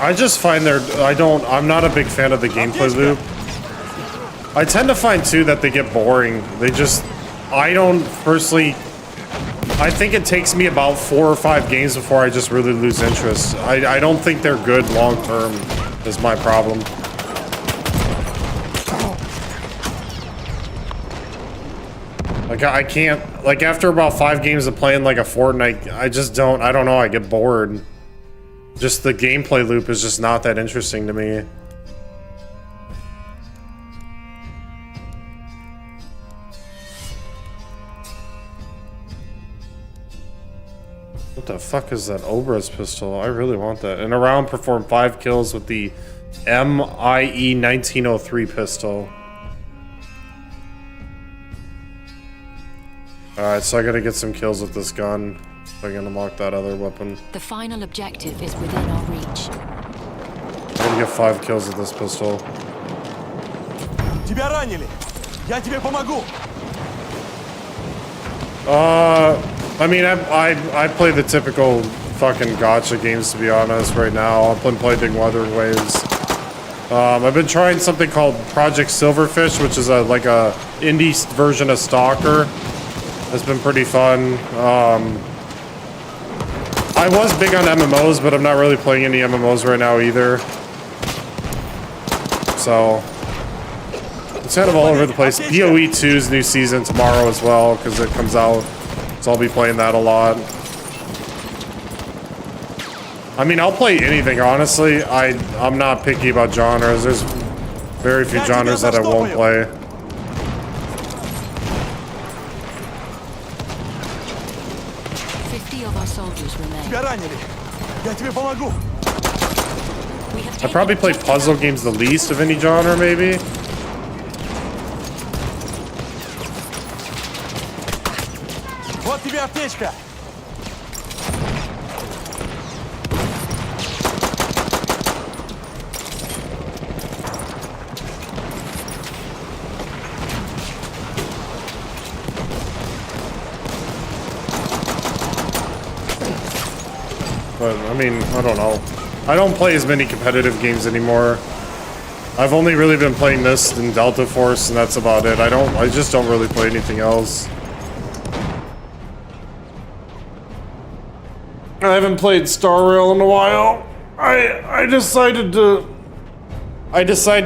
I just find I'm not a big fan of the gameplay loop. I tend to find too that they get boring. I don't personally, I think it takes me about 4 or 5 games before I just really lose interest. I don't think they're good long term is my problem. Like I can't, like after about 5 games of playing like a Fortnite, I don't know, I get bored. Just the gameplay loop is just not that interesting to me. What the fuck is that Obra's pistol? I really want that. In a round, perform 5 kills with the MIE 1903 pistol. Alright, so I gotta get some kills with this gun. If I can unlock that other weapon. The final objective is within our reach. I'm gonna get 5 kills with this pistol. Тебя ранили. Я тебе помогу. I mean, I play the typical fucking gacha games, to be honest, right now. I've been playing Wuthering Waves. I've been trying something called Project Silverfish, which is like a indie version of Stalker. It's been pretty fun. I was big on MMOs, but I'm not really playing any MMOs right now either. So it's kind of all over the place. BOE 2's new season tomorrow as well, because it comes out. So I'll be playing that a lot. I mean, I'll play anything, honestly. I'm not picky about genres. There's very few genres that I won't play. I probably play puzzle games the least of any genre, maybe. Вот тебе аптечка. But, I mean, I don't know. I don't play as many competitive games anymore. I've only really been playing this and Delta Force, and that's about it. I just don't really play anything else. I haven't played Star Rail in a while. I decided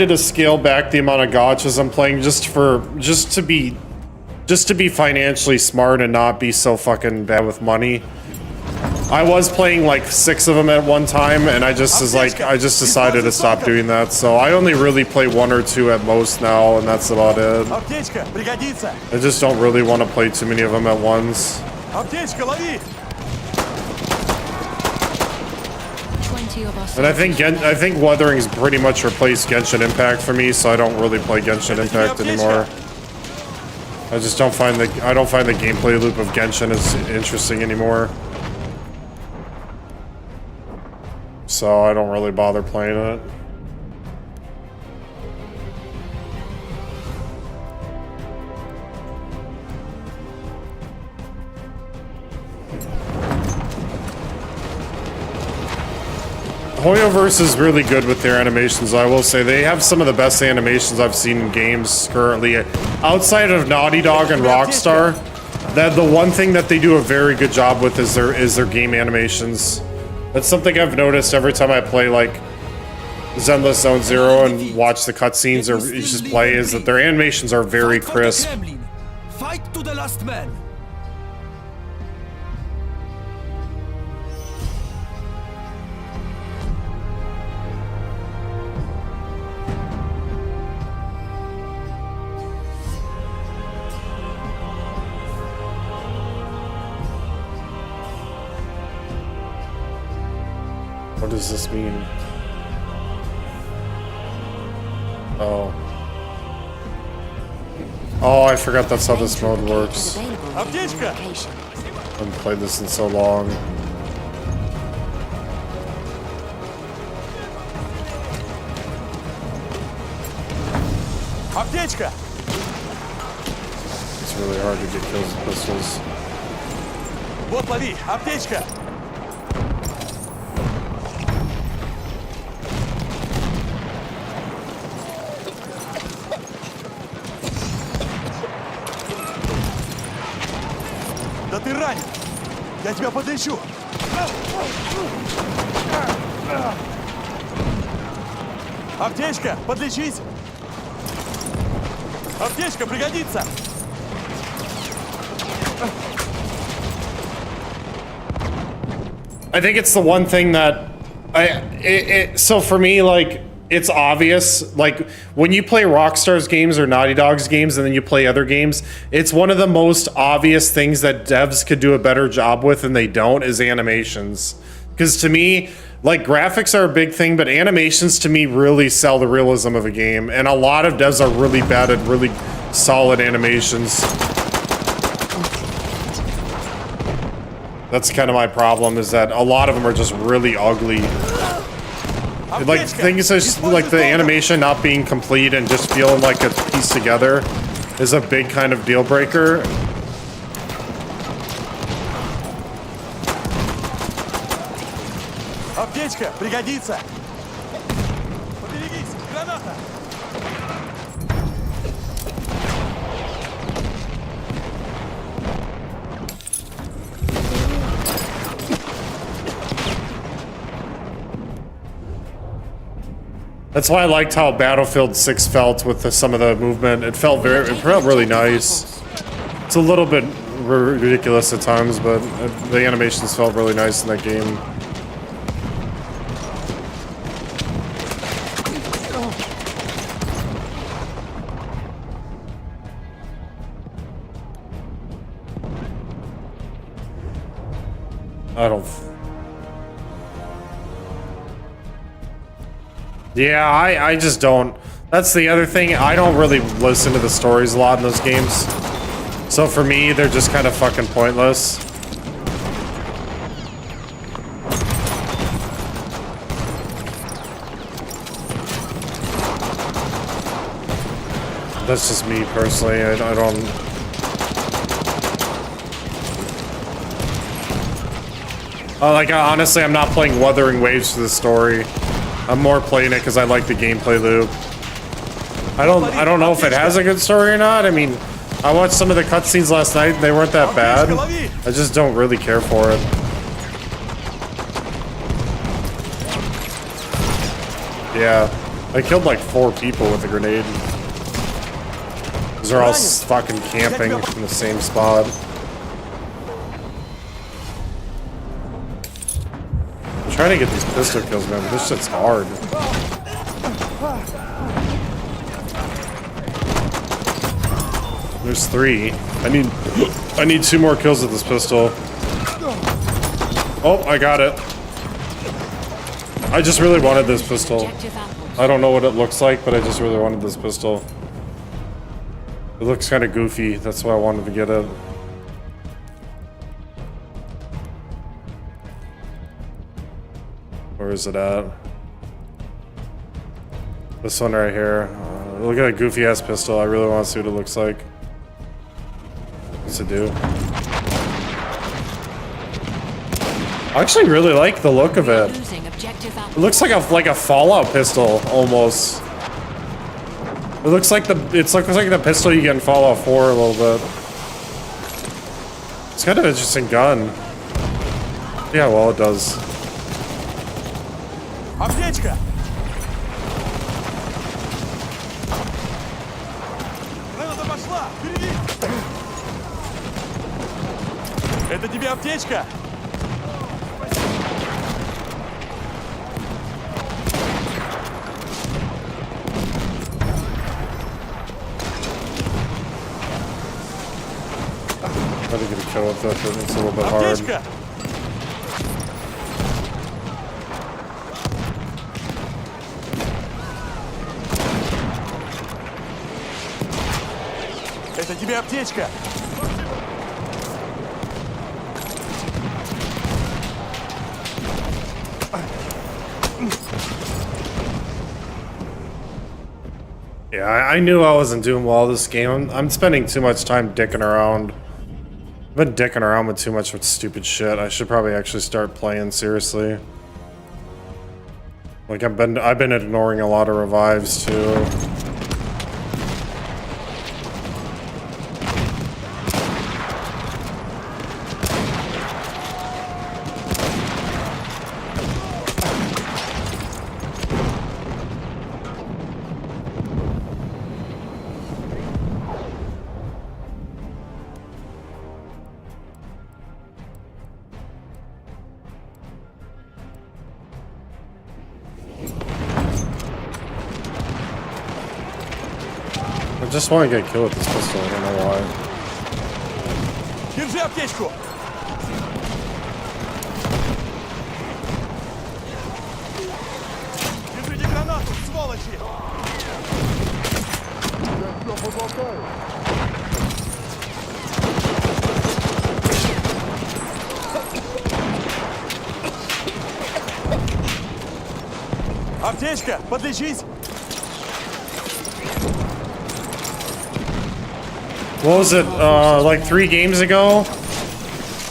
to scale back the amount of gachas I'm playing just to be financially smart and not be so fucking bad with money. I was playing like 6 of them at one time, and I just decided to stop doing that. So I only really play 1 or 2 at most now, and that's about it. I just don't really want to play too many of them at once. And I think Weathering's pretty much replaced Genshin Impact for me, so I don't really play Genshin Impact anymore. I just don't find the gameplay loop of Genshin as interesting anymore. So I don't really bother playing it. Hoyoverse is really good with their animations, I will say. They have some of the best animations I've seen in games currently. Outside of Naughty Dog and Rockstar, that the one thing that they do a very good job with is their game animations. That's something I've noticed every time I play like Zenless Zone Zero and watch the cutscenes or just play, is that their animations are very crisp. Fight to the last man. What does this mean? Oh. Oh, I forgot that's how this mode works. I haven't played this in so long. It's really hard to get kills with pistols. Вот лови, аптечка. Да ты ранен! Я тебя подлечу! Аптечка, подлечись! Аптечка пригодится! I think it's the one thing that so for me, like, it's obvious, like when you play Rockstar's games or Naughty Dog's games and then you play other games, it's one of the most obvious things that devs could do a better job with and they don't, is animations. Because to me, like, graphics are a big thing, but animations to me really sell the realism of a game, and a lot of devs are really bad at really solid animations. That's kind of my problem, is that a lot of them are just really ugly. Like, things just like the animation not being complete and just feeling like it's pieced together is a big kind of deal breaker. Аптечка пригодится. Поберегись, граната. That's why I liked how Battlefield 6 felt with some of the movement. It felt really nice. It's a little bit ridiculous at times, but the animations felt really nice in that game. Yeah, I just don't. That's the other thing. I don't really listen to the stories a lot in those games. So for me, they're just kind of fucking pointless. That's just me personally. I don't. Like, honestly, I'm not playing Wuthering Waves for the story. I'm more playing it because I like the gameplay loop. I don't know if it has a good story or not. I mean, I watched some of the cutscenes last night and they weren't that bad. I just don't really care for it. Yeah, I killed like 4 people with a grenade. They're all fucking camping in the same spot. I'm trying to get these pistol kills, man, but this shit's hard. There's 3. I need 2 more kills with this pistol. Oh, I got it. I just really wanted this pistol. I don't know what it looks like, but I just really wanted this pistol. It looks kind of goofy. That's why I wanted to get it. Where is it at? This one right here. Look at that goofy ass pistol. I really want to see what it looks like. What's it do? I actually really like the look of it. It looks like a Fallout pistol almost. It looks like the pistol you get in Fallout 4 a little bit. It's kind of an interesting gun. Yeah, well, it does. Аптечка! Граната пошла! Впереди! Это тебе аптечка! Try to get a kill with that, but it's a little bit hard. Это тебе аптечка! Yeah, I knew I wasn't doing well this game. I'm spending too much time dicking around. I've been dicking around with too much with stupid shit. I should probably actually start playing seriously. Like I've been ignoring a lot of revives too. I just want to get killed with this pistol, I don't know why. Держи аптечку! Держите гранату, сволочи! Аптечка, подлечись! What was it, like 3 games ago?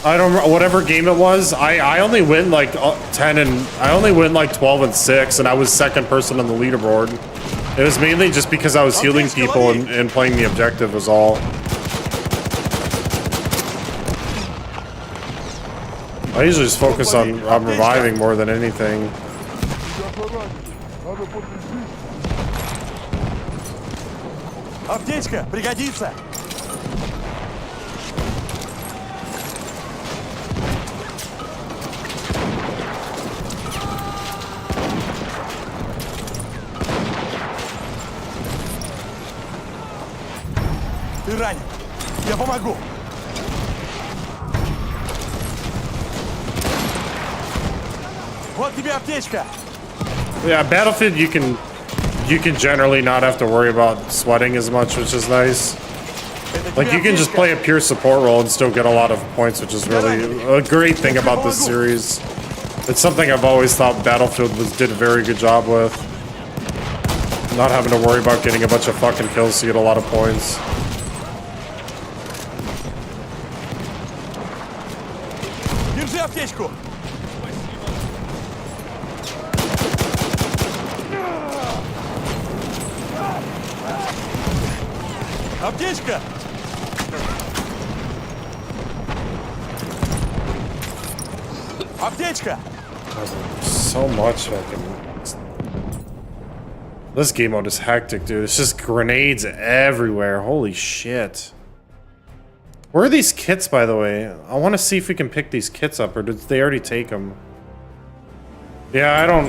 I don't remember, whatever game it was, I only went like 10 and, I only went like 12 and 6 and I was second person on the leaderboard. It was mainly just because I was healing people and playing the objective was all. I usually just focus on reviving more than anything. Аптечка, пригодится! Ты ранен. Я помогу. Вот тебе аптечка. Yeah, Battlefield you can generally not have to worry about sweating as much, which is nice. Like you can just play a pure support role and still get a lot of points, which is really a great thing about this series. It's something I've always thought Battlefield did a very good job with. Not having to worry about getting a bunch of fucking kills to get a lot of points. Держи аптечку. Аптечка. Аптечка. So much fucking. This game mode is hectic, dude. It's just grenades everywhere. Holy shit. Where are these kits, by the way? I want to see if we can pick these kits up, or did they already take them? Yeah, I don't...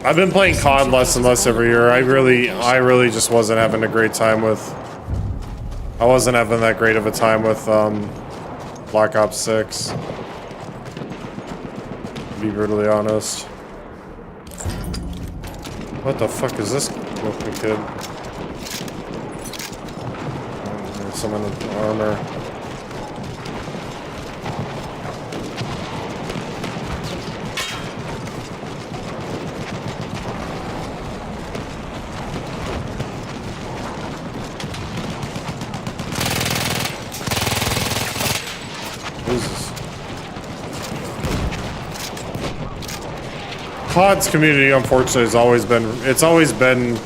I've been playing COD less and less every year. I really just wasn't having a great time with... I wasn't having that great of a time with, Black Ops 6. To be brutally honest. What the fuck is this looking kid? There's someone in armor. COD's community, unfortunately, has always been,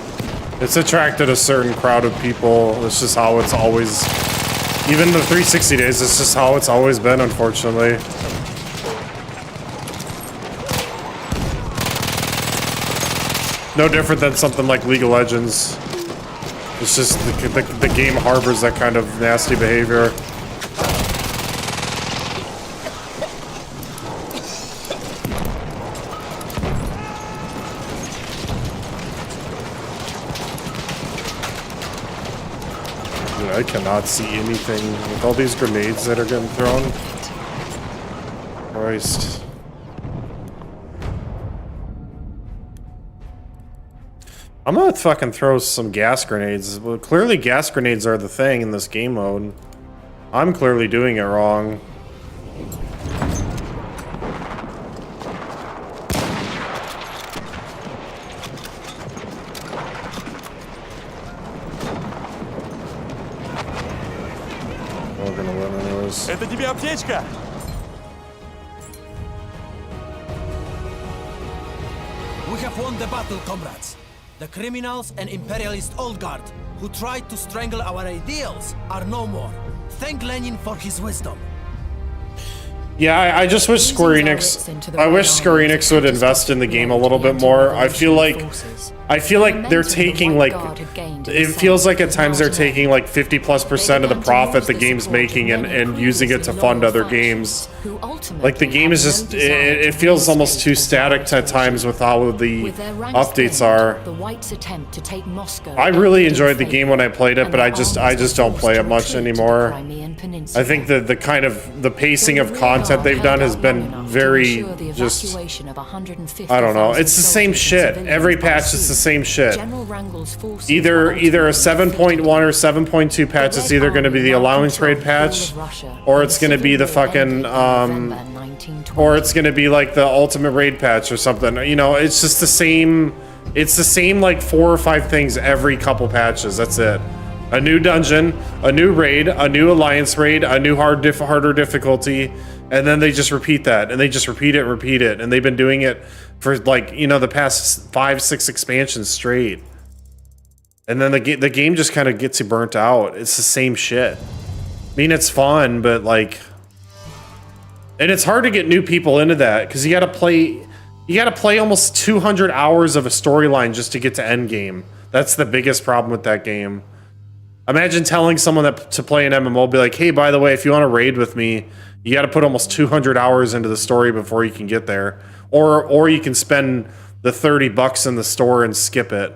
it's attracted a certain crowd of people. It's just how it's always, even the 360 days, it's just how it's always been, unfortunately. No different than something like League of Legends. It's just the game harbors that kind of nasty behavior. I cannot see anything with all these grenades that are getting thrown. Christ. I'm gonna fucking throw some gas grenades. Well, clearly gas grenades are the thing in this game mode. I'm clearly doing it wrong. Это тебе аптечка! We have won the battle, comrades. The criminals and imperialist old guard who tried to strangle our ideals are no more. Thank Lenin for his wisdom. Yeah, I just wish Square Enix... I wish Square Enix would invest in the game a little bit more. I feel like they're taking, like... It feels like at times they're taking, like, 50+% of the profit the game's making and using it to fund other games. Like, the game is just... It feels almost too static at times with how the updates are. I really enjoyed the game when I played it, but I just don't play it much anymore. I think that the pacing of content they've done has been very just, I don't know, it's the same shit. Every patch is the same shit. Either a 7.1 or 7.2 patch is either going to be the allowance raid patch, or it's going to be the fucking or it's going to be like the ultimate raid patch or something. You know, it's just the same, it's the same like 4 or 5 things every couple patches. That's it. A new dungeon, a new raid, a new alliance raid, a new harder difficulty, and then they just repeat that, and they just repeat it and repeat it, and they've been doing it for, like, you know, the past 5-6 expansions straight. And then the game just kind of gets you burnt out. It's the same shit. I mean, it's fun, but like, and it's hard to get new people into that because you got to play almost 200 hours of a storyline just to get to end game. That's the biggest problem with that game. Imagine telling someone that to play an MMO, be like, hey, by the way, if you want to raid with me, you got to put almost 200 hours into the story before you can get there. Or you can spend the $30 in the store and skip it.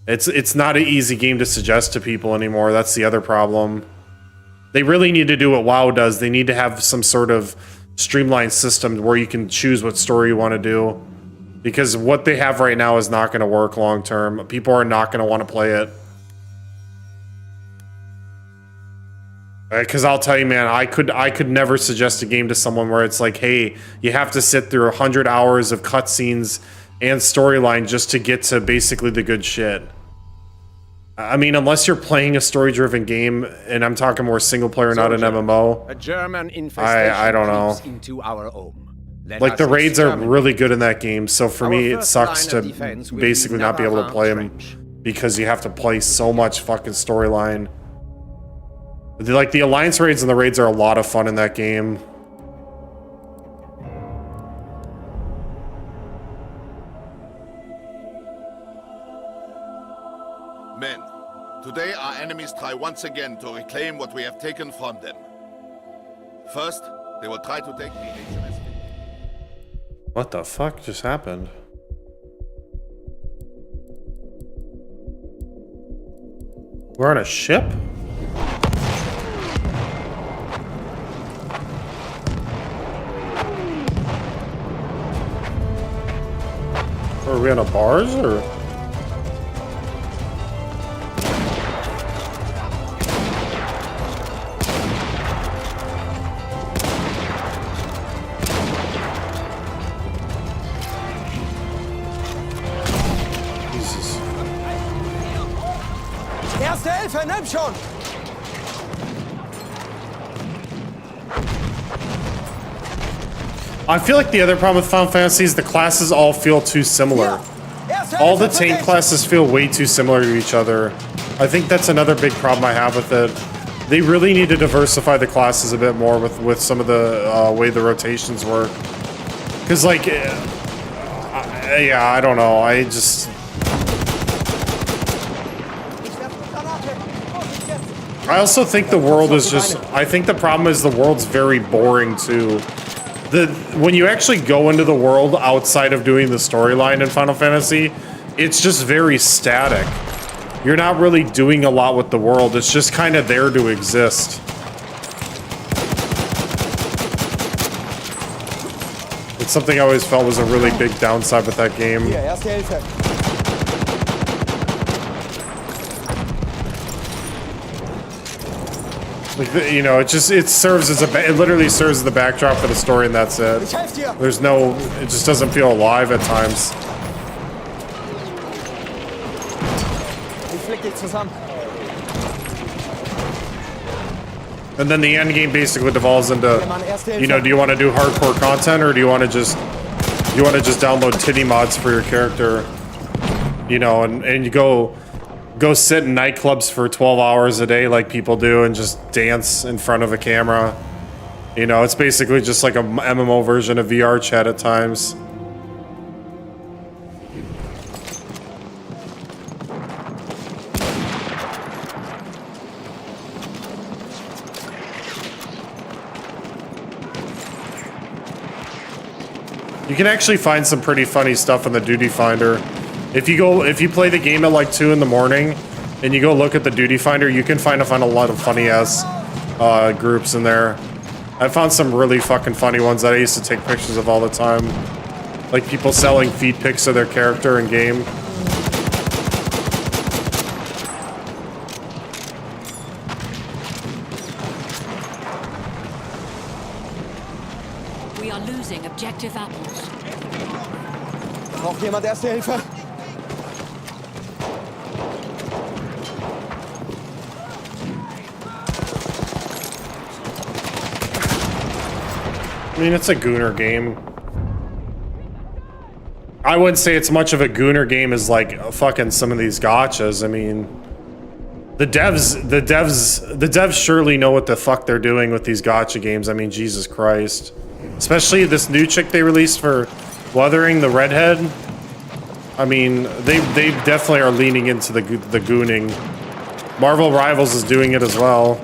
It's not an easy game to suggest to people anymore. That's the other problem. They really need to do what WoW does. They need to have some sort of streamlined system where you can choose what story you want to do. Because what they have right now is not going to work long term. People are not going to want to play it. Because I'll tell you, man, I could never suggest a game to someone where it's like, hey, you have to sit through 100 hours of cutscenes and storyline just to get to basically the good shit. I mean, unless you're playing a story-driven game, and I'm talking more single player, not an MMO. A German infestation I don't know. Into our home. Like, the raids are really good in that game, so for me, it sucks to basically not be able to play them because you have to play so much fucking storyline. Like, the alliance raids and the raids are a lot of fun in that game. Men, today our enemies try once again to reclaim what we have taken from them. First, they will try to take the HMS. What the fuck just happened? We're on a ship? Or are we on a barge or? Jesus. Erste Hilfe, nimm schon! I feel like the other problem with Final Fantasy is the classes all feel too similar. All the tank classes feel way too similar to each other. I think that's another big problem I have with it. They really need to diversify the classes a bit more with some of the way the rotations work. Because, like, yeah, I don't know. I just... I also think the world is just... I think the problem is the world's very boring, too. When you actually go into the world outside of doing the storyline in Final Fantasy, it's just very static. You're not really doing a lot with the world. It's just kind of there to exist. It's something I always felt was a really big downside with that game. Hier, erste Hilfe. Like, you know, it serves as it literally serves as the backdrop for the story, and that's it. There's no, it just doesn't feel alive at times. Ich flick dich zusammen. And then the end game basically devolves into, you know, do you want to do hardcore content or do you want to just download titty mods for your character? You know, and you go sit in nightclubs for 12 hours a day like people do and just dance in front of a camera. You know, it's basically just like a MMO version of VR chat at times. You can actually find some pretty funny stuff in the Duty Finder. If you play the game at like 2 in the morning and you go look at the Duty Finder, you can find a lot of funny ass groups in there. I found some really fucking funny ones that I used to take pictures of all the time. Like people selling feed pics of their character in game. We are losing objective apples. Braucht jemand erste Hilfe? I mean, it's a Gooner game. I wouldn't say it's much of a Gooner game as like fucking some of these gachas. I mean, the devs surely know what the fuck they're doing with these gacha games. I mean, Jesus Christ. Especially this new chick they released for Wuthering, the redhead. I mean, they definitely are leaning into the gooning. Marvel Rivals is doing it as well.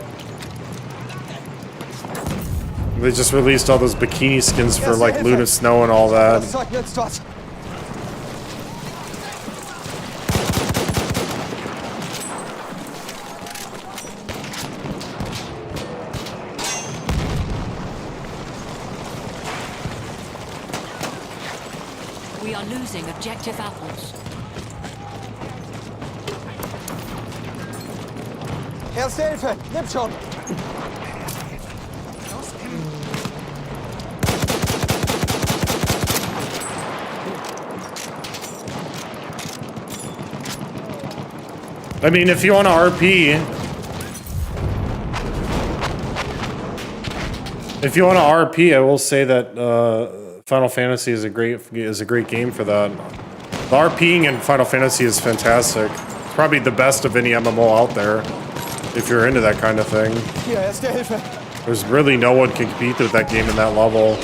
They just released all those bikini skins for like Luna Snow and all that. We are losing objective apples. Erste Hilfe, nimm schon! I mean, if you want to RP, I will say that Final Fantasy is a great game for that. The RPing in Final Fantasy is fantastic. It's probably the best of any MMO out there, if you're into that kind of thing. Hier, erste Hilfe. There's really no one can compete with that game in that level.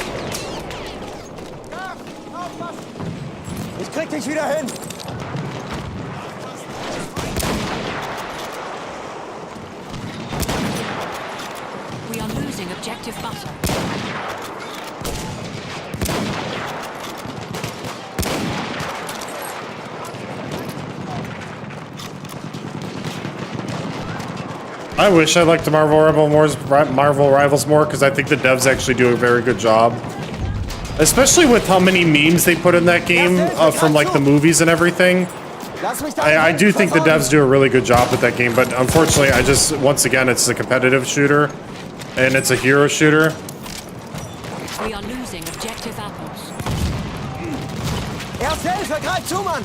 Ich krieg dich wieder hin. objective butter. I wish I liked the Marvel Rivals more because I think the devs actually do a very good job. Especially with how many memes they put in that game from like the movies and everything. I do think the devs do a really good job with that game, but unfortunately once again, it's a competitive shooter and it's a hero shooter. We are losing objective apples. Erste Hilfe, greif zu, Mann!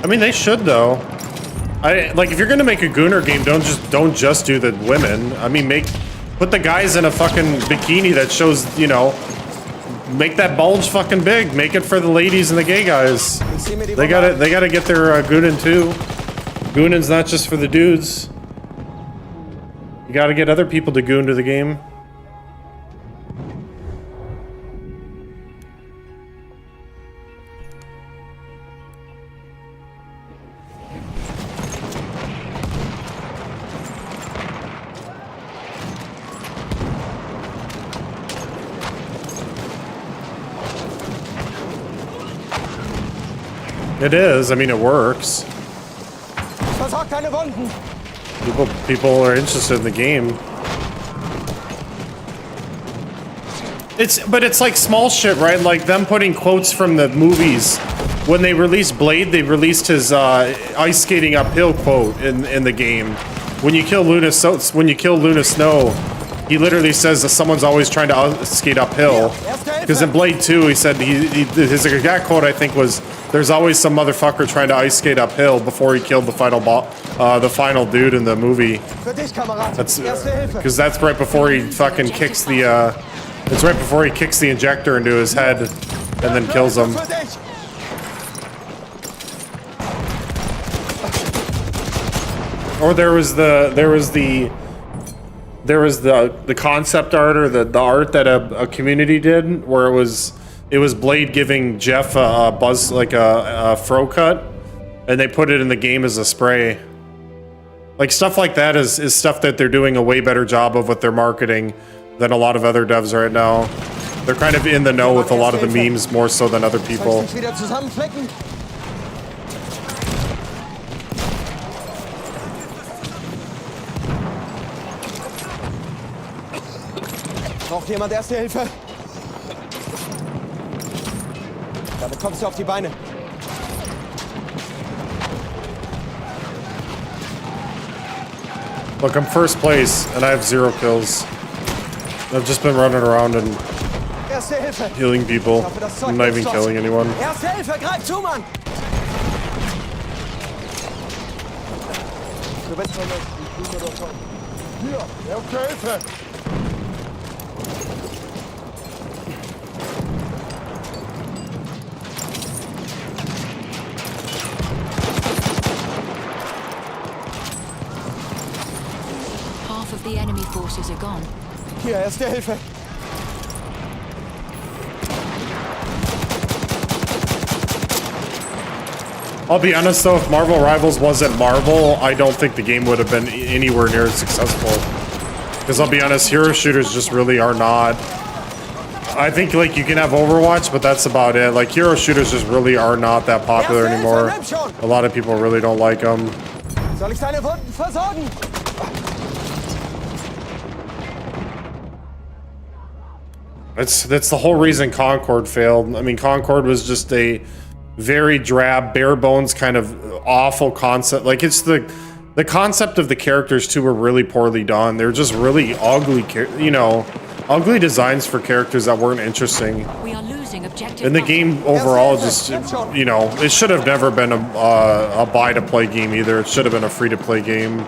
I mean, they should though. Like if you're gonna make a Gooner game, don't just do the women. I mean, put the guys in a fucking bikini that shows, you know, make that bulge fucking big. Make it for the ladies and the gay guys. They gotta get their Goonin too. Goonin's not just for the dudes. You gotta get other people to goon to the game. It is. I mean, it works. Versorgt deine Wunden. People are interested in the game. But it's like small shit, right? Like them putting quotes from the movies. When they released Blade, they released his ice skating uphill quote in the game. When you kill Luna Snow, he literally says that someone's always trying to skate uphill. Because in Blade 2, he said his exact quote I think was, "There's always some motherfucker trying to ice skate uphill," before he killed the final dude in the movie. That's because that's right before he fucking kicks the. It's right before he kicks the injector into his head, and then kills him. Or there was the concept art or the art that a community did where it was Blade giving Jeff a buzz, like a fro cut, and they put it in the game as a spray. Like stuff like that is stuff that they're doing a way better job of with their marketing than a lot of other devs right now. They're kind of in the know with a lot of the memes more so than other people. Braucht jemand Erste Hilfe? Damit kommst du auf die Beine. Look, I'm first place and I have 0 kills. I've just been running around and Erste Hilfe. healing people. I'm not even killing anyone. Erste Hilfe, greif zu, Mann! Du bist hier, Erste Hilfe! Half of the enemy forces are gone. Hier, Erste Hilfe! I'll be honest though, if Marvel Rivals wasn't Marvel, I don't think the game would have been anywhere near as successful. Because I'll be honest, hero shooters just really are not. I think like you can have Overwatch, but that's about it. Like hero shooters just really are not that popular anymore. A lot of people really don't like them. Soll ich deine Wunden versorgen? That's the whole reason Concord failed. I mean, Concord was just a very drab, bare bones kind of awful concept. Like it's the concept of the characters too were really poorly done. They're just really ugly, you know, ugly designs for characters that weren't interesting. We are losing objective. And the game overall just, you know, it should have never been a buy to play game either. It should have been a free to play game.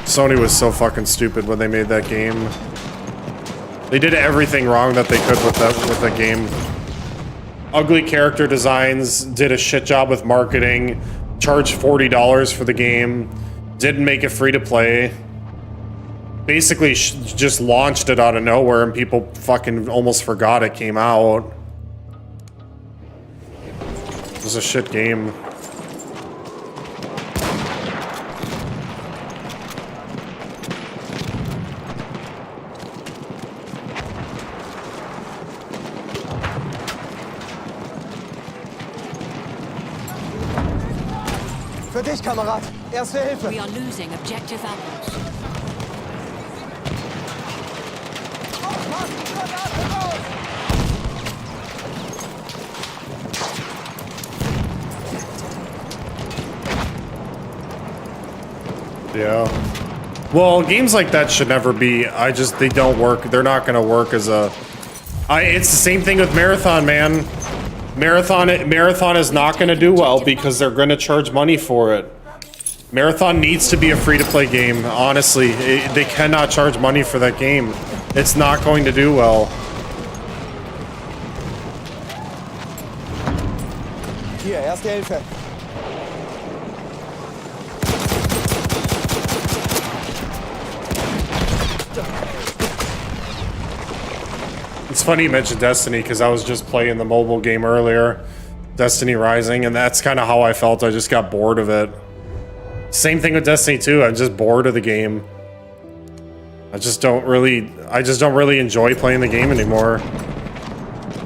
Sony was so fucking stupid when they made that game. They did everything wrong that they could with that game. Ugly character designs, did a shit job with marketing, charged $40 for the game, didn't make it free to play. Basically just launched it out of nowhere and people fucking almost forgot it came out. It was a shit game. Für dich, Kamerad. Erste Hilfe. We are losing objective apples. Yeah. Well, games like that should never be. They don't work. They're not going to work as a. It's the same thing with Marathon, man. Marathon is not going to do well because they're going to charge money for it. Marathon needs to be a free-to-play game. Honestly, they cannot charge money for that game. It's not going to do well. Hier, erste Hilfe. It's funny you mentioned Destiny because I was just playing the mobile game earlier, Destiny Rising, and that's kind of how I felt. I just got bored of it. Same thing with Destiny 2. I'm just bored of the game. I just don't really enjoy playing the game anymore.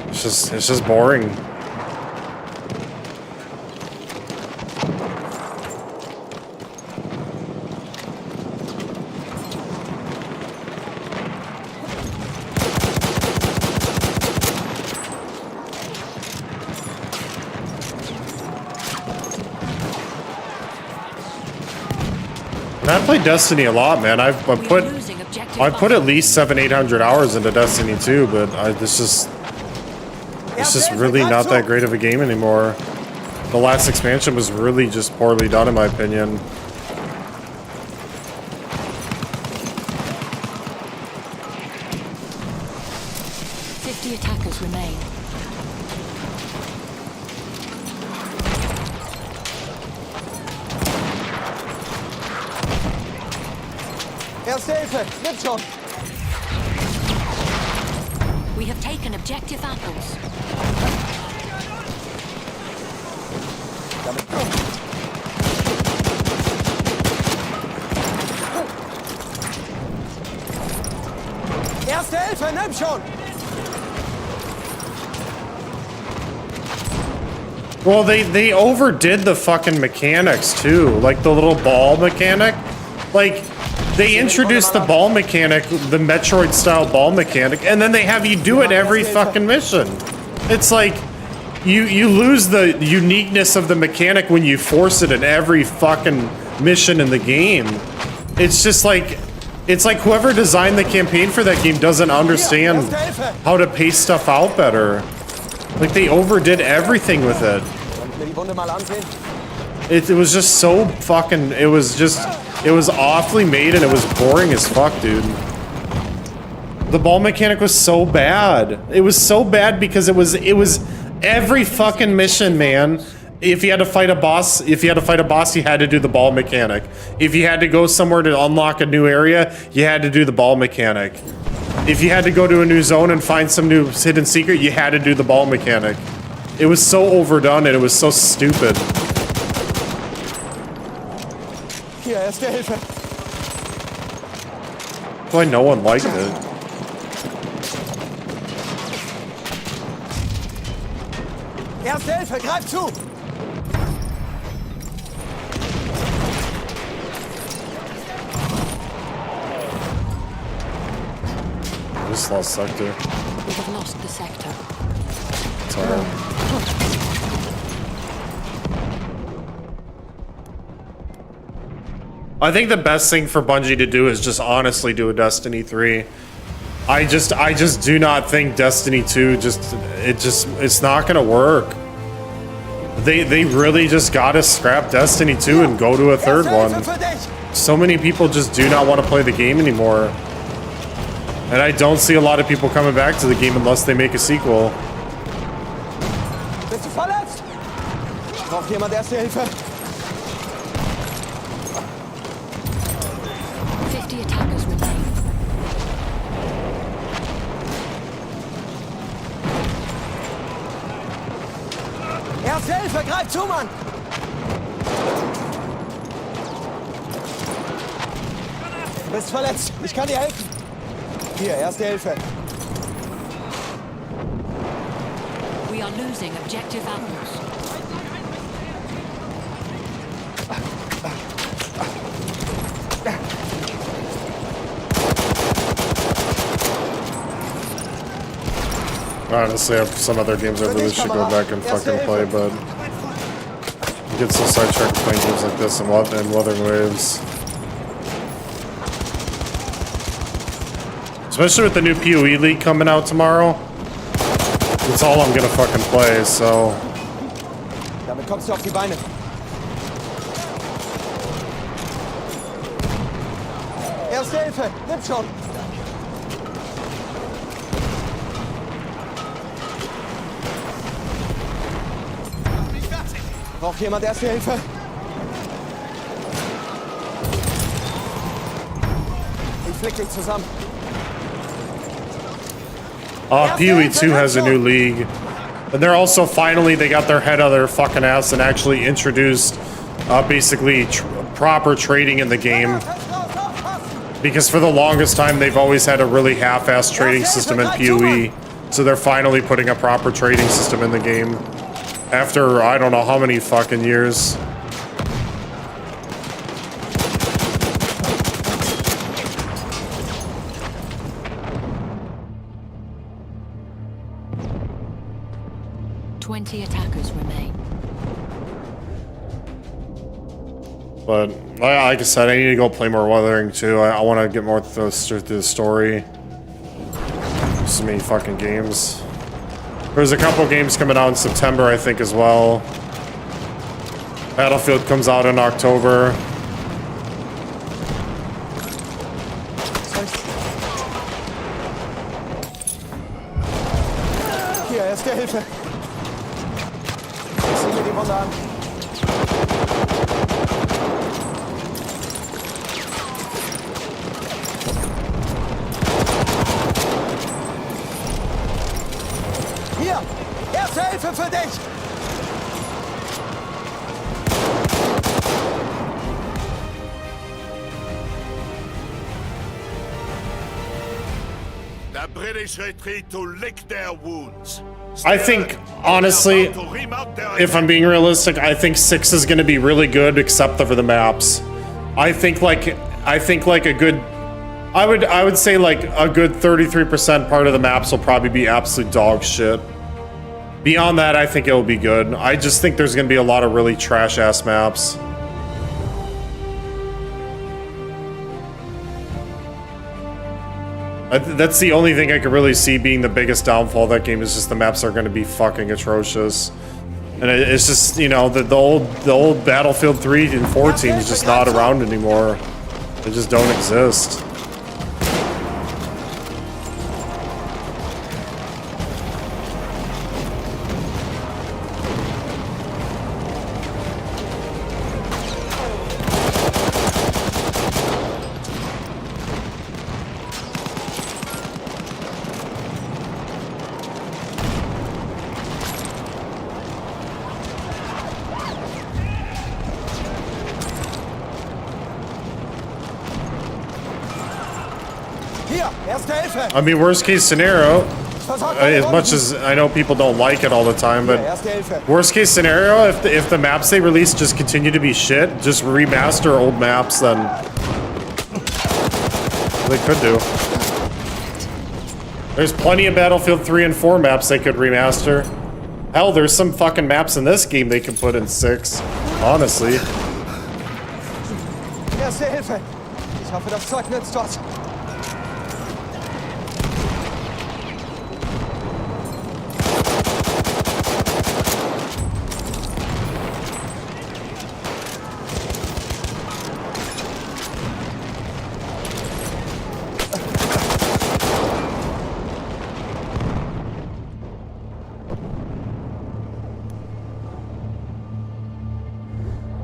It's just boring. I play Destiny a lot, man. I put at least 700-800 hours into Destiny 2, but it's just really not that great of a game anymore. The last expansion was really just poorly done, in my opinion. Attackers remain. Erste Hilfe, nimm schon. We have taken objective apples. Erste Hilfe, nimm schon. Well, they overdid the fucking mechanics too, like the little ball mechanic. Like, they introduced the ball mechanic, the Metroid-style ball mechanic, and then they have you do it every fucking mission. It's like, you lose the uniqueness of the mechanic when you force it in every fucking mission in the game. It's just like, it's like whoever designed the campaign for that game doesn't understand how to pace stuff out better. Like, they overdid everything with it. It was just so fucking, it was awfully made and it was boring as fuck, dude. The ball mechanic was so bad. It was so bad because it was every fucking mission, man. If you had to fight a boss, you had to do the ball mechanic. If you had to go somewhere to unlock a new area, you had to do the ball mechanic. If you had to go to a new zone and find some new hidden secret, you had to do the ball mechanic. It was so overdone and it was so stupid. Hier, erste Hilfe. That's why no one liked it. Erste Hilfe, greif zu. Just lost sector. We have lost the sector. Sorry. I think the best thing for Bungie to do is just honestly do a Destiny 3. I just do not think Destiny 2 it's not gonna work. They really just gotta scrap Destiny 2 and go to a third one. So many people just do not want to play the game anymore. And I don't see a lot of people coming back to the game unless they make a sequel. Bist du verletzt? Braucht jemand erste Hilfe? 50 attackers remain. Erste Hilfe, greif zu, Mann! Du bist verletzt. Ich kann dir helfen. Hier, erste Hilfe. We are losing objective apples. Honestly, I have some other games I really should go back and fucking play, but I get so sidetracked playing games like this and Wuthering Waves. Especially with the new PoE League coming out tomorrow. That's all I'm gonna fucking play, so... Damit kommst du auf die Beine. Erste Hilfe, nimm schon. Braucht jemand Erste Hilfe? Ich flick dich zusammen. PoE 2 has a new league. And they're also finally, they got their head out of their fucking ass and actually introduced basically proper trading in the game. Because for the longest time, they've always had a really half-assed trading system in PoE. So they're finally putting a proper trading system in the game. After, I don't know how many fucking years. Attackers remain. But like I said, I need to go play more Wuthering too. I want to get more through the story. So many fucking games. There's a couple games coming out in September, I think, as well. Battlefield comes out in October. Hier, Erste Hilfe. Ich sehe mir die Wunde an. Hier, Erste Hilfe für dich. The British retreat to lick their wounds. I think, honestly, if I'm being realistic, I think 6 is going to be really good, except for the maps. I think like a good, I would say like a good 33% part of the maps will probably be absolute dog shit. Beyond that, I think it will be good. I just think there's going to be a lot of really trash ass maps. That's the only thing I could really see being the biggest downfall of that game, is just the maps are going to be fucking atrocious. And it's just, you know, the old Battlefield 3 and 4 team is just not around anymore. They just don't exist. I mean, worst case scenario, as much as I know people don't like it all the time, but worst case scenario, if the maps they release just continue to be shit, just remaster old maps, then they could do. There's plenty of Battlefield 3 and 4 maps they could remaster. Hell, there's some fucking maps in this game they can put in 6, honestly. Erste Hilfe. Ich hoffe, das Zeug nützt was.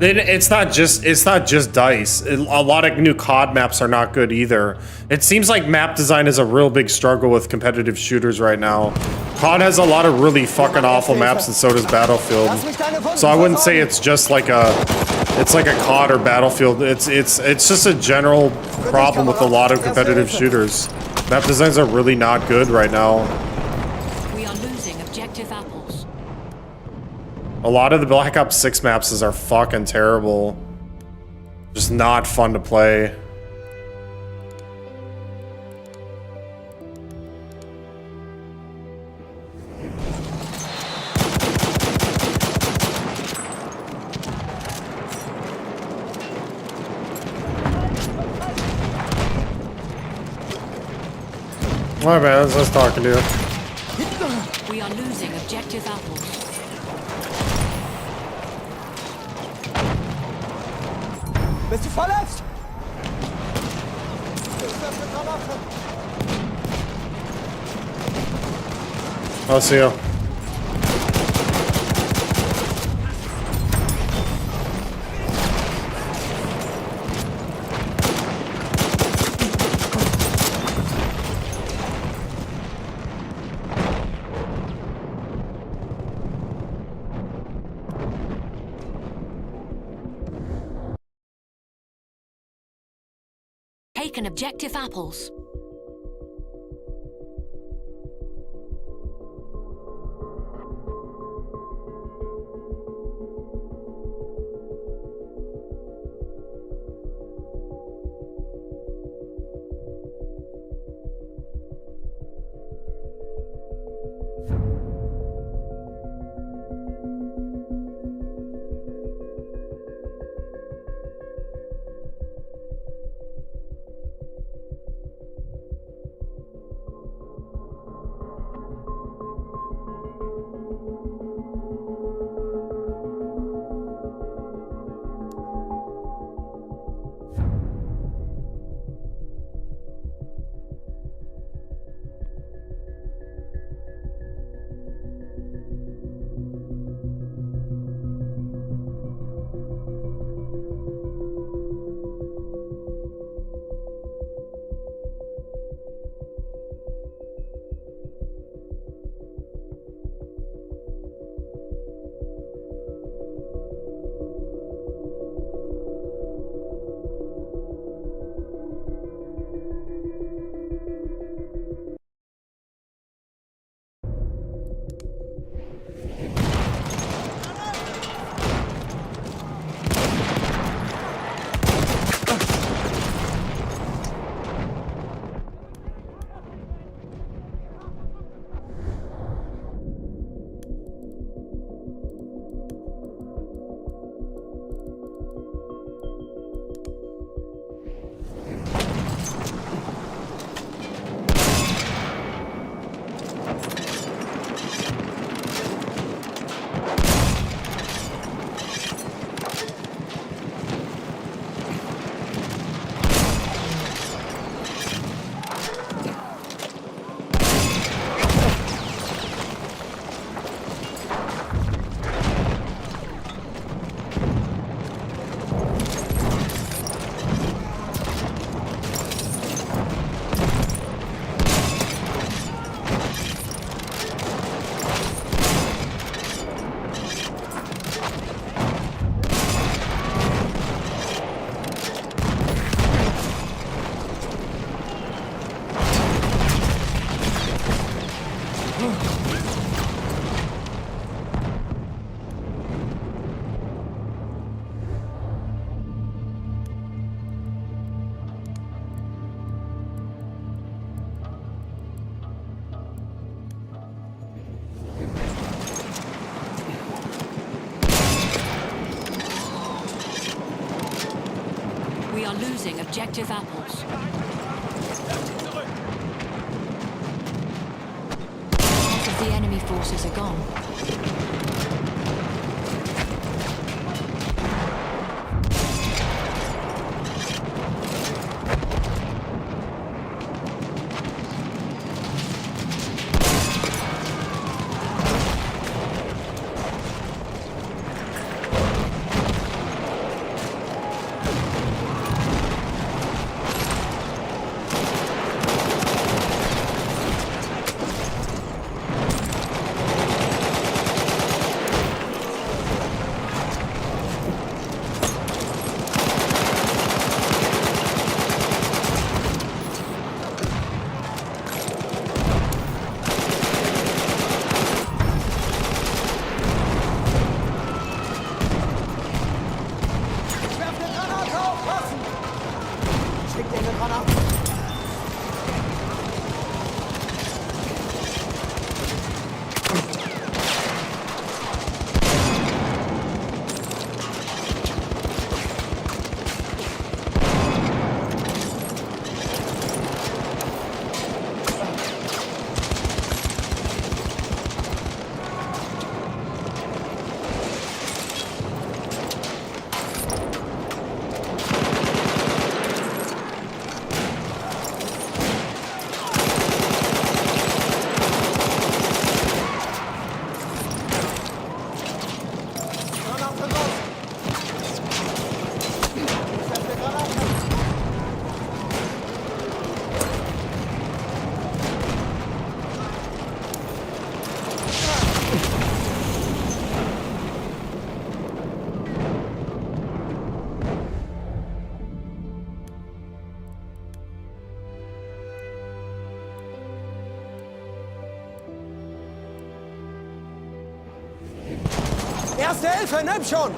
It's not just DICE. A lot of new COD maps are not good either. It seems like map design is a real big struggle with competitive shooters right now. COD has a lot of really fucking awful maps, and so does Battlefield. So I wouldn't say it's just like a COD or Battlefield. It's just a general problem with a lot of competitive shooters. Map designs are really not good right now. We are losing objective apples. A lot of the Black Ops 6 maps are fucking terrible. Just not fun to play. My bad, I was just talking to you. We are losing objective apples. Bist du verletzt? I'll see you. Taken objective apples. We are losing objective apples. Half of the enemy forces are gone. Erste Hilfe, nimm schon!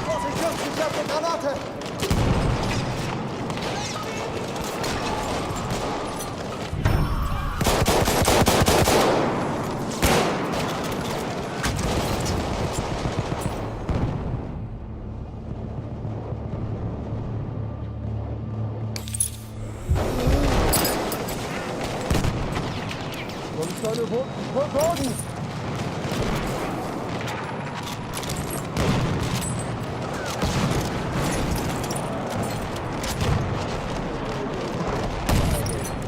Vorsicht, Jungs, ich hab eine Granate! Boden!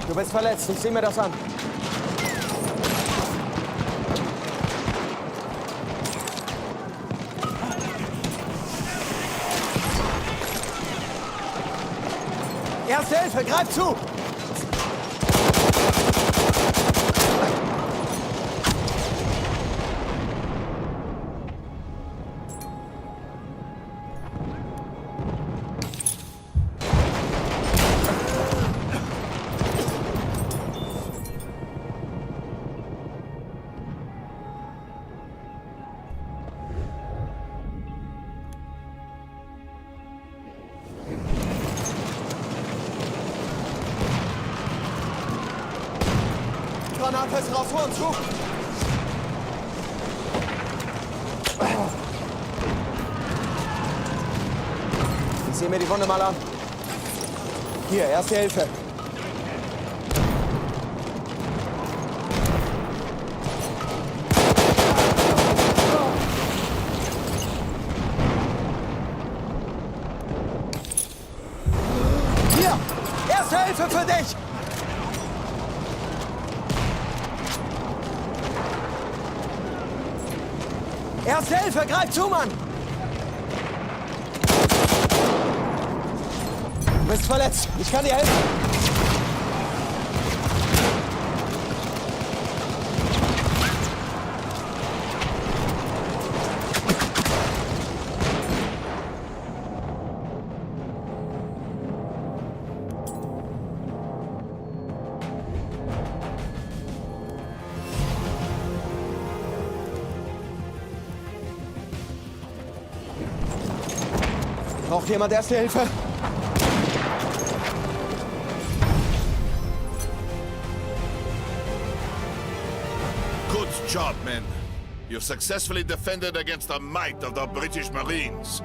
Du bist verletzt, ich sehe mir das an. Erste Hilfe, greif zu! Granate ist raus, vor uns, zu! Ich sehe mir die Wunde mal an. Hier, erste Hilfe. Hier, erste Hilfe für dich! Erste Hilfe, greif zu, Mann! Du bist verletzt. Ich kann dir helfen. Braucht jemand erste Hilfe? Good job, men. You've successfully defended against the might of the British Marines.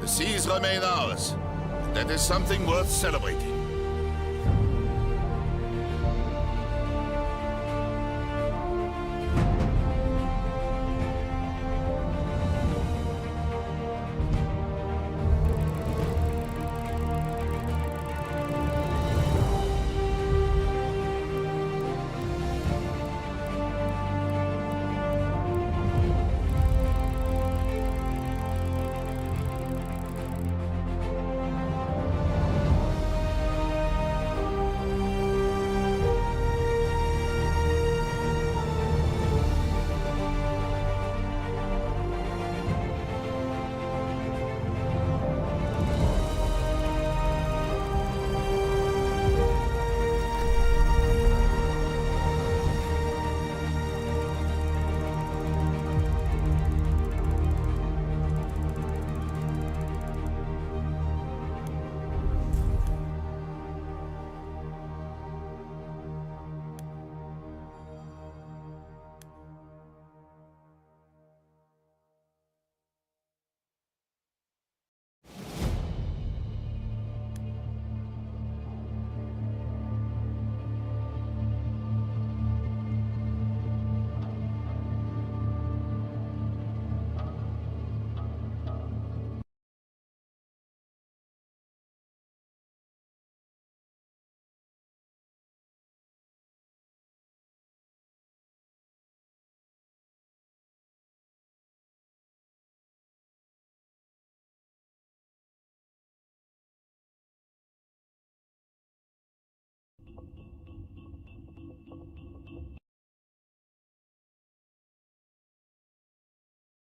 The seas remain ours. And that is something worth celebrating.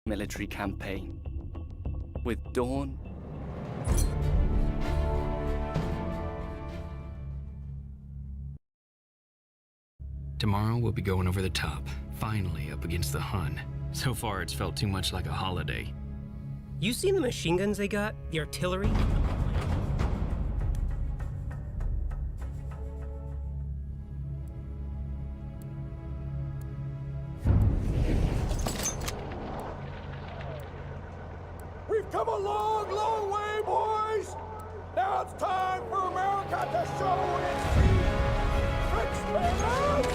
Military campaign. With Dawn, Tomorrow we'll be going over the top, finally up against the Hun. So far it's felt too much like a holiday. You seen the machine guns they got? The artillery? We've come a long, long way, boys! Now it's time for America to show its teeth! Fix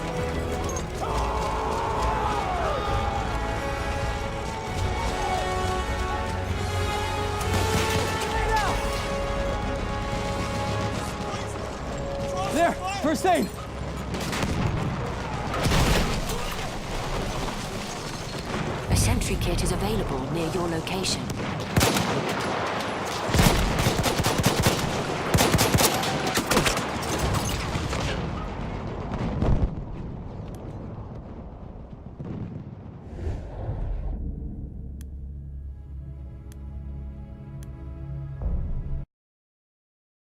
There! First aid! A sentry kit is available near your location.